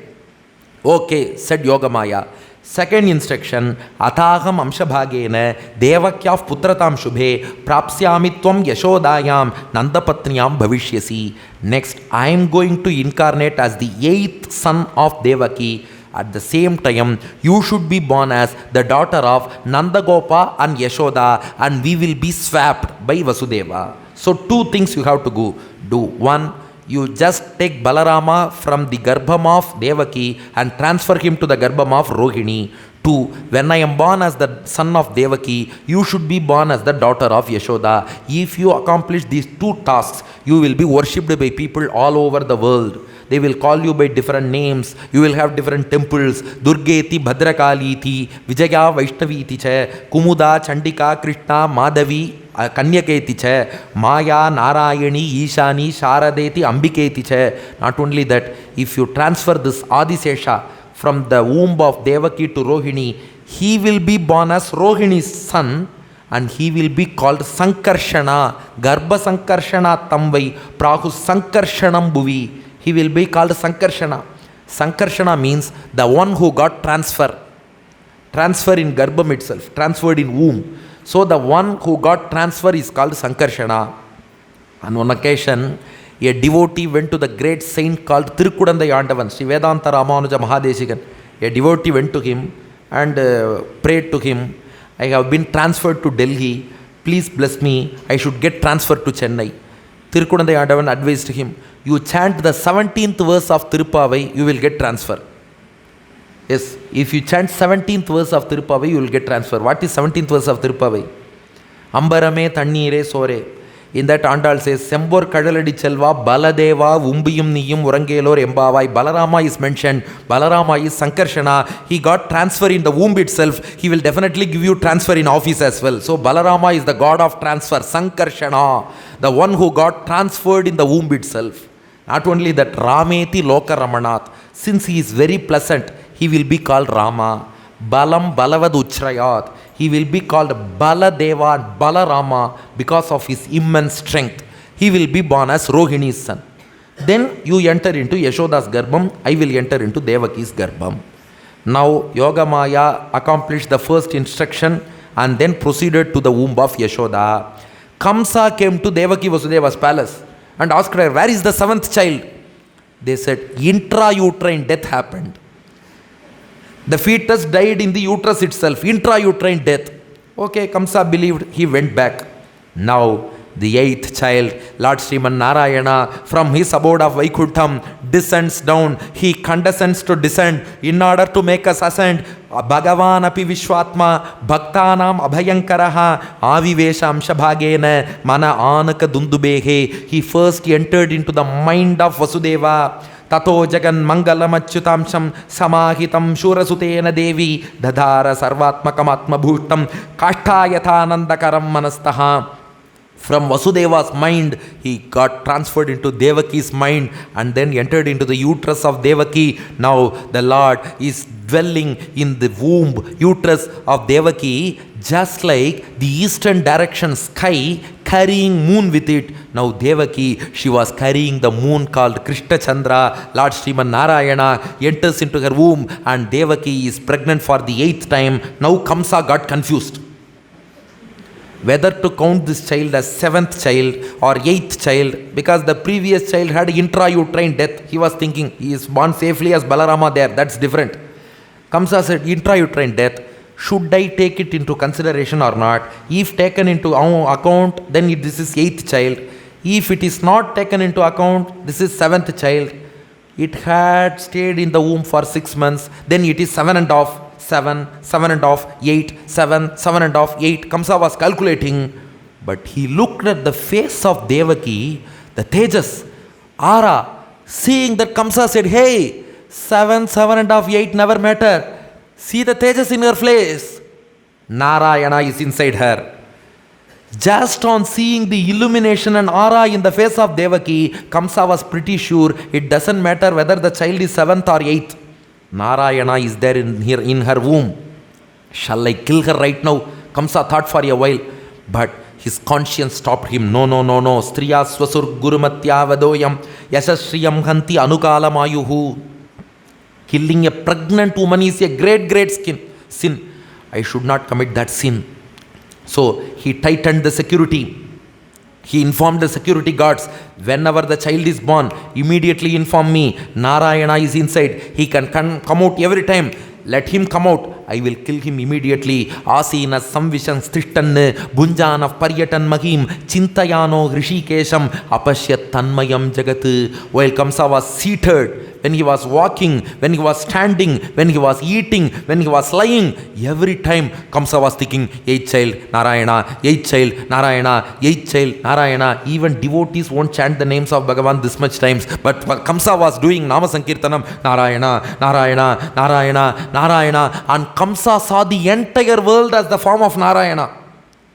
Okay, said Yogamaya. Second instruction, Athaham Amshabhagena Devakyav Putratam Shubhe Prapsyami Tvam Yashodayam Nandapatniyam Bhavishyasi. Next, I am going to incarnate as the 8th son of Devaki. At the same time, you should be born as the daughter of Nandagopa and Yashoda, and we will be swapped by Vasudeva. So 2 things you have to do. 1, you just take Balarama from the Garbham of Devaki and transfer him to the Garbham of Rohini. 2, when I am born as the son of Devaki, you should be born as the daughter of Yashoda. If you accomplish these 2 tasks, you will be worshipped by people all over the world. They will call you by different names. You will have different temples. Durgeti, Bhadrakali, Vijaya, Vaishnavi, Kumuda, Chandika, Krishna, Madhavi, Kanyaketi, Maya, Narayani, Ishani, Sharadeti, Ambiketi. Not only that, if you transfer this Adisesha from the womb of Devaki to Rohini, he will be born as Rohini's son and he will be called Sankarshana. Garbha Sankarshana Tamvai, Prahu Sankarshanam Bhuvi. He will be called Sankarshana. Sankarshana means the one who got transfer. Transfer in Garbham itself, transferred in womb. So the one who got transfer is called Sankarshana. On one occasion, a devotee went to the great saint called Tirukkudandayandavan, Sri Vedanta Ramanuja Mahadesikan. A devotee went to him and prayed to him, I have been transferred to Delhi. Please bless me. I should get transferred to Chennai. Tirukkudandayandavan advised him, you chant the 17th verse of Tirupavai, you will get transfer. Yes, if you chant 17th verse of Tirupavai, you will get transfer. What is 17th verse of Tirupavai? Ambarame Tannire Sore. In that Andal says, Sembor Kadaladi Chelva, Baladeva, Umbiyum Niyum, Urangelor, Embavai. Balarama is mentioned. Balarama is Sankarshana. He got transfer in the womb itself. He will definitely give you transfer in office as well. So Balarama is the god of transfer, Sankarshana, the one who got transferred in the womb itself. Not only that, Rameti Loka Ramanath. Since he is very pleasant, he will be called Rama. Balam Balavad Uchrayat. He will be called Baladeva Balarama because of his immense strength. He will be born as Rohini's son. Then you enter into Yashoda's Garbham. I will enter into Devaki's Garbham. Now Yogamaya accomplished the first instruction and then proceeded to the womb of Yashoda. Kamsa came to Devaki Vasudeva's palace and asked her, where is the 7th child? They said, intrauterine death happened. The fetus died in the uterus itself, intrauterine death. Okay, Kamsa believed, he went back. Now, the 8th child, Lord Sriman Narayana, from his abode of Vaikuntham, descends down. He condescends to descend in order to make us ascend. Bhagavan api Vishwatma, Bhaktanam Abhayankaraha, Avivesha Amshabhagena, Mana Anaka Dundubehe. He first entered into the mind of Vasudeva. Tato Jagan Mangalam Achyutamsham Samahitam Shurasutena Devi Dadhara Sarvatmakamatma Bhutam Kashtayatanandakaram Manastaha. From Vasudeva's mind, he got transferred into Devaki's mind and then entered into the uterus of Devaki. Now the Lord is dwelling in the womb, uterus of Devaki, just like the eastern direction sky carrying moon with it. Now Devaki, she was carrying the moon called Krishna Chandra. Lord Sriman Narayana enters into her womb and Devaki is pregnant for the 8th time. Now Kamsa got confused whether to count this child as 7th child or 8th child, because the previous child had intrauterine death. He was thinking he is born safely as Balarama there, that's different. Kamsa said, intrauterine death, should I take it into consideration or not? If taken into account, then this is 8th child. If it is not taken into account, this is 7th child. It had stayed in the womb for 6 months, then it is 7.5. 7, 7.5, 8, 7, 7.5, 8. Kamsa was calculating, but he looked at the face of Devaki, the Tejas, Ara, seeing that Kamsa said, hey, 7, 7.5, 8 never matter. See the Tejas in her face. Narayana is inside her. Just on seeing the illumination and aura in the face of Devaki, Kamsa was pretty sure it doesn't matter whether the child is 7th or 8th. Narayana is there in her womb. Shall I kill her right now? Kamsa thought for a while, but his conscience stopped him. No. Striya swasur gurumatya vadoyam yashashriyam hanti anukalamayuhu. Killing a pregnant woman is a great sin. I should not commit that sin. So he tightened the security. He informed the security guards, whenever the child is born, immediately inform me. Narayana is inside. He can come out every time. Let him come out. I will kill him immediately. Asina samvishan stishtan bunjana paryatan mahim chintayano hrishikesham apashyat tanmayam jagat. While Kamsa was seated, when he was walking, when he was standing, when he was eating, when he was lying, every time Kamsa was thinking, 8th child, Narayana, 8th child, Narayana, 8th child, Narayana. Even devotees won't chant the names of Bhagavan this much times, but Kamsa was doing Nama Sankirtanam, Narayana, Narayana, Narayana, Narayana, and Kamsa saw the entire world as the form of Narayana.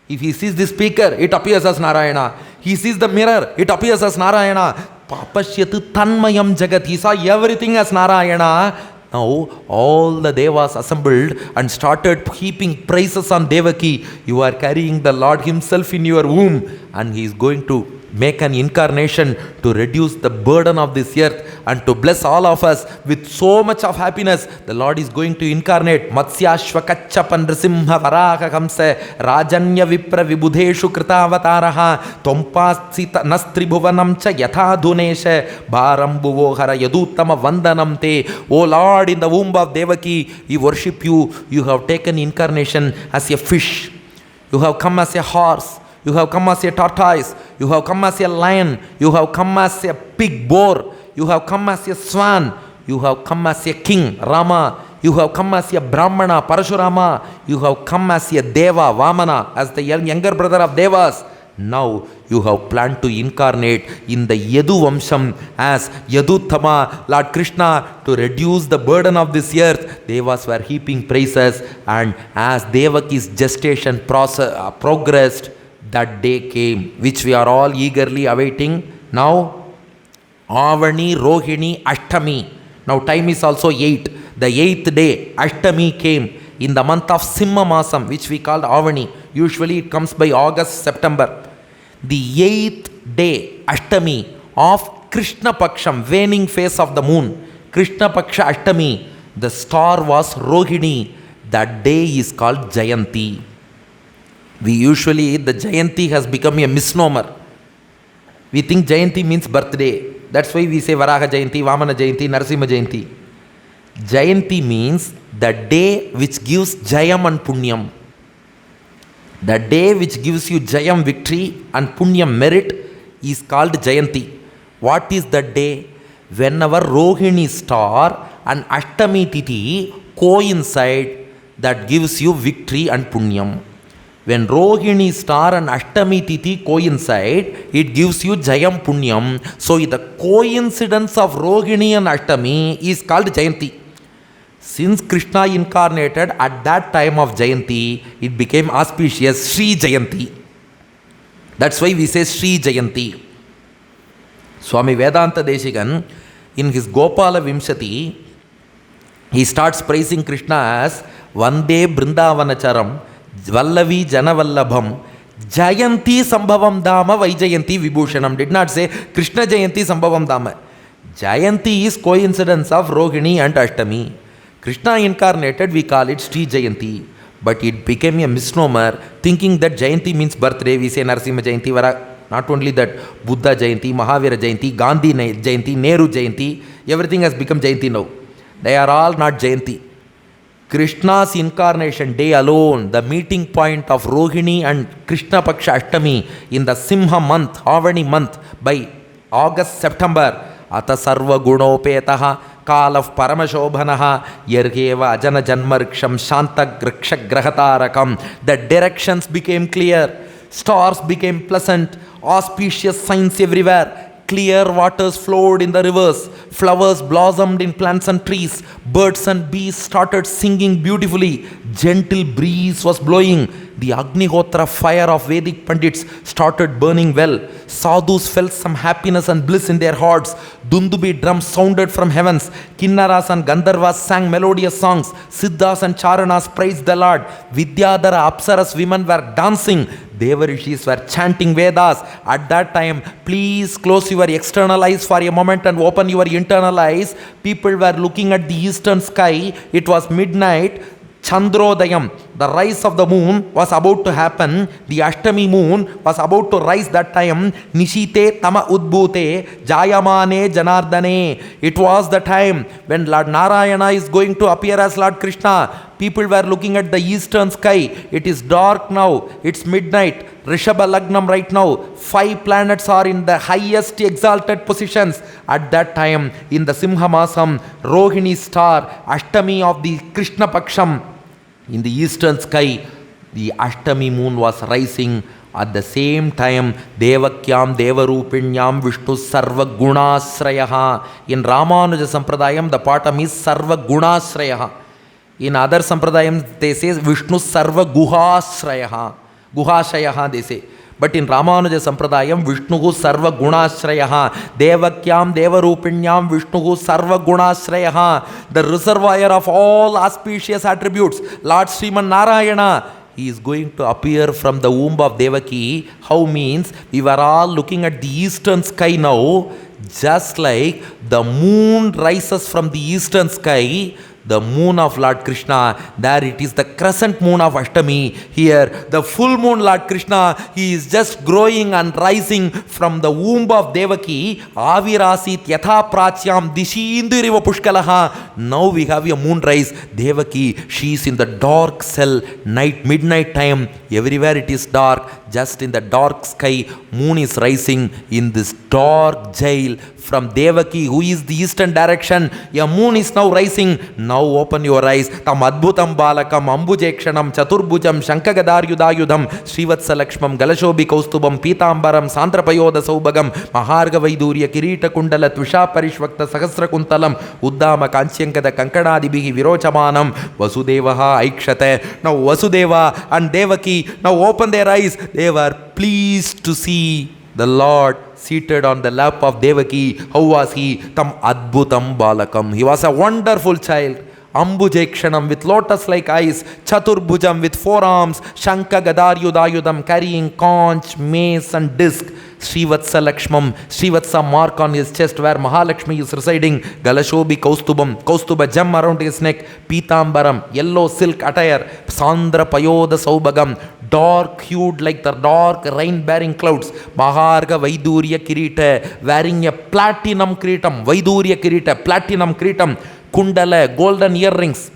If he sees the speaker, it appears as Narayana. He sees the mirror, it appears as Narayana. Papashyatu tanmayam jagat. He saw everything as Narayana. Now all the devas assembled and started heaping praises on Devaki. You are carrying the Lord himself in your womb, and he is going to make an incarnation to reduce the burden of this earth and to bless all of us with so much of happiness. The Lord is going to incarnate. Matsyashva Kachchapan Nrisimha Varaha Kamsa Rajanya Vipra Vibudheshu Kritavataraha Tompasita Nastribhuvanam Cha Yatha Dhunesha Bharambuvohara Yaduttama Vandanam Te. O Lord, in the womb of Devaki, we worship you. You have taken incarnation as a fish. You have come as a horse. You have come as a tortoise. You have come as a lion. You have come as a pig boar. You have come as a swan. You have come as a king, Rama. You have come as a Brahmana, Parashurama. You have come as a Deva, Vamana, as the younger brother of Devas. Now you have planned to incarnate in the Yadu Vamsham as Yaduttama, Lord Krishna, to reduce the burden of this earth. Devas were heaping praises, and as Devaki's gestation progressed, that day came, which we are all eagerly awaiting. Now, Avani, Rohini, Ashtami. Now time is also 8. The 8th day, Ashtami came in the month of Simha Masam, which we called Avani. Usually it comes by August, September. The 8th day, Ashtami of Krishna Paksham, waning phase of the moon. Krishna Paksha Ashtami. The star was Rohini. That day is called Jayanti. The Jayanti has become a misnomer. We think Jayanti means birthday. That's why we say Varaha Jayanti, Vamana Jayanti, Narasimha Jayanti. Jayanti means the day which gives Jayam and Punyam. The day which gives you Jayam victory and Punyam merit is called Jayanti. What is that day? Whenever Rohini star and Ashtami Tithi coincide, that gives you victory and Punyam. When Rohini star and Ashtami Tithi coincide, it gives you Jayam Punyam. So the coincidence of Rohini and Ashtami is called Jayanti. Since Krishna incarnated at that time of Jayanti, it became auspicious Sri Jayanti. That's why we say Sri Jayanti. Swami Vedanta Deshikan, in his Gopala Vimshati, He starts praising Krishna as Vande Brindavanacharam, Vallavi Janavallabham, Jayanti Sambhavam Dama Vaijayanti Vibhushanam. Did not say Krishna Jayanti Sambhavam Dama. Jayanti is coincidence of Rohini and Ashtami. Krishna incarnated, we call it Sri Jayanti. But it became a misnomer, thinking that Jayanti means birthday. We say Narasimha Jayanti, Vara. Not only that, Buddha Jayanti, Mahavira Jayanti, Gandhi Jayanti, Nehru Jayanti, everything has become Jayanti now. They are all not Jayanti. Krishna's incarnation day alone, the meeting point of Rohini and Krishna Paksha Ashtami in the Simha month, Avani month, by August, September, Ata Sarva Gunopetaha, Kal of Paramashobhanaha, Yergeva Ajana Janmarksham, Shanta Griksha Grahatarakam. The directions became clear, stars became pleasant, auspicious signs everywhere. Clear waters flowed in the rivers, flowers blossomed in plants and trees, birds and bees started singing beautifully, gentle breeze was blowing, the Agnihotra fire of Vedic Pandits started burning well, sadhus felt some happiness and bliss in their hearts, Dundubi drums sounded from heavens, Kinnaras and Gandharvas sang melodious songs, Siddhas and Charanas praised the Lord, Vidyadhara Apsaras women were dancing, Devarishis were chanting Vedas. At that time, please close your external eyes for a moment and open your internal eyes. People were looking at the eastern sky. It was midnight. Chandrodayam, the rise of the moon was about to happen. The Ashtami moon was about to rise that time. Nishite tama udbhute jayamane janardane. It was the time when Lord Narayana is going to appear as Lord Krishna. People were looking at the eastern sky. It is dark now. It's midnight. Rishabha Lagnam right now. 5 planets are in the highest exalted positions. At that time, in the Simha Masam, Rohini star, Ashtami of the Krishna Paksham, in the eastern sky, the Ashtami moon was rising. At the same time, Devakyam Devarupinyam Vishnu Sarva Gunasrayaha. In Ramanuja Sampradayam, the patam is Sarva Gunasrayaha. In other Sampradayams, they say Vishnu Sarva Guhasrayaha. Guhashayaha, they say. But in Ramanuja Sampradayam, Vishnu Sarva Gunasrayaha. Devakyam Devarupinyam Vishnu Sarva Gunasrayaha. The reservoir of all auspicious attributes, Lord Sriman Narayana. He is going to appear from the womb of Devaki. How means? We were all looking at the eastern sky now. Just like the moon rises from the eastern sky, the moon of Lord Krishna, there it is the crescent moon of Ashtami. Here, the full moon Lord Krishna, he is just growing and rising from the womb of Devaki. Avirasit yatha prachyam dishindiriva pushkalaha. Now we have a moon rise. Devaki, she is in the dark cell, midnight time. Everywhere it is dark. Just in the dark sky, moon is rising in this dark jail from Devaki, who is the eastern direction. A moon is now rising. Now open your eyes. Tam adbhutam balakam ambujekshanam chaturbhujam shankagadaryudayudham Srivatsalakshmam galashobi kaustubam pitambaram santrapayoda saubagam maharga vaidurya kirita kundala tvisha parishvakta sahasra kuntalam uddama kanchyankada kankanadibihi virochamanam Vasudevaha aikshate. Now Vasudeva and Devaki now open their eyes. They were pleased to see the Lord seated on the lap of Devaki. How was he? Tam adbhutam balakam. He was a wonderful child. Ambujekshanam, with lotus-like eyes. Chaturbhujam, with 4 arms. Shanka Gadaryudayudam, carrying conch, mace and disc. Srivatsalakshmam, Srivatsa mark on his chest where Mahalakshmi is residing. Galashobi Kaustubam, Kaustuba gem around his neck. Pitambaram, yellow silk attire. Sandra Payoda Saubagam, dark hued like the dark rain bearing clouds. Maharga Vaidurya Kirita, wearing a platinum kiritam. Vaidurya Kirita, platinum kiritam. Kundala, golden earrings.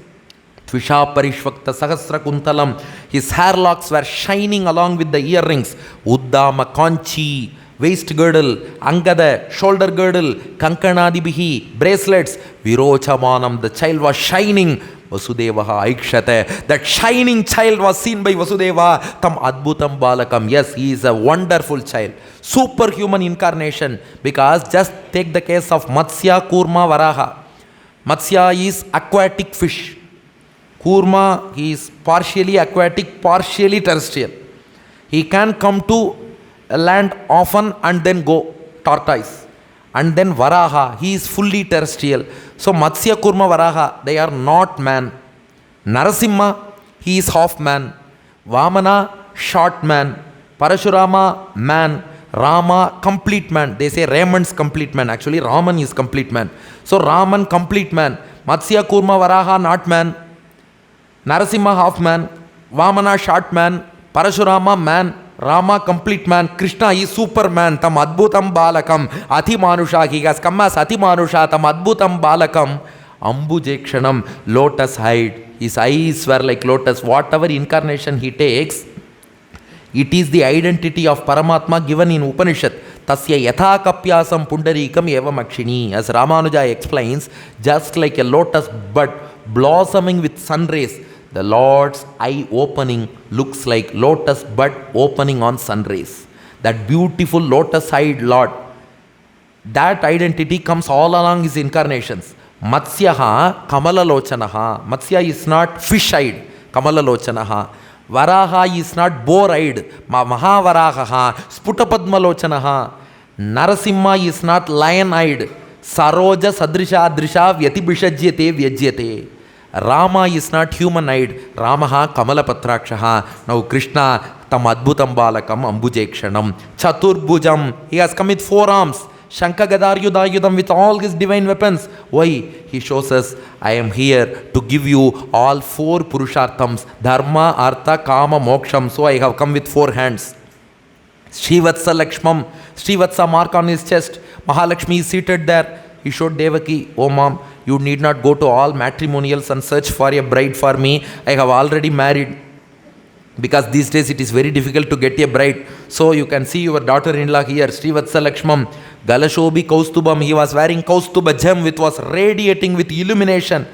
Tvisha Parishvakta Sahasra Kuntalam. His hair locks were shining along with the earrings. Uddama Conchi, waist girdle. Angada, shoulder girdle. Kankanadibihi, bracelets. Virochamanam, the child was shining. Vasudevaha aikshate. That shining child was seen by Vasudeva. Tam adbhutam balakam. Yes, he is a wonderful child. Superhuman incarnation. Because just take the case of Matsya, Kurma, Varaha. Matsya is aquatic fish. Kurma, he is partially aquatic, partially terrestrial. He can come to land often and then go, tortoise. And then Varaha, he is fully terrestrial. So Matsya, Kurma, Varaha, they are not man. Narasimha, he is half man. Vamana, short man. Parashurama, man. Rama, complete man. They say Raman's complete man. Actually, Raman is complete man. So Raman, complete man. Matsya, Kurma, Varaha, not man. Narasimha, half man. Vamana, short man. Parashurama, man. Rama, complete man. Krishna is superman. Tam adbhutam balakam. Ati manusha. He has come as Ati manusha. Tam adbhutam balakam. Ambujekshanam. Lotus hide. His eyes were like lotus. Whatever incarnation he takes, it is the identity of Paramatma given in Upanishad. Tasya yatha kapyasam pundarikam evam akshini. As Ramanuja explains, just like a lotus bud blossoming with sun rays, the Lord's eye opening looks like lotus bud opening on sun rays. That beautiful lotus-eyed Lord, that identity comes all along his incarnations. Matsyaha kamalalochanaha. Matsya is not fish-eyed. Kamalalochanaha. Varaha is not boar-eyed. Mahavarahaha. Sputapadmalochanaha. Narasimha is not lion-eyed. Saroja sadrisha adrisha vyatibishajyate vyajyate. Rama is not human-eyed. Ramaha kamalapatrakshaha. Now Krishna tam adbhutam balakam ambujekshanam. Chaturbhujam. He has come with 4 arms. Shankha Gadar Yudayudam with all his divine weapons. Why? He shows us, I am here to give you all 4 Purusharthams. Dharma, Artha, Kama, Moksham. So I have come with 4 hands. Srivatsa Lakshmam. Srivatsa mark on his chest. Mahalakshmi is seated there. He showed Devaki, oh mom, you need not go to all matrimonials and search for a bride for me. I have already married. Because these days it is very difficult to get a bride. So you can see your daughter-in-law here, Srivatsa Lakshmam. Galashobi Kaustubam, he was wearing Kaustuba gem which was radiating with illumination.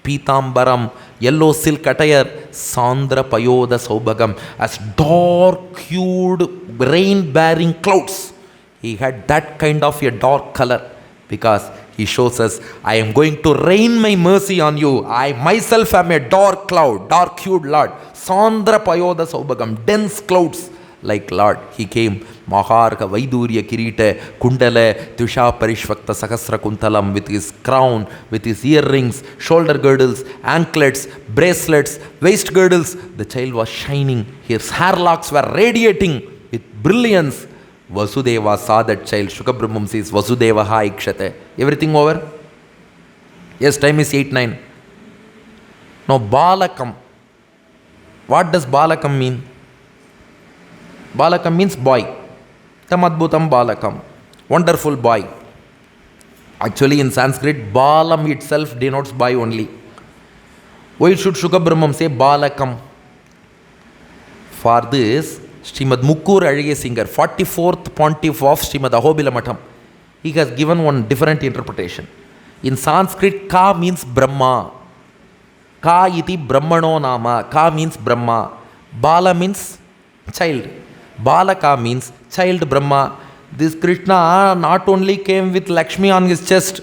Pitambaram, yellow silk attire. Sandra Payoda Saubhagam, as dark-hued, rain-bearing clouds. He had that kind of a dark color because he shows us, I am going to rain my mercy on you. I myself am a dark cloud, dark-hued Lord. Sandra Payoda Saubhagam, dense clouds like Lord. He came, Maharga Vaidurya Kirita, Kundala, Tusha Parishvakta Sahasra Kuntalam, with his crown, with his earrings, shoulder girdles, anklets, bracelets, waist girdles. The child was shining. His hair locks were radiating with brilliance. Vasudeva saw that child. Shukabrahmam says, Vasudeva ha ikshate. Everything over? Yes, time is 8:09. Now, Balakam. What does Balakam mean? Balakam means boy. Tamadbhutam Balakam. Wonderful boy. Actually, in Sanskrit, Balam itself denotes boy only. Why should Shukabrahmam say Balakam? For this, Srimad Mukkur Azhage Singer, 44th Pontiff of Srimad Ahobila Matham, he has given one different interpretation. In Sanskrit, Ka means Brahma. Ka iti Brahmano nama. Ka means Brahma. Bala means child. Balaka means child Brahma. This Krishna not only came with Lakshmi on his chest.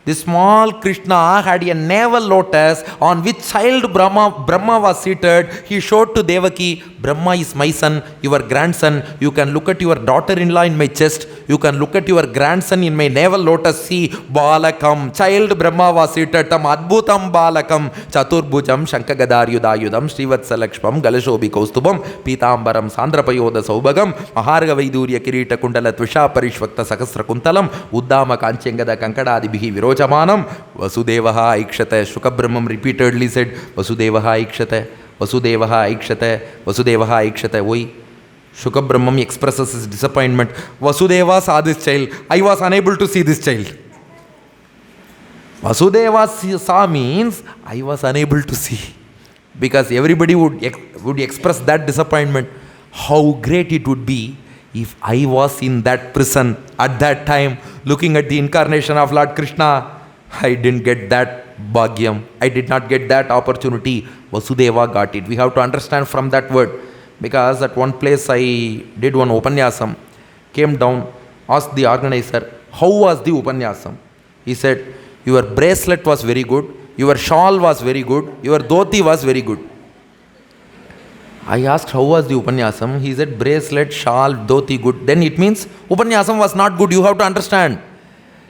This small Krishna had a navel lotus on which child Brahma was seated. He showed to Devaki, Brahma is my son, your grandson. You can look at your daughter-in-law in my chest. You can look at your grandson in my navel lotus. See, Balakam, child Brahma was seated. Tam adbhutam Balakam, Chaturbhujam, Shankagadar Yudayudam, Srivatsa Lakshmam, Galashobi Kaustubam, Pitambaram, Sandrapayoda Saubhagam, Maharga Vaidurya Kirita Kundala Tvisha Parishvakta Sakasra Kuntalam, Uddama Kanchengada Kankadadi Bihi Chamanam, Vasudevaha Ikshate. Shukabrahmam repeatedly said, Vasudevaha Ikshate, Vasudevaha Ikshate, Vasudevaha Ikshate. Why? Shukabrahmam expresses his disappointment. Vasudeva saw this child. I was unable to see this child. Vasudeva saw means I was unable to see. Because everybody would express that disappointment. How great it would be if I was in that prison at that time, looking at the incarnation of Lord Krishna. I didn't get that bhagyam. I did not get that opportunity. Vasudeva got it. We have to understand from that word. Because at one place I did one Upanyasam, came down, asked the organizer, how was the Upanyasam? He said, your bracelet was very good, your shawl was very good, your dhoti was very good. I asked, how was the Upanyasam? He said, bracelet, shawl, dhoti good. Then it means Upanyasam was not good. You have to understand.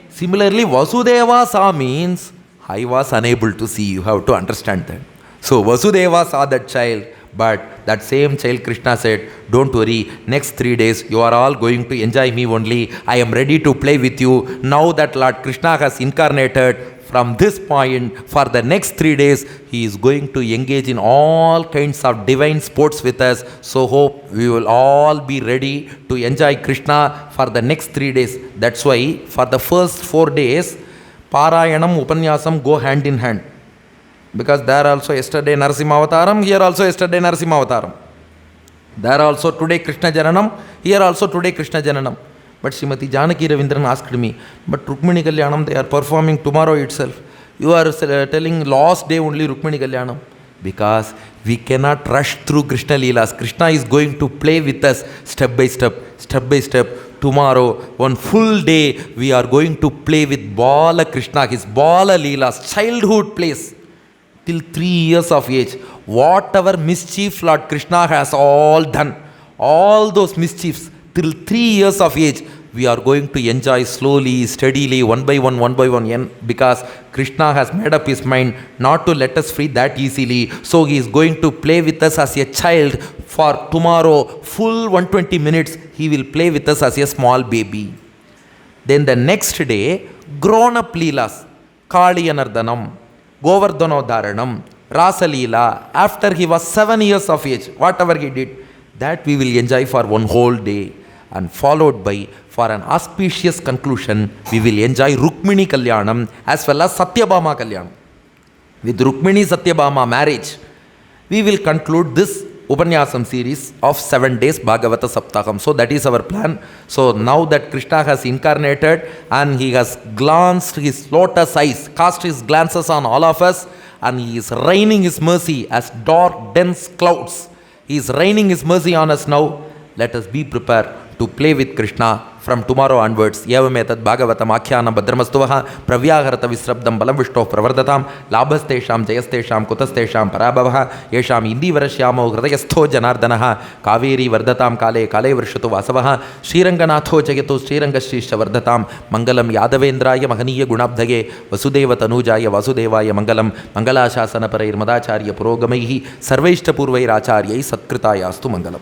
Similarly, Vasudeva Sa means I was unable to see. You have to understand that. So Vasudeva saw that child, but that same child Krishna said, don't worry, next 3 days you are all going to enjoy me only. I am ready to play with you. Now that Lord Krishna has incarnated, from this point for the next 3 days, he is going to engage in all kinds of divine sports with us. So hope we will all be ready to enjoy Krishna for the next 3 days. That's why for the first 4 days, Parayanam, Upanyasam go hand in hand. Because there also yesterday Narasimha Avataram, here also yesterday Narasimha Avataram. There also today Krishna-Jananam, here also today Krishna-Jananam. But Srimati Janaki Ravindran asked me, but Rukmini Kalyanam they are performing tomorrow itself. You are telling last day only Rukmini Kalyanam. Because we cannot rush through Krishna Leelas. Krishna is going to play with us step by step, step by step. Tomorrow, one full day, we are going to play with Bala Krishna, his Bala Leelas, childhood plays. Till 3 years of age, whatever mischief Lord Krishna has all done, all those mischiefs, till 3 years of age, we are going to enjoy slowly, steadily, one by one, because Krishna has made up his mind not to let us free that easily. So he is going to play with us as a child for tomorrow, full 120 minutes, he will play with us as a small baby. Then the next day, grown-up Leelas, Kaliyanardanam, Govardhanodharanam, Rasalila, after he was 7 years of age, whatever he did, that we will enjoy for one whole day. And followed by, for an auspicious conclusion, we will enjoy Rukmini Kalyanam as well as Satyabhama Kalyanam. With Rukmini Satyabhama marriage, we will conclude this Upanyasam series of 7 days Bhagavata Saptaham. So that is our plan. So now that Krishna has incarnated and he has glanced his lotus eyes, cast his glances on all of us, and he is raining his mercy as dark, dense clouds. He is raining his mercy on us now. Let us be prepared to play with Krishna from tomorrow onwards. Evametat Bhagavatam Akhyana Bhadramastuvaha Pravyaharata Visrabdam Balam Vishto Pravardhatam Labhastesham Jayastesham Kutastesham Parabhavaha Yesham Indi Varashyamo Hridayastho Janardanaha Kaveri Vardatam Kale Kale Varshatu Vasavaha Sriranganatho Jagato Srirangashrisha Vardatam Mangalam Yadavendraya Mahaniya Gunabdhage Vasudeva Tanujaya Vasudevaya Mangalam Mangalashasana Parair Madacharya Purogamaihi Sarveshta Purvair Acharyai Satkritaya Astu Mangalam.